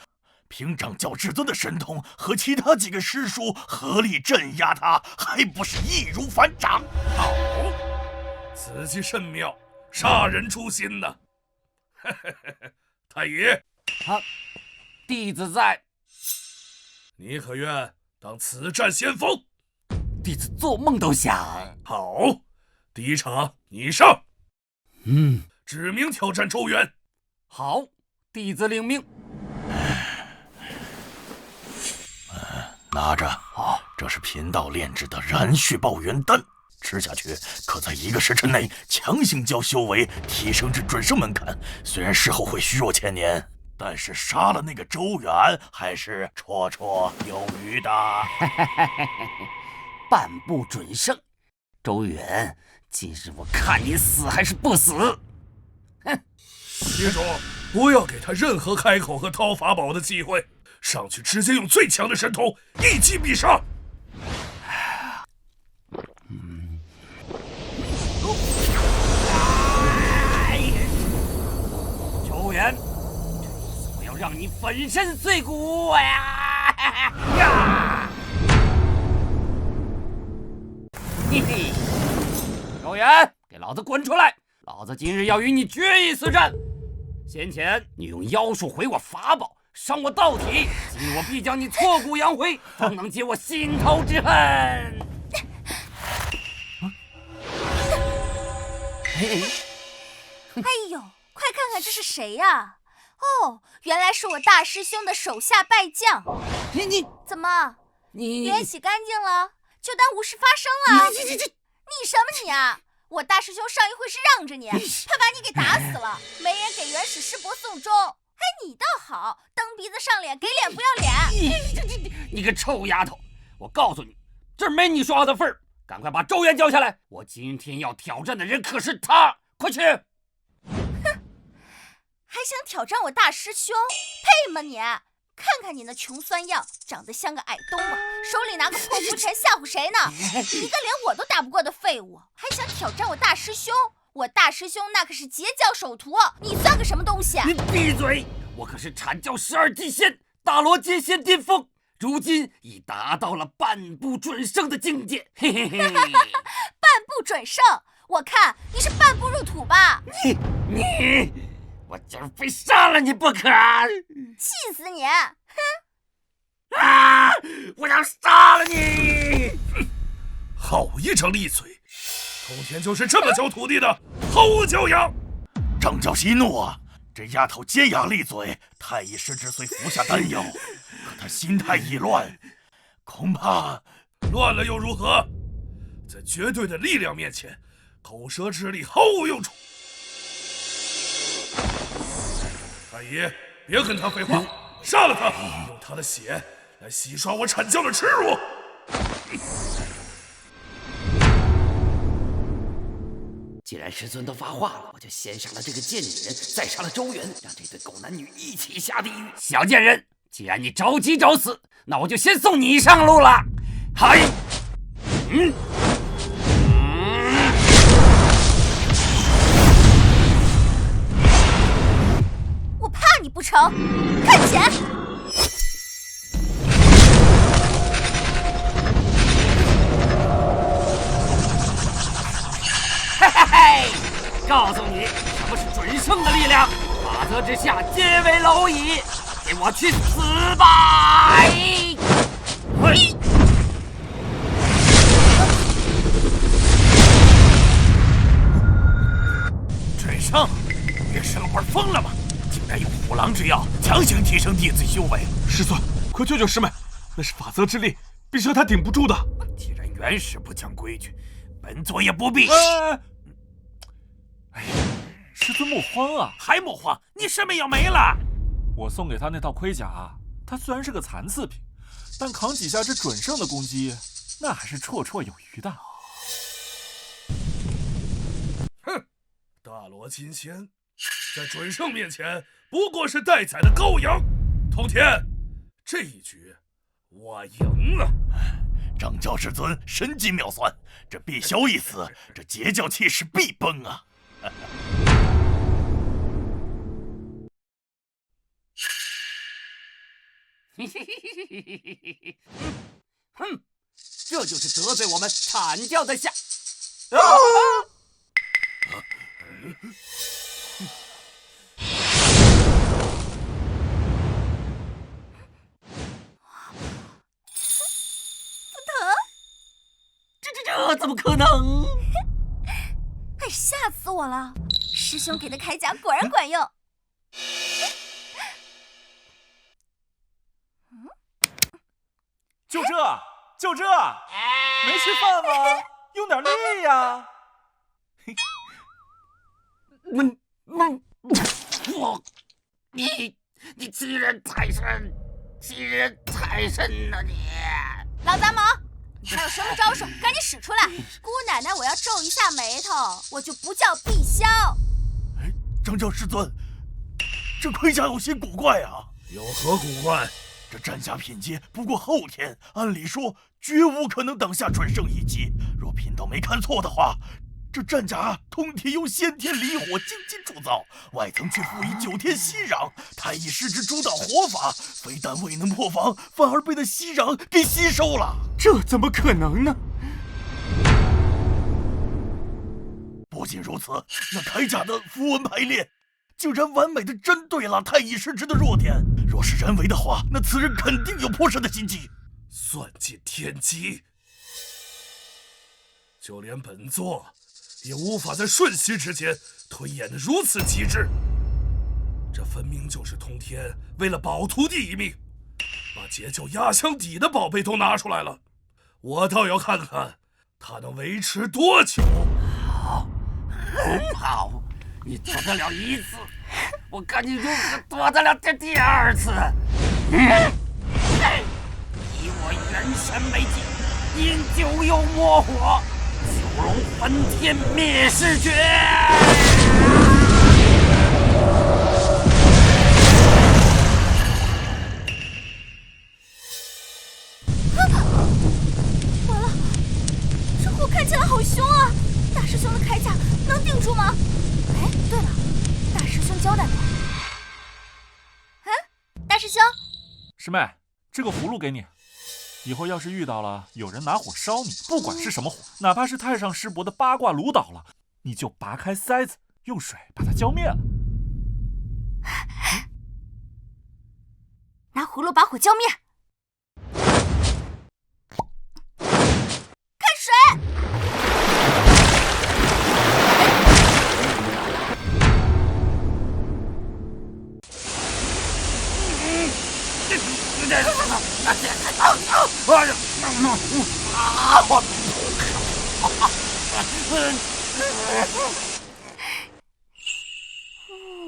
凭掌教至尊的神通和其他几个师叔合力镇压他，还不是易如反掌？好，此计甚妙，杀人诛心呐！太乙，弟子在。你可愿当此战先锋？弟子做梦都想。好，第一场你上。指名挑战周元。好，弟子领命。拿着，这是贫道炼制的燃血爆元丹，吃下去可在1个时辰内强行将修为提升至准圣门槛。虽然事后会虚弱千年，但是杀了那个周元还是绰绰有余的。半步准圣，周元，今日我看你死还是不死！哼！记住，不要给他任何开口和掏法宝的机会。上去直接用最强的神通一击必杀！周元，我要让你粉身碎骨呀！嘿嘿，周元，给老子滚出来！老子今日要与你决一死战！先前你用妖术毁我法宝，伤我道体，今我必将你挫骨扬灰，方能解我心头之恨。哎呦，快看看这是谁呀？哦，原来是我大师兄的手下败将。你怎么？你脸洗干净了，就当无事发生了。你什么你啊？我大师兄上一回是让着你，他把你给打死了，没人给元始师伯送终。哎，你倒好，蹬鼻子上脸，给脸不要脸。你个臭丫头！我告诉你，这没你说话的份儿。赶快把周元叫下来，我今天要挑战的人可是他，快去！哼，还想挑战我大师兄？配吗你？看看你那穷酸样，长得像个矮冬瓜，手里拿个破拂尘吓唬谁呢？一个连我都打不过的废物，还想挑战我大师兄？我大师兄那可是截教首徒，你算个什么东西？你闭嘴！我可是阐教12级仙，大罗金仙巅峰，如今已达到了半步准圣的境界。嘿嘿嘿，半步准圣，我看你是半步入土吧？你，我今儿非杀了你不可！气死你！哼！啊！我要杀了你！好一张利嘴！通天就是这么教徒弟的，毫无教养！张教息怒啊！这丫头尖牙利嘴，太乙师之虽服下丹药，可她心态已乱，恐怕乱了又如何？在绝对的力量面前，口舌之力毫无用处。太乙，别跟他废话，杀了他，用他的血来洗刷我阐教的耻辱。既然师尊都发话了，我就先杀了这个贱女人，再杀了周元，让这对狗男女一起下地狱。小贱人，既然你着急找死，那我就先送你上路了。嗨，我怕你不成？看钱！告诉你什么是准圣的力量，法则之下皆为蝼蚁，给我去死吧！嘿，准圣，这圣花疯了吗？竟然用虎狼之药强行提升弟子修为！师尊，快救救师妹，那是法则之力，必是他顶不住的。既然元始不讲规矩，本座也不必。哎呀，师尊莫慌啊！还莫慌？你师妹要没了！我送给他那套盔甲，他虽然是个残次品，但扛几下这准圣的攻击，那还是绰绰有余的。哼，大罗金仙在准圣面前不过是待宰的羔羊。通天，这一局我赢了。张教师尊神机妙算，这碧霄一死，这截教气势必崩啊！哼，这就是得罪我们阐教的下。这怎么可能？哎，吓死我了！师兄给的铠甲果然管用。就这，没吃饭吗？用点力呀！你欺人太甚，欺人太甚了你！老杂毛，你还有什么招数？赶紧使出来！姑奶奶，我要皱一下眉头，我就不叫碧霄。哎，张教师尊，这盔甲有些古怪啊！有何古怪？这战甲品阶不过后天，按理说绝无可能挡下准圣一击。若贫道没看错的话，这战甲通体用先天离火精金铸造，外层却附以9天息壤。太乙师之主导火法，非但未能破防，反而被那息壤给吸收了。这怎么可能呢？不仅如此，那铠甲的符文排列，竟然完美的针对了太乙失职的弱点。若是人为的话，那此人肯定有颇深的心机。算尽天机，就连本座也无法在瞬息之间推演得如此极致。这分明就是通天为了保徒弟一命，把截教压箱底的宝贝都拿出来了。我倒要看看他能维持多久。好，很好，你躲得了一次，我看你如何躲得了这第二次。以我元神为镜，因九幽魔火，九龙翻天灭世诀。完了，这火看起来好凶啊！大师兄的铠甲能顶住吗？哎，对了，大师兄交代过。大师兄，师妹，这个葫芦给你。以后要是遇到了有人拿火烧你，不管是什么火，哪怕是太上师伯的八卦炉倒了，你就拔开塞子，用水把它浇灭了。拿葫芦把火浇灭。看水！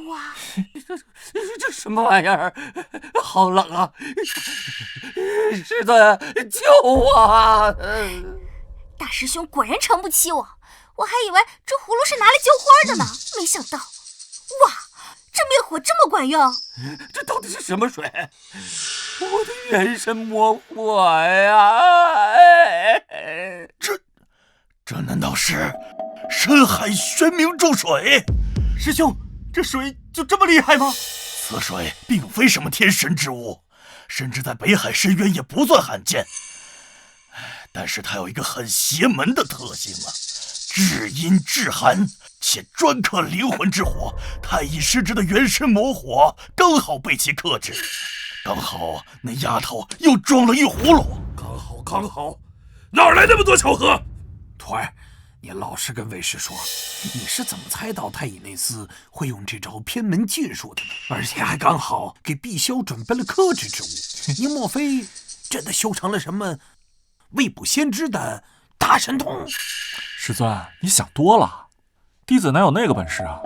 哇，这什么玩意儿？好冷啊！师尊，救我啊！大师兄果然撑不起我，我还以为这葫芦是拿来浇花的呢，没想到，哇，这灭火这么管用！这到底是什么水？我的元神魔火呀！这难道是深海玄冥注水？师兄，这水就这么厉害吗？此水并非什么天神之物，甚至在北海深渊也不算罕见。但是它有一个很邪门的特性啊，至阴至寒，且专克灵魂之火。太乙失职的元神魔火刚好被其克制，刚好那丫头又装了一葫芦，刚好，哪来那么多巧合？徒儿，你老实跟为师说，你是怎么猜到太乙内司会用这招偏门剑术的呢？而且还刚好给碧霄准备了克制之物。你莫非真的修成了什么未卜先知的大神通？师尊，你想多了，弟子哪有那个本事啊？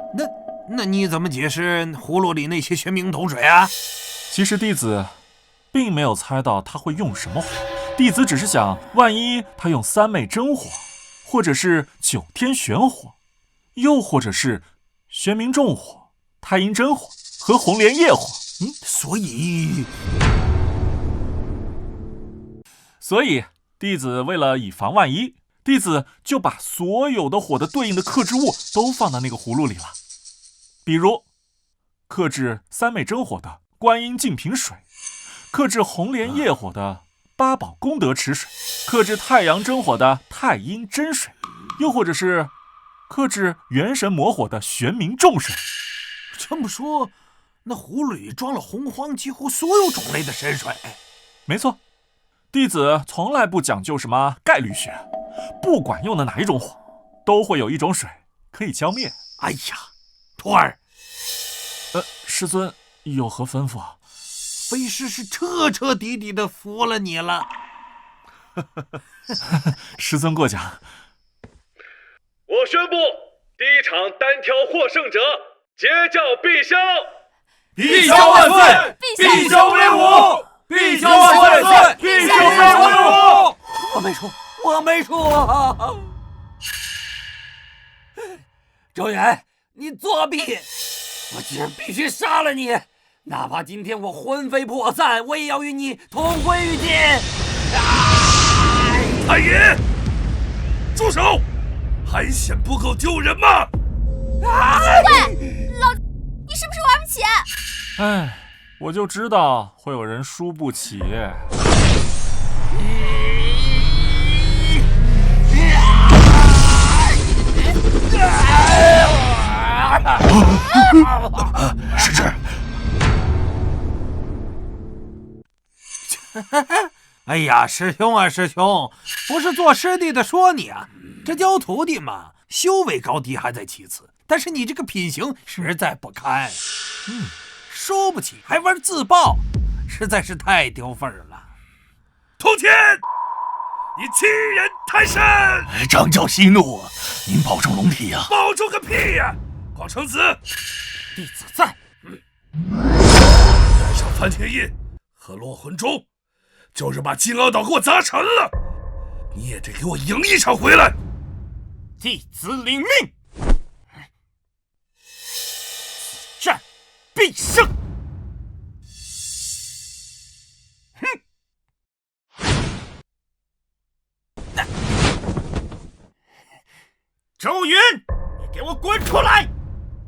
那你怎么解释葫芦里那些玄冥头水啊？其实弟子并没有猜到他会用什么火，弟子只是想，万一他用三昧真火，或者是九天玄火，又或者是玄冥重火、太阴真火和红莲业火。所以弟子为了以防万一，弟子就把所有的火的对应的克制物都放到那个葫芦里了。比如克制三昧真火的观音净瓶水，克制红莲业火的八宝功德池水，克制太阳真火的太阴真水，又或者是克制元神魔火的玄冥重水。这么说，那葫芦里装了洪荒几乎所有种类的神水。没错，弟子从来不讲究什么概率学，不管用的哪一种火，都会有一种水可以浇灭。哎呀，徒儿，师尊有何吩咐啊？为师是彻彻底底的服了你了。师尊过奖。我宣布，第一场单挑获胜者截教碧霄。碧霄万岁！碧霄威武！碧霄万岁！碧霄威武！我没说。周元，你作弊！我今儿必须杀了你，哪怕今天我魂飞魄散，我也要与你同归于尽！太爷，住手！还嫌不够丢人吗？对，老子，你是不是玩不起？哎，我就知道会有人输不起。师侄。哎呀，师兄啊，师兄，不是做师弟的说你啊，这教徒弟嘛，修为高低还在其次，但是你这个品行实在不堪。输不起还玩自爆，实在是太丢份了。通天，你欺人太甚！掌教息怒，您保重龙体呀！保重个屁呀！广成子，弟子在。带上梵天印和落魂钟，就是把金鳌岛给我砸沉了，你也得给我赢一场回来。弟子领命，此战必胜。周云，你给我滚出来！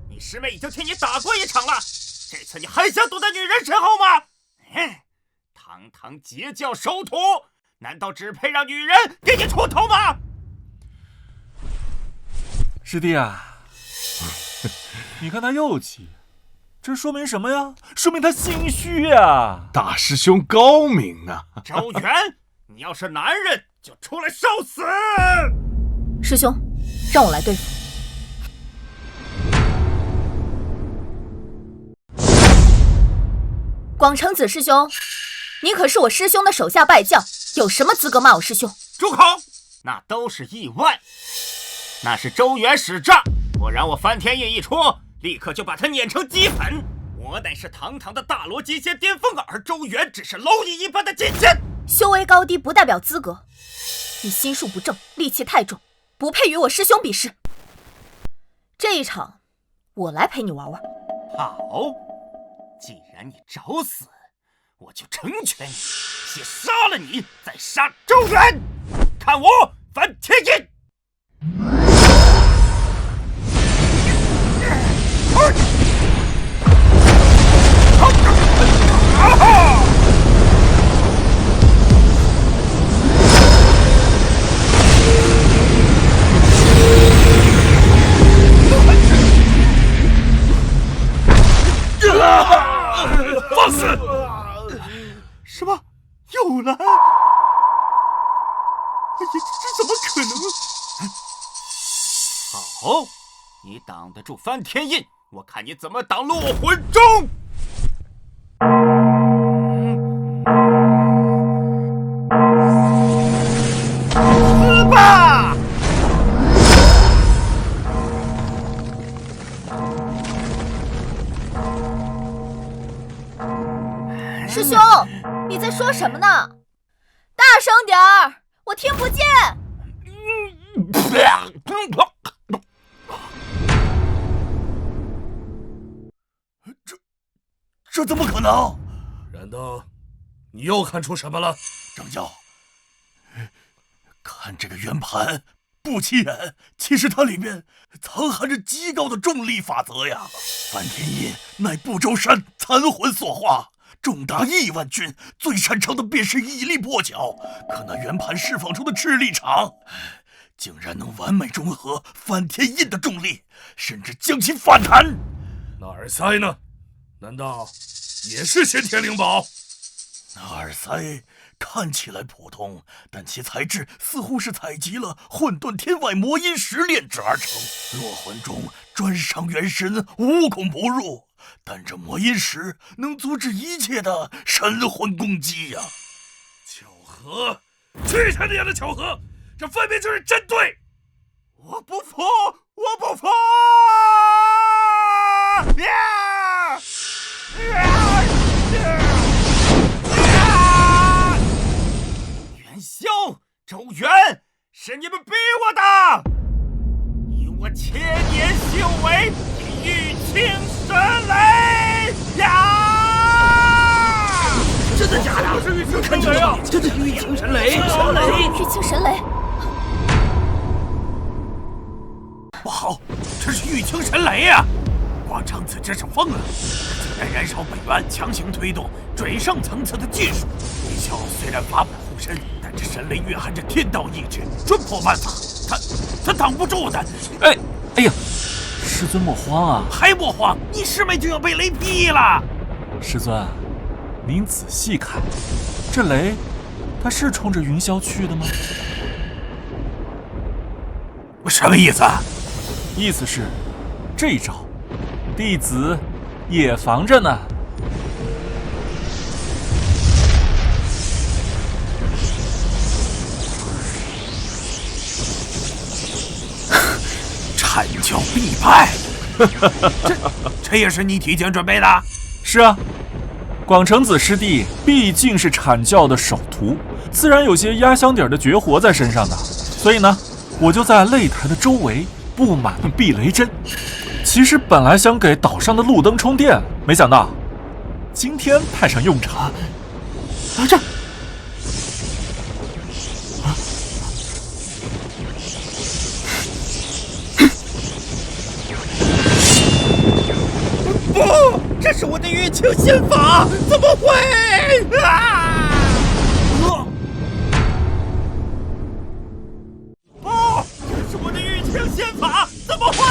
你师妹已经替你打过一场了，这次你还想躲在女人身后吗？堂堂截教首徒，难道只配让女人给你出头吗？师弟啊，你看他又气，这说明什么呀？说明他心虚呀！大师兄高明啊！周元，你要是男人就出来受死！师兄，让我来对付。广成子师兄，你可是我师兄的手下败将，有什么资格骂我师兄？住口！那都是意外，那是周元使诈，不然我梵天印一出，立刻就把他碾成齑粉。我乃是堂堂的大罗金仙巅峰，而周元只是蝼蚁一般的金仙。修为高低不代表资格，你心术不正，戾气太重，不配与我师兄比试。这一场，我来陪你玩玩。好，既然你找死，我就成全你，先杀了你，再杀周元。看我梵天印！放肆！什么？又来？哎呀，这怎么可能？好，你挡得住梵天印，我看你怎么挡落魂钟！死吧！师兄，你在说什么呢？大声点儿，我听不见。这怎么可能？难道你又看出什么了？掌教，看这个圆盘，不欺人，其实它里面藏含着极高的重力法则呀！梵天印乃不周山残魂所化，重达1万钧，最擅长的便是以力破巧。可那圆盘释放出的斥力场，竟然能完美中和梵天印的重力，甚至将其反弹。那耳塞呢？难道也是先天灵宝？那耳塞看起来普通，但其材质似乎是采集了混沌天外魔音石炼制而成。落魂钟专伤元神，无孔不入，但这魔音石能阻止一切的神魂攻击呀！巧合？去他娘的巧合！这分明就是针对！我不服！我不服！元宵，周元，是你们逼我的！以我千年修为，玉清神雷呀！真的假的？是玉清神雷啊！真的是玉清神雷！玉清神雷！不好，这是玉清神雷呀！广成子真是疯了，竟然燃烧本源，强行推动准上层次的技术。元宵虽然法宝护身，但这神雷蕴含着天道意志，准破万法，他挡不住的。哎呀，师尊莫慌啊！还莫慌？你师妹就要被雷劈了！师尊，您仔细看，这雷，它是冲着云霄去的吗？什么意思？意思是，这一招，弟子也防着呢。阐教必败，这也是你提前准备的？是啊，广成子师弟毕竟是阐教的首徒，自然有些压箱底的绝活在身上的，所以呢，我就在擂台的周围布满了避雷针。其实本来想给岛上的路灯充电，没想到今天派上用场。这。不，这是我的玉清仙法，怎么会啊！不，这是我的玉清仙法，怎么会？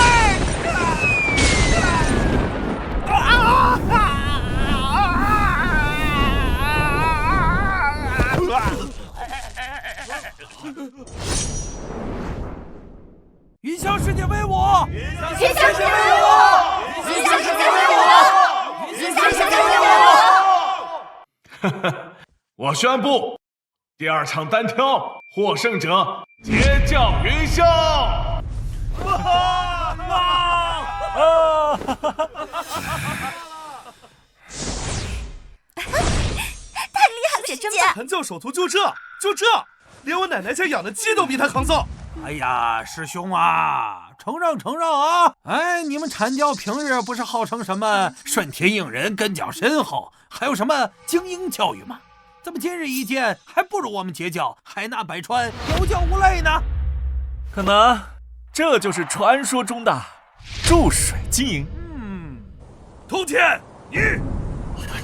云霄师姐为我！云霄师姐为我！云霄师姐为我！云霄师姐为我！我宣布，第2场单挑获胜者截教云霄。太厉害了，姐真棒！阐教首徒就这，连我奶奶家养的鸡都比他抗造。哎呀，师兄啊，承让啊！哎，你们阐教平日不是号称什么顺天应人、根脚深厚，还有什么精英教育吗？怎么今日一见还不如我们截教海纳百川、有教无类呢？可能这就是传说中的注水经营。通天，你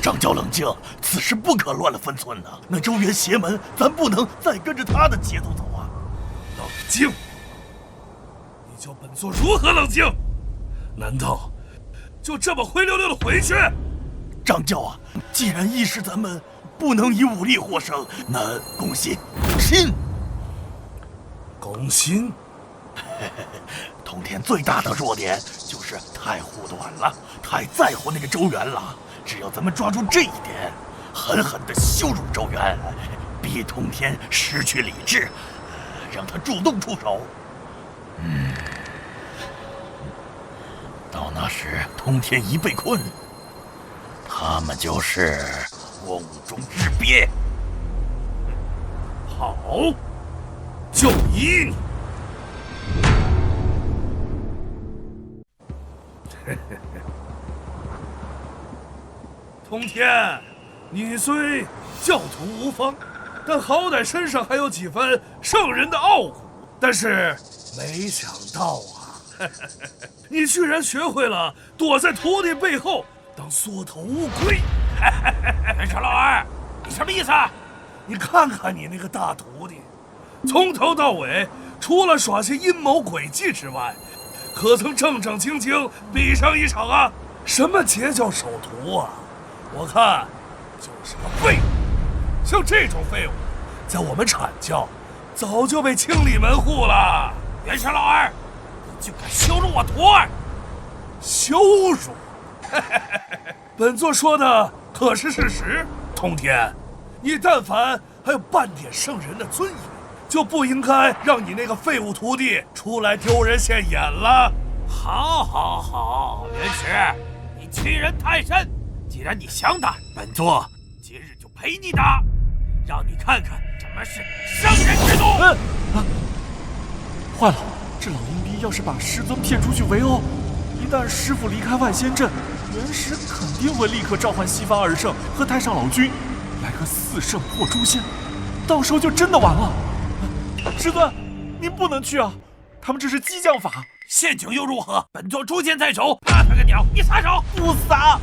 掌教冷静，此事不可乱了分寸呐！那周元邪门，咱不能再跟着他的节奏走啊！冷静！你叫本座如何冷静？难道就这么灰溜溜的回去？掌教啊，既然一时咱们不能以武力获胜，那攻心，攻心。通天最大的弱点就是太护短了，太在乎那个周元了。只要咱们抓住这一点，狠狠地羞辱周元，逼通天失去理智，让他主动出手。到那时，通天一被困，他们就是瓮中之鳖。好，就依你。通天，你虽教徒无方，但好歹身上还有几分圣人的傲骨。但是没想到啊，你居然学会了躲在徒弟背后当缩头乌龟。元朝老二，你什么意思？你看看你那个大徒弟，从头到尾除了耍些阴谋诡计之外，可曾正正经经比上一场啊？什么截教首徒啊？我看就是个废物。像这种废物，在我们阐教早就被清理门户了。元朝老二，你就敢羞辱我徒儿？羞辱？本座说的可是事实。通天，你但凡还有半点圣人的尊严，就不应该让你那个废物徒弟出来丢人现眼了。好，元池，你欺人太甚。既然你想打，本座今日就陪你打，让你看看什么是圣人之怒。坏了，这老阴逼要是把师尊骗出去围殴，一旦师父离开万仙阵，元石肯定会立刻召唤西方二圣和太上老君来个4圣破诛仙，到时候就真的完了。师尊，您不能去啊，他们这是激将法。陷阱又如何？本座诛剑在手，怕他个鸟！你撒手！不撒！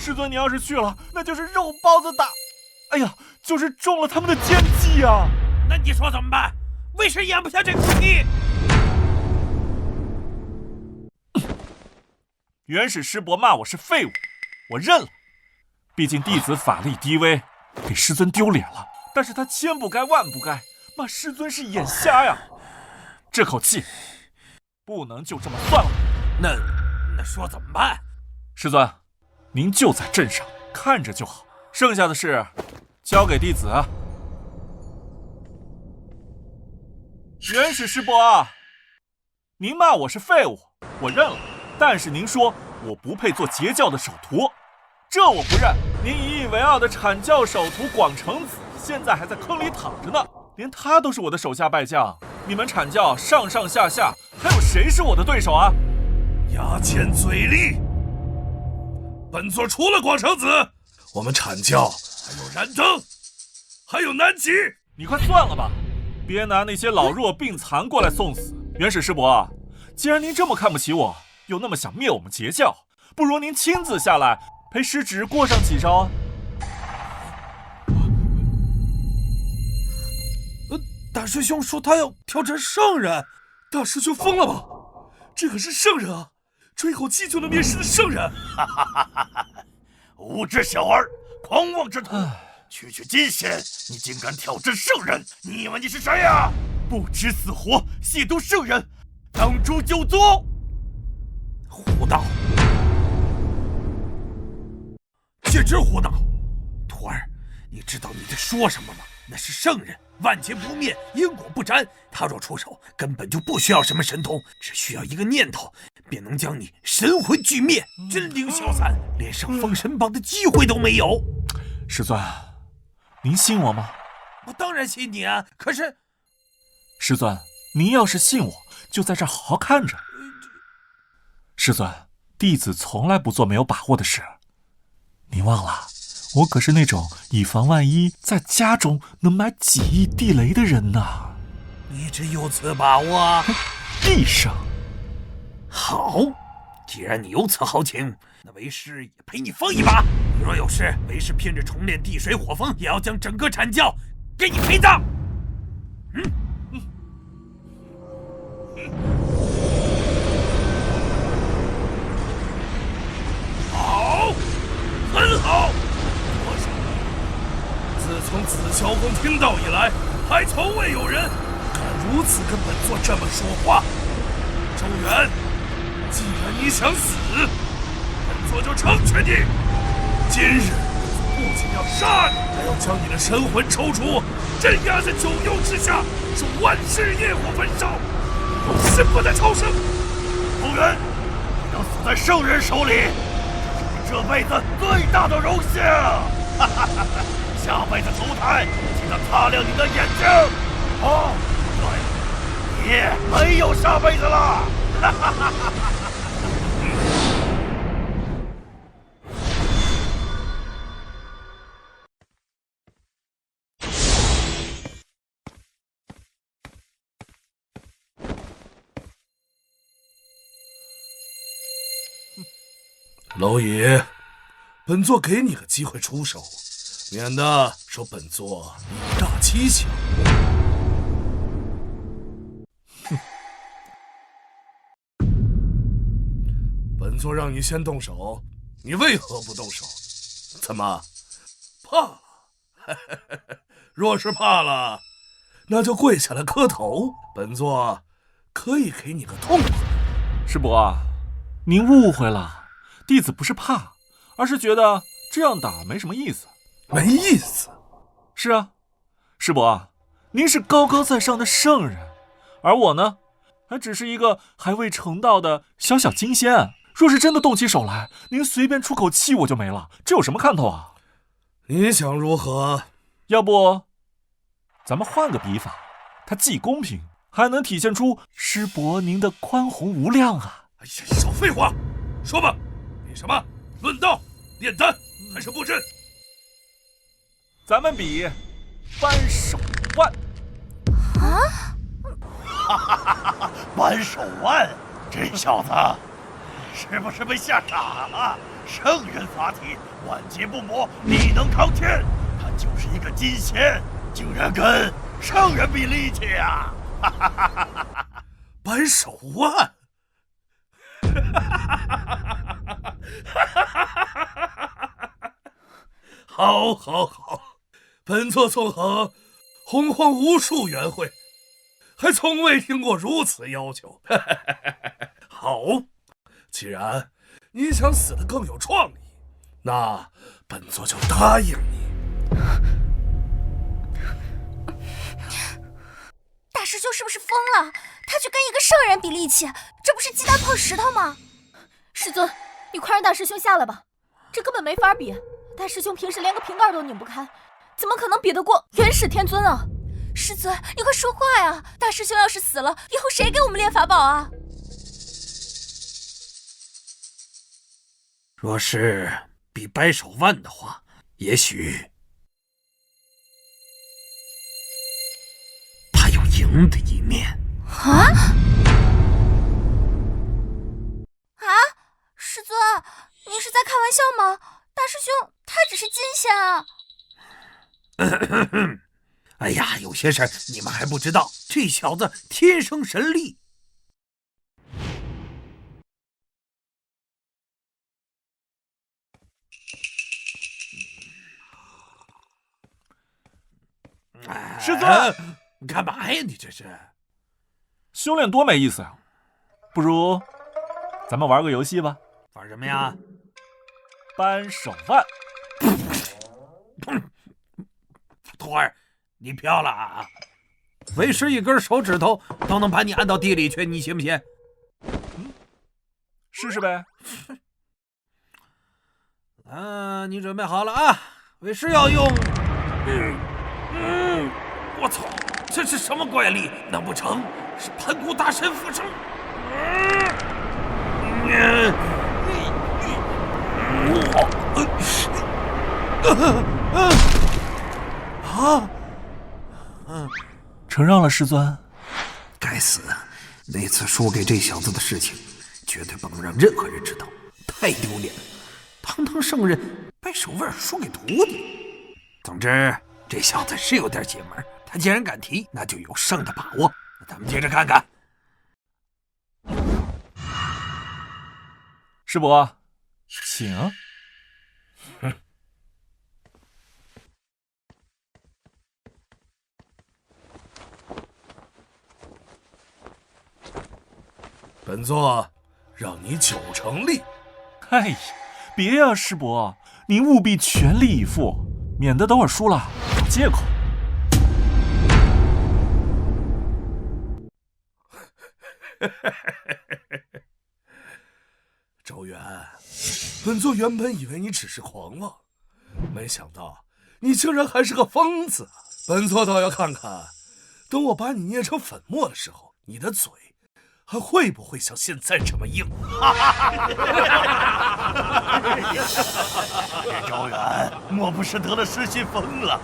师尊，你要是去了，那就是肉包子打，哎呀，就是中了他们的奸计啊！那你说怎么办？为师咽不下这口气。元始师伯骂我是废物，我认了。毕竟弟子法力低微，给师尊丢脸了。但是他千不该万不该，骂师尊是眼瞎呀。这口气不能就这么算了。那说怎么办？师尊，您就在镇上看着就好，剩下的事交给弟子啊。元始师伯，您骂我是废物，我认了。但是您说我不配做截教的首徒，这我不认。您引以为傲的阐教首徒广成子，现在还在坑里躺着呢，连他都是我的手下败将。你们阐教上上下下，还有谁是我的对手啊？牙尖嘴利，本座除了广成子，我们阐教还有燃灯，还有南极。你快算了吧，别拿那些老弱病残过来送死。元始师伯，既然您这么看不起我，又那么想灭我们截教，不如您亲自下来陪师侄过上几招啊。大师兄说他要挑战圣人，大师兄疯了吗？这可是圣人啊，吹口气就能灭世的圣人！无知小儿，狂妄之徒！区区金仙，你竟敢挑战圣人？你以为你是谁呀？不知死活，亵渎圣人，当诛九族！胡闹！简直胡闹！徒儿，你知道你在说什么吗？那是圣人，万劫不灭，因果不沾。他若出手，根本就不需要什么神通，只需要一个念头，便能将你神魂俱灭，真灵消散，连上封神榜的机会都没有。师尊，您信我吗？我当然信你啊！可是，师尊，您要是信我，就在这儿好好看着。师尊，弟子从来不做没有把握的事。您忘了，我可是那种以防万一，在家中能买几亿地雷的人呐。你真有此把握？地上。好，既然你有此豪情，那为师也陪你疯一把。你若有事，为师拼着重炼地水火风，也要将整个阐教给你陪葬。好，很好。自从紫霄宫听到以来，还从未有人敢如此跟本座这么说话。周元，既然你想死，本座就成全你。今日不仅要杀你，还要将你的神魂抽出，镇压在九幽之下，是万世业火焚烧，永世不再超生。周元，你能死在圣人手里，这是你这辈子最大的荣幸。下辈子投胎，记得擦亮你的眼睛。哦，对，你没有下辈子了。老爷，本座给你个机会出手，免得说本座以大欺小。本座让你先动手，你为何不动手？怎么怕了？若是怕了，那就跪下来磕头，本座可以给你个痛快。师伯，您误会了。弟子不是怕，而是觉得这样打没什么意思。没意思？是啊，师伯，您是高高在上的圣人，而我呢，还只是一个还未成道的小小金仙。若是真的动起手来，您随便出口气我就没了，这有什么看头啊？你想如何？要不，咱们换个比法，它既公平，还能体现出师伯您的宽宏无量啊！哎呀，少废话，说吧。比什么？论道、炼丹还是布阵？咱们比扳手腕。啊！哈哈哈哈！扳手腕，这小子是不是被吓傻了？圣人法体，万劫不磨，力能扛天。他就是一个金仙，竟然跟圣人比力气啊！哈哈哈哈哈！扳手腕。哈哈哈哈哈！好，好，好！本座纵横洪荒无数元会，还从未听过如此要求。好，既然你想死得更有创意，那本座就答应你。大师兄是不是疯了？他去跟一个圣人比力气，这不是鸡蛋碰石头吗？师尊，你快让大师兄下来吧，这根本没法比。大师兄平时连个瓶盖都拧不开，怎么可能比得过元始天尊啊？师尊，你快说话呀！大师兄要是死了，以后谁给我们炼法宝啊？若是比掰手腕的话，也许他有赢的一面。啊？师尊，您是在开玩笑吗？大师兄他只是金仙啊！哎呀，有些事儿你们还不知道，这小子天生神力。师尊，你干嘛呀？你这是修炼多没意思啊！不如咱们玩个游戏吧。玩什么呀？扳手腕。徒儿，你飘了啊！为师一根手指头都能把你按到地里去，你信不信？试试呗。你准备好了啊？为师要用。我操！这是什么怪力？难不成是盘古大神附身？承让了，师尊。该死！那次输给这小子的事情，绝对不能让任何人知道，太丢脸了。堂堂圣人掰手腕输给徒弟。总之，这小子是有点邪门，他既然敢提，那就有胜的把握。咱们接着看看。师伯，请。本座让你9成力。哎呀，别呀，师伯，您务必全力以赴，免得等会儿输了找借口。周元，本座原本以为你只是狂妄，没想到你竟然还是个疯子。本座倒要看看，等我把你捏成粉末的时候，你的嘴还会不会像现在这么硬？这周元莫不是得了失心疯了？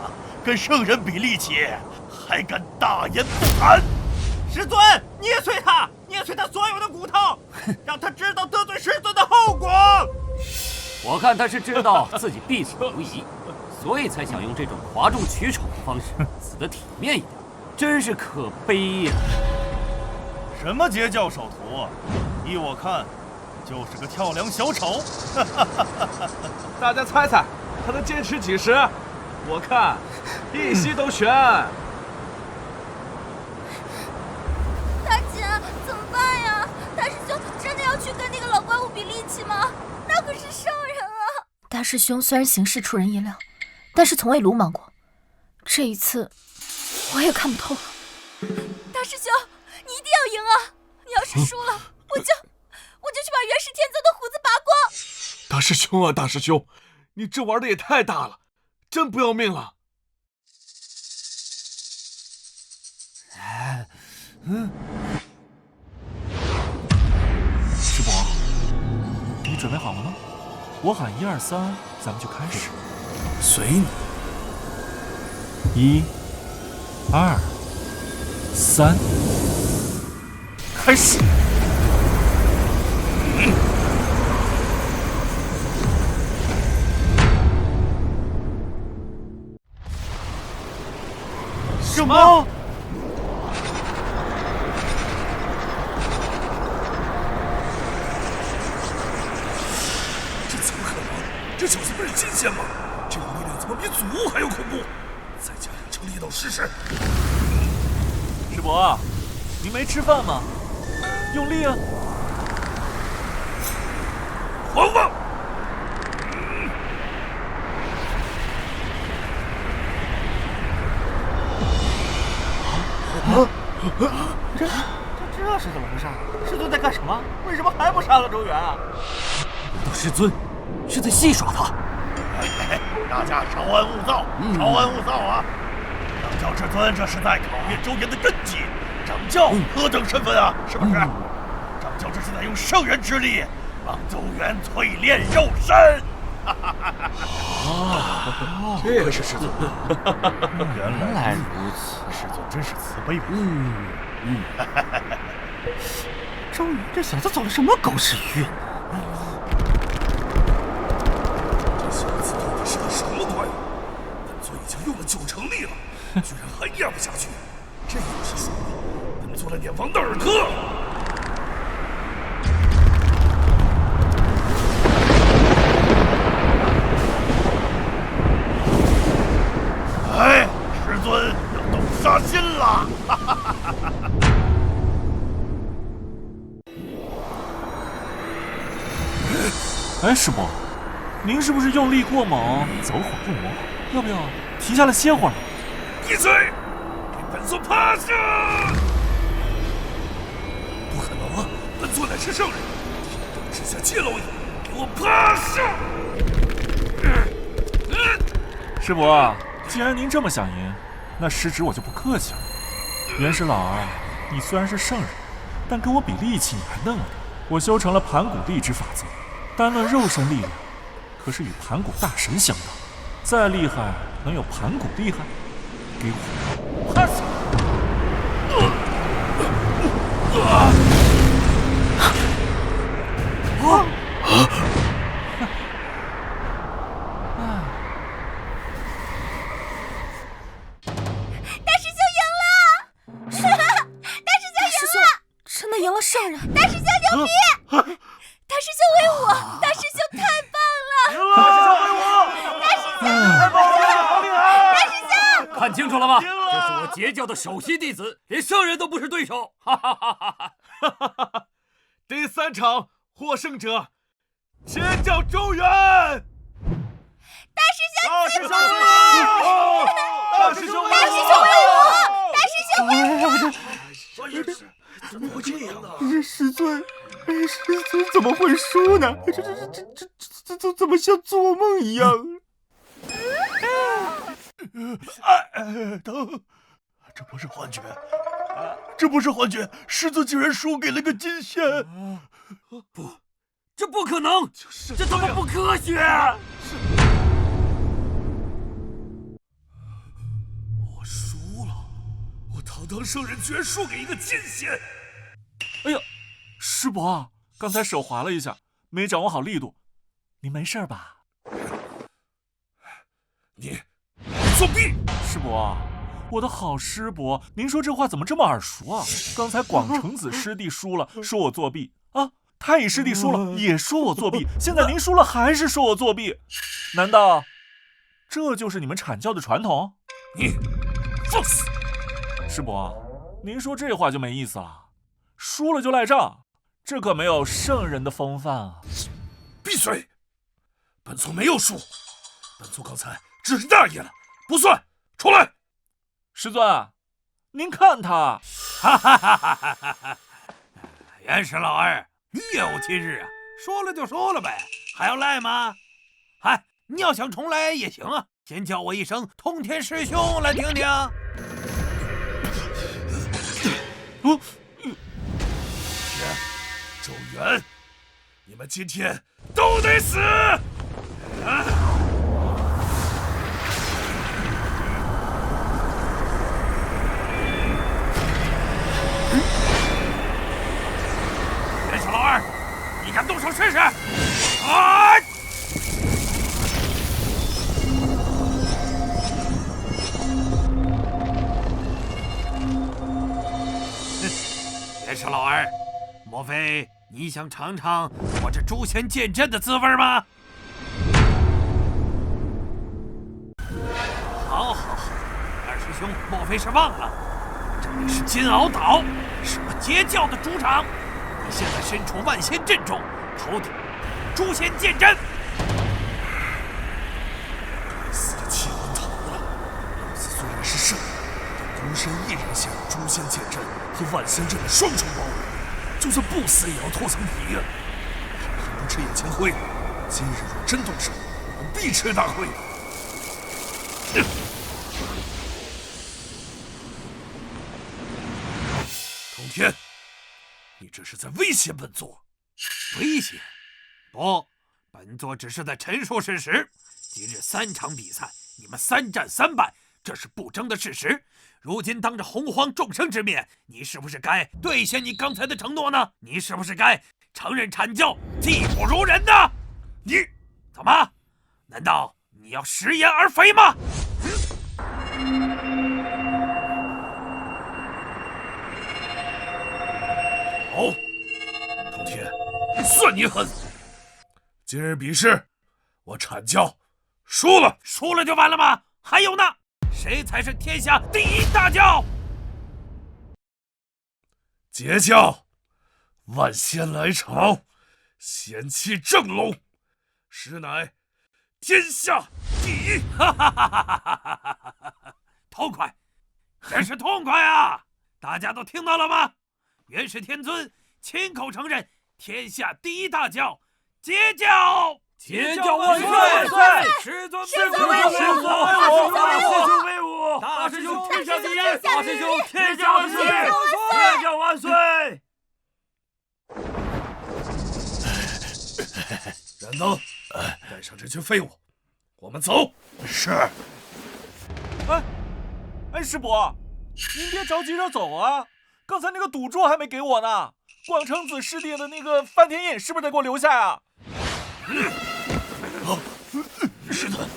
跟圣人比力气，还敢大言不惭？师尊，捏碎他，捏碎他所有的骨头，让他知道得罪师尊的后果。我看他是知道自己必死无疑，所以才想用这种哗众取宠的方式死得体面一点，真是可悲呀！什么截教首徒？依我看，就是个跳梁小丑。大家猜猜，他能坚持几时？我看一息都悬。大姐，怎么办呀？大师兄真的要去跟那个老怪物比力气吗？那可是圣人啊！大师兄虽然行事出人意料，但是从未鲁莽过。这一次，我也看不透了。大师兄，你一定要赢啊！你要是输了，我就去把元始天尊的胡子拔光！大师兄啊，大师兄，你这玩的也太大了，真不要命了！师伯，你准备好了吗？我喊1、2、3，咱们就开始。随你。1、2、3，开始！什么？这小子不是金仙吗？这股力量怎么比祖屋还要恐怖？再加上成力道试试。师伯，您没吃饭吗？用力啊！黄放！这是怎么回事？师尊在干什么？为什么还不杀了周元啊？难道师尊是在戏耍他？大家稍安勿躁，稍安勿躁啊！掌教至尊这是在考验周元的根基。掌教何等身份啊？是不是？掌教这是在用圣人之力帮周元淬炼肉身。这个是师尊。原来如此，师尊真是慈悲为怀。周元这小子走了什么狗屎运呢？这小子到底是个什么鬼？本座已经用了9成力了，居然还压不下去。这要是输了，本座来点王的耳科。哎，师尊要动杀心了！哎，师伯，您是不是用力过猛，走火入魔？要不要停下来歇会儿？闭嘴！给本座趴下！不可能啊！本座乃是圣人，天等之下皆蝼蚁，给我趴下！师伯，既然您这么想赢，那师侄我就不客气了。元始老儿，你虽然是圣人，但跟我比力气你还嫩了点。我修成了盘古力之法则，单论肉身力量，可是与盘古大神相当。再厉害，能有盘古厉害？给我趴下！大师兄赢了！大师兄赢了！真的赢了圣人！大师兄牛逼！大师兄威武！大师兄太棒了！赢了！大师兄威武！大师兄太棒了，好厉害！大师兄，看清楚了吗？这是我截教的首席弟子，连圣人都不是对手！哈哈哈哈哈哈！第3场获胜者，截教周元。大师兄，大师兄威武！大师兄威武！怎么会这样呢？师尊怎么会输呢？这怎么像做梦一样？疼！这不是幻觉，这不是幻觉！师尊竟然输给了个金仙！不，这不可能！这他妈不科学！我输了，我堂堂圣人居然输给一个金仙！哎呀，师伯，刚才手滑了一下，没掌握好力度，您没事吧？你作弊！师伯，我的好师伯，您说这话怎么这么耳熟啊？刚才广成子师弟输了，说我作弊啊；太乙师弟输了，也说我作弊。现在您输了，还是说我作弊？难道这就是你们阐教的传统？你放肆！师伯，您说这话就没意思了。输了就赖账，这可没有圣人的风范啊！闭嘴！本座没有输，本座刚才只是大意了，不算。出来！师尊，您看他，哈哈哈哈哈哈！元始老儿，你也有今日啊！说了就说了呗，还要赖吗？嗨，你要想重来也行啊，先叫我一声通天师兄来听听。周元，你们今天都得死！元始老二，你敢动手试试？啊！元始老二，莫非你想尝尝我这诛仙剑阵的滋味吗？兄莫非是忘了，这里是金鳌岛，是我截教的主场。你现在身处万仙阵中，头顶诛仙剑阵。该死的气魂逃了！老子虽然是圣人，但孤身一人陷入诛仙剑阵和万仙阵的双重包围，就算不死也要脱层皮呀！恨不吃眼前灰。今日若真动手，我们必吃大亏。通天，你这是在威胁本座？威胁？不，本座只是在陈述事实。今日3场比赛，你们3战3败，这是不争的事实。如今当着洪荒众生之面，你是不是该兑现你刚才的承诺呢？你是不是该承认阐教技不如人呢？你怎么？难道你要食言而肥吗？好，通天，算你狠！今日比试，我阐教输了，输了就完了吗？还有呢，谁才是天下第1大教？截教，万仙来朝，仙气正浓，实乃天下第1！哈哈哈哈哈！痛快，真是痛快啊！大家都听到了吗？元始天尊亲口承认天下第1大教截教！截教万岁！师尊威武！师尊威武！大师兄天下第1！大师兄天下万岁！截教万岁！燃灯，带上这群废物，我们走。是。哎，师伯，您别着急着走啊！刚才那个赌注还没给我呢。广成子师弟的那个翻天印是不是得给我留下呀？师尊，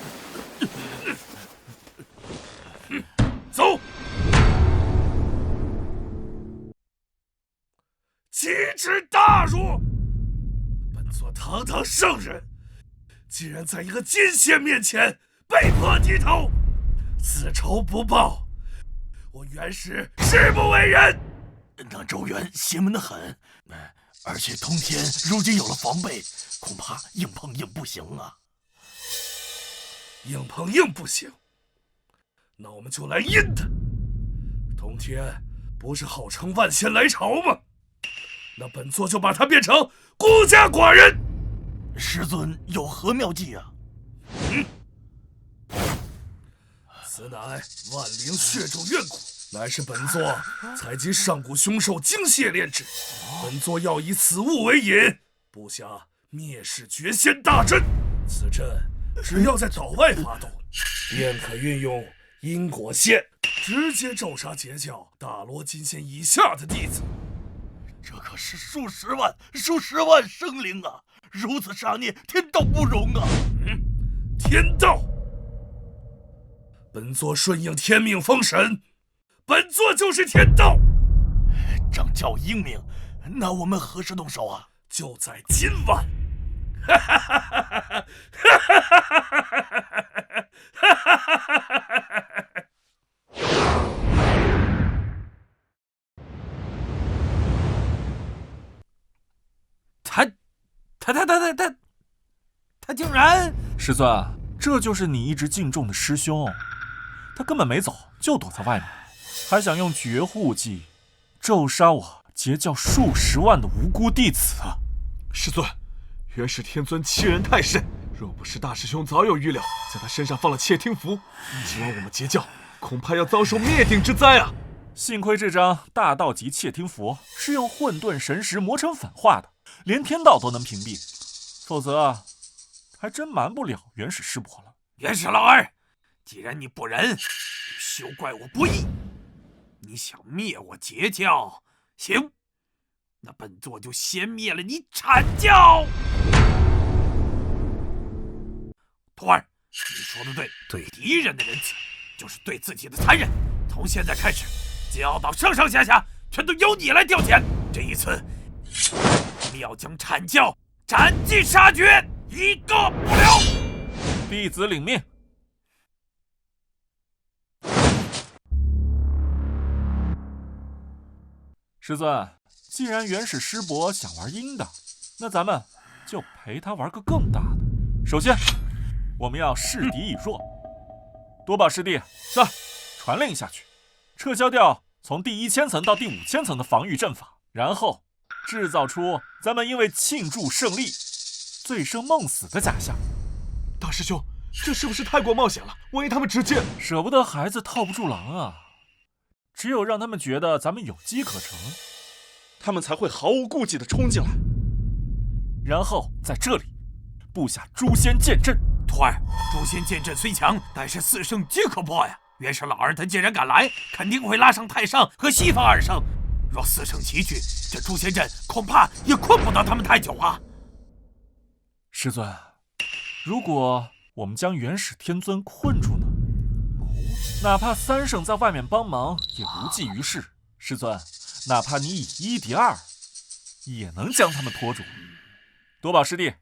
走。奇耻大辱！本座堂堂圣人，竟然在一个金仙面前被迫低头，此仇不报，我元始誓不为人。那周元邪门的很，而且通天如今有了防备，恐怕硬碰硬不行啊。硬碰硬不行，那我们就来阴他。通天不是号称万仙来朝吗？那本座就把他变成孤家寡人。师尊有何妙计啊？此乃万灵血咒怨蛊，乃是本座采集上古凶兽精血炼制。本座要以此物为引，布下灭世绝仙大阵。此阵只要在岛外发动，便可运用因果线，直接咒杀截教大罗金仙以下的弟子。这可是数十万生灵啊！如此杀孽，天道不容啊！天道！本座顺应天命封神，本座就是天道。掌教英明，那我们何时动手啊？就在今晚。他竟然……师尊，这就是你一直敬重的师兄，他根本没走，就躲在外面，还想用绝户计咒杀我截教数十万的无辜弟子。师尊，元始天尊欺人太甚，若不是大师兄早有预料，在他身上放了窃听符，今晚我们截教恐怕要遭受灭顶之灾啊！幸亏这张大道级窃听符是用混沌神石磨成粉化的，连天道都能屏蔽，否则还真瞒不了元始师伯了。元始老儿，既然你不仁，就休怪我不义。你想灭我截教，行，那本座就先灭了你阐教。徒儿，你说的对，对敌人的仁慈，就是对自己的残忍。从现在开始，金鳌岛上上下下全都由你来调遣。这一次，我们要将阐教斩尽杀绝，一个不留。弟子领命。师尊，既然元始师伯想玩阴的，那咱们就陪他玩个更大的。首先，我们要示敌以弱。多宝师弟，传令下去，撤销掉从第1000层到第5000层的防御阵法，然后制造出咱们因为庆祝胜利醉生梦死的假象。大师兄，这是不是太过冒险了？万一他们直接……舍不得孩子套不住狼啊！只有让他们觉得咱们有机可乘，他们才会毫无顾忌地冲进来。然后在这里布下诛仙剑阵。徒儿，诛仙剑阵虽强，但是4圣皆可破呀。元始老儿他既然敢来，肯定会拉上太上和西方2圣。若4圣齐聚，这诛仙阵恐怕也困不到他们太久啊。师尊，如果我们将元始天尊困住呢？哪怕3圣在外面帮忙，也无济于事。师尊，哪怕你以1敌2，也能将他们拖住。多宝师弟，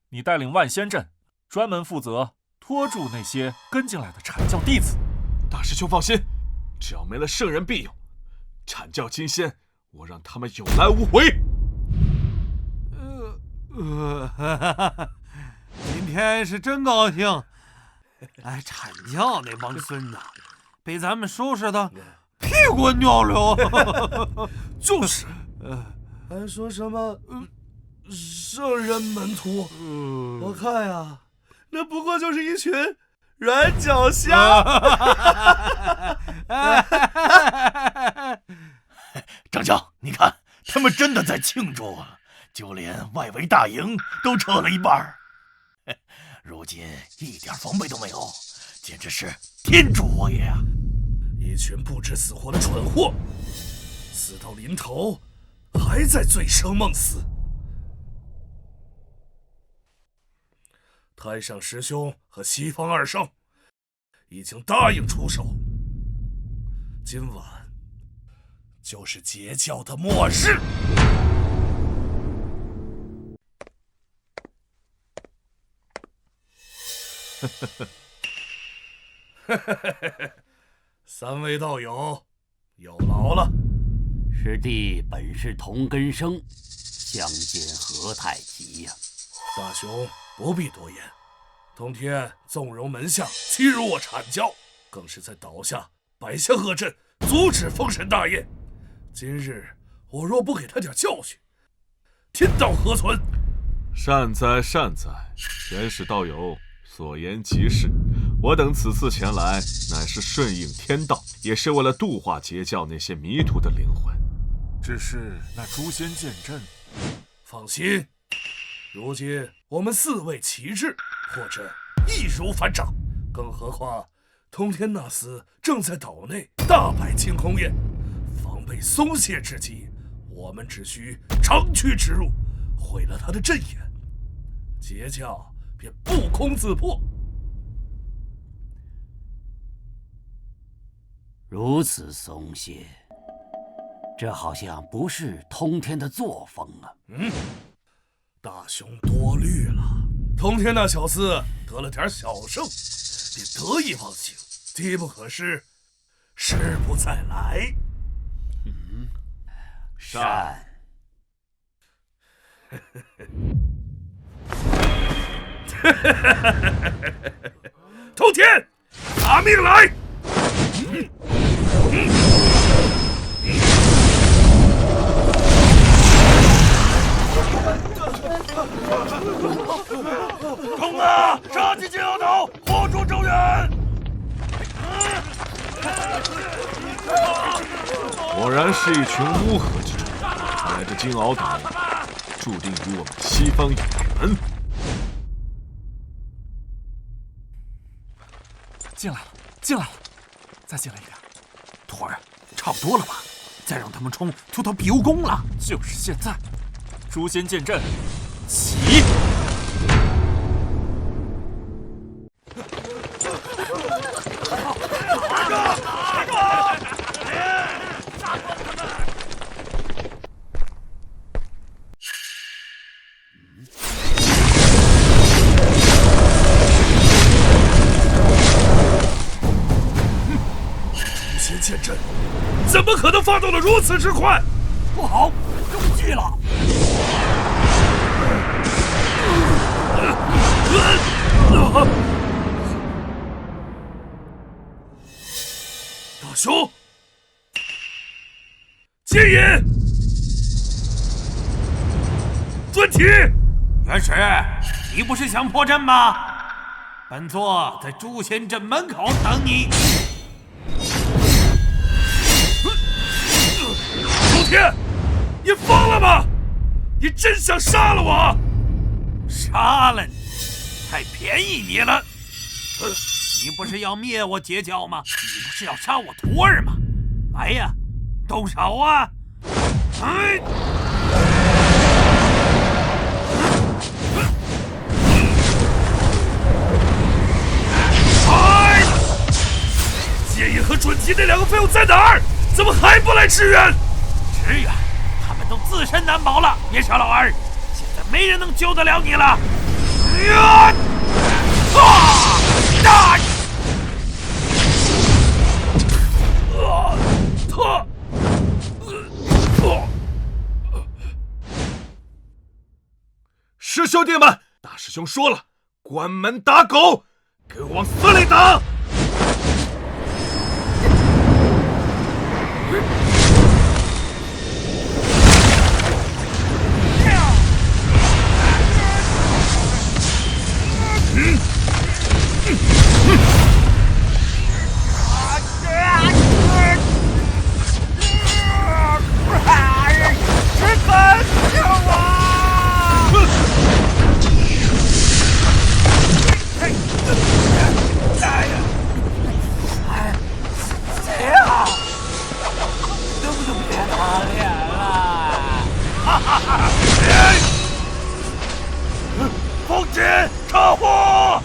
你带领万仙阵，专门负责拖住那些跟进来的阐教弟子。大师兄放心，只要没了圣人庇佑，阐教金仙，我让他们有来无回。今天是真高兴。阐教那帮孙子被咱们收拾的屁滚尿流。就是，还说什么圣人门徒？我看呀，那不过就是一群软脚虾。张教，你看，他们真的在庆祝啊！就连外围大营都撤了一半，如今一点防备都没有，简直是天助我也啊！一群不知死活的蠢货，死到临头还在醉生梦死。太上师兄和西方2圣已经答应出手，今晚就是截教的末日。3位道友有劳了。师弟本是同根生，相见何太急呀！大雄不必多言，通天纵容门下欺辱我阐教，更是在倒下摆下恶阵，阻止封神大宴。今日我若不给他点教训，天道何存？善哉善哉，元始道友所言极是。我等此次前来，乃是顺应天道，也是为了度化截教那些迷途的灵魂。只是那诛仙剑阵，放心，如今我们4位齐至，或者易如反掌。更何况通天那厮正在岛内大摆清空宴，防备松懈之际，我们只需长驱直入，毁了他的阵眼，截教便不攻自破。如此松懈，这好像不是通天的作风啊！大雄多虑了。通天那小子得了点小胜，便得意忘形，机不可失，失不再来。善。通天，拿命来！冲啊！杀进金鳌岛，活捉周远！果然是一群乌合之众，看来这金鳌岛注定与我们西方有缘。进来了，进来了，再进来一点。徒儿，差不多了吧？再让他们冲，就到比武宫了。就是现在，诛仙剑阵起！天剑阵怎么可能发动的如此之快？不好，中计了！大兄，接引，遵题。元始，你不是想破阵吗？本座在诛仙阵门口等你。周天，你疯了吗？你真想杀了我？杀了你，太便宜你了。你不是要灭我截教吗？你不是要杀我徒儿吗？来呀，动手啊！哎！接引和准提那2个废物在哪儿？怎么还不来支援？支援？他们都自身难保了。别傻老二，现在没人能救得了你了。师兄弟们，大师兄说了，关门打狗，给我往死里打！风姐，撤火！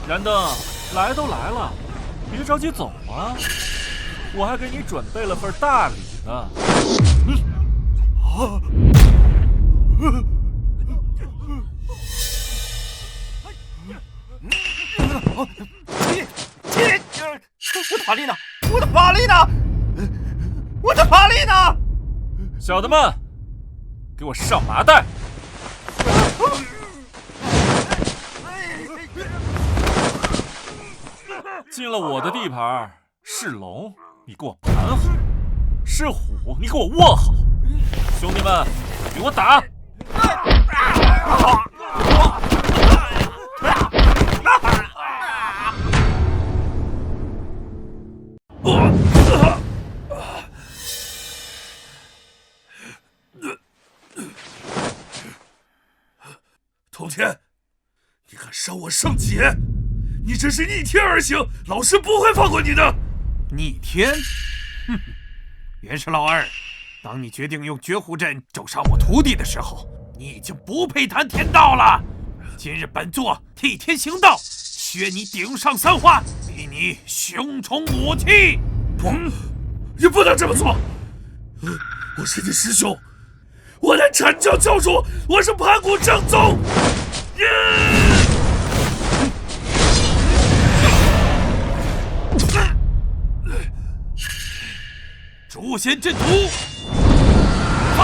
燃灯，来都来了，别着急走啊！我还给你准备了份大礼呢。我的法力呢？我的法力呢？我的法力呢？小的们，给我上麻袋！进了我的地盘，是龙，你给我盘好；是虎，你给我卧好。兄弟们，给我打！通天，你敢伤我圣劫，你真是逆天而行，老师不会放过你的。逆天？哼！元始老二，当你决定用绝户阵咒杀我徒弟的时候，你已经不配谈天道了。今日本座替天行道，削你顶上3花，逼你胸充武器。不，你不能这么做！我是你师兄，我乃阐教教主，我是盘古正宗。诛仙阵图，发！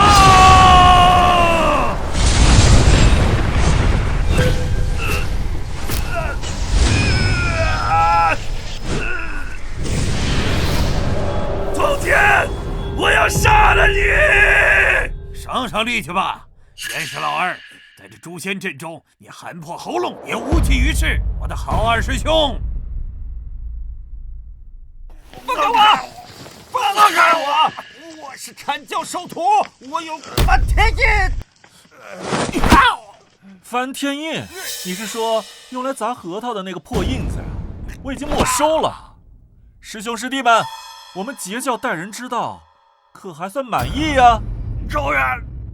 通天，我要杀了你！省力气吧，元始老二，在这诛仙阵中，你喊破喉咙也无济于事。我的好二师兄，放开我！放开我！我是阐教授徒，我有翻天印。翻天印？你是说用来砸核桃的那个破印子呀？我已经没收了。师兄师弟们，我们截教待人之道，可还算满意呀？周远，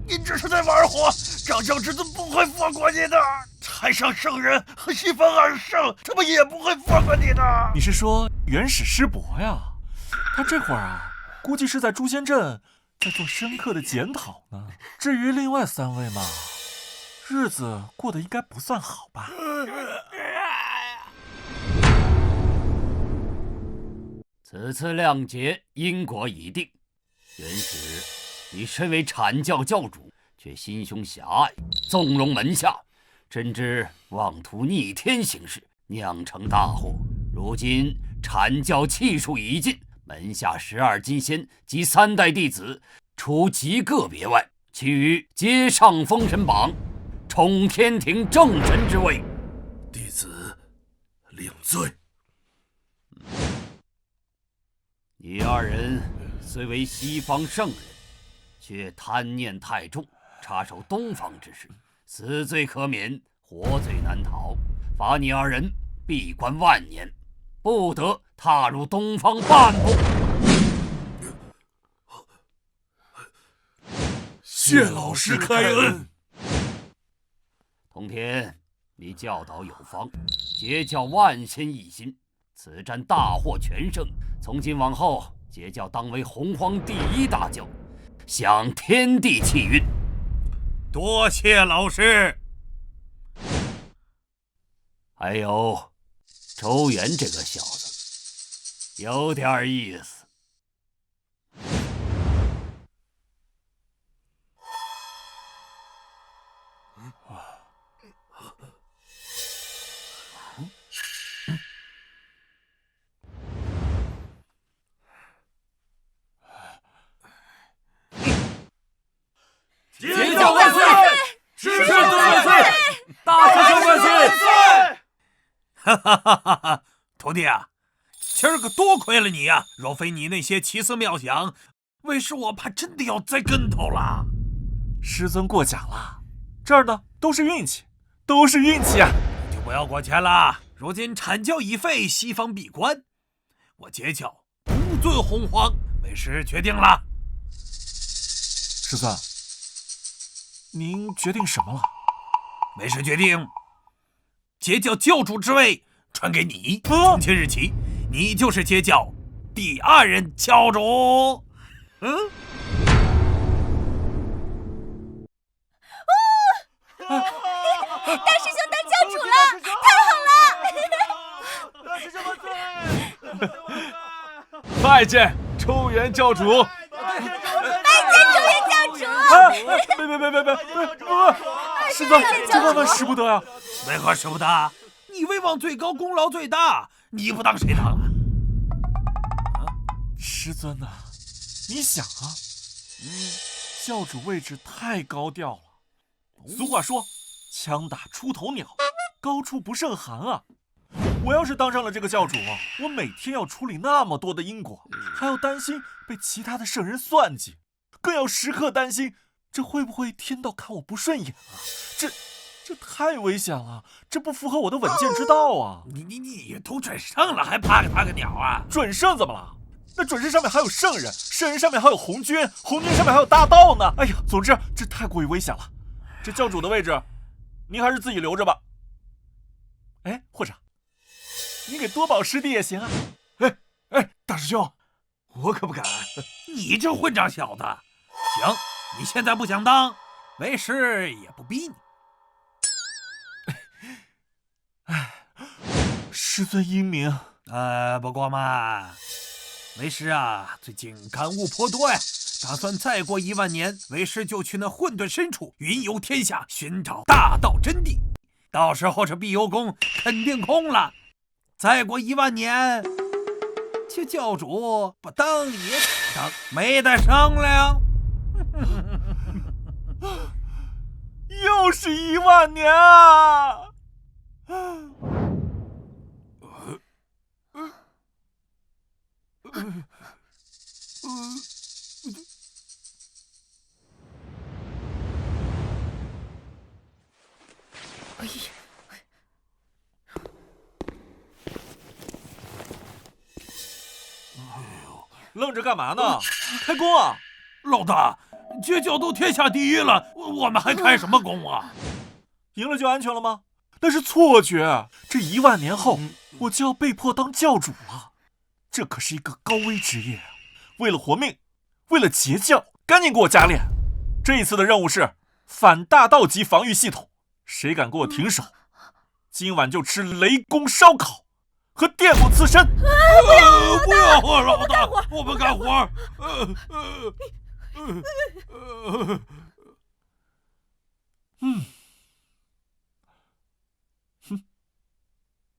你这是在玩火！掌教之尊不会放过你的。太上圣人和西方二圣，他们也不会放过你的。你是说元始师伯呀？他这会儿啊，估计是在诛仙阵在做深刻的检讨呢。至于另外3位嘛，日子过得应该不算好吧？此次谅解因果已定。元始，你身为阐教教主，却心胸狭隘，纵容门下，真知妄图逆天行事，酿成大祸。如今阐教气数已尽，门下12金仙及3代弟子，除极个别外，其余皆上封神榜，充天庭正神之位。弟子领罪。你2人虽为西方圣人，却贪念太重，插手东方之事，死罪可免，活罪难逃。罚你2人闭关万年，不得踏入东方半步。谢老师开恩。通天，你教导有方，截教万仙一心，此战大获全胜。从今往后，截教当为洪荒第1大教，享天地气运。多谢老师。还有周元这个小子，有点意思。截教万岁！师圣万岁！大师兄万岁！哈哈哈哈哈！徒弟啊，今儿个多亏了你呀！若非你那些奇思妙想，为师我怕真的要栽跟头了。师尊过奖了，这儿呢都是运气，都是运气啊！就不要过谦了。如今阐教已废，西方闭关，我截教不尊洪荒，为师决定了。师尊，您决定什么了？为师决定，截教教主之位传给你。从今日起，你就是截教第2任教主。大师兄当教主了，太好了！大师兄万岁！拜见周元教主。拜见周元教主！别！师尊，这万万使不得啊！为何使不得？你威望最高，功劳最大，你不当谁当啊？师尊呐，你想啊，教主位置太高调了。俗话说，枪打出头鸟，高处不胜寒啊。我要是当上了这个教主，我每天要处理那么多的因果，还要担心被其他的圣人算计，更要时刻担心这会不会天道看我不顺眼啊？这太危险了，这不符合我的稳健之道啊！你都准圣了，还怕个鸟啊？准圣怎么了？那准圣上面还有圣人，圣人上面还有红军，红军上面还有大道呢。哎呀，总之这太过于危险了。这教主的位置，您还是自己留着吧。哎，或者你给多宝师弟也行啊。哎，大师兄，我可不敢。你这混账小子！行，你现在不想当，为师也不逼你。师尊英明。不过嘛，为师啊，最近感悟颇多呀，打算再过1万年，为师就去那混沌深处云游天下，寻找大道真谛。到时候这碧游宫肯定空了。再过1万年，这教主不当也得当，没得商量。又是1万年啊！愣着干嘛呢？开工啊！老大，截教都天下第1了，我们还开什么工啊？赢了就安全了吗？那是错觉。这1万年后，我就要被迫当教主了。这可是一个高危职业啊！为了活命，为了截教，赶紧给我加练。这一次的任务是反大道级防御系统，谁敢给我停手，今晚就吃雷公烧烤，和电木刺身。不要，老大，我们干活。嗯。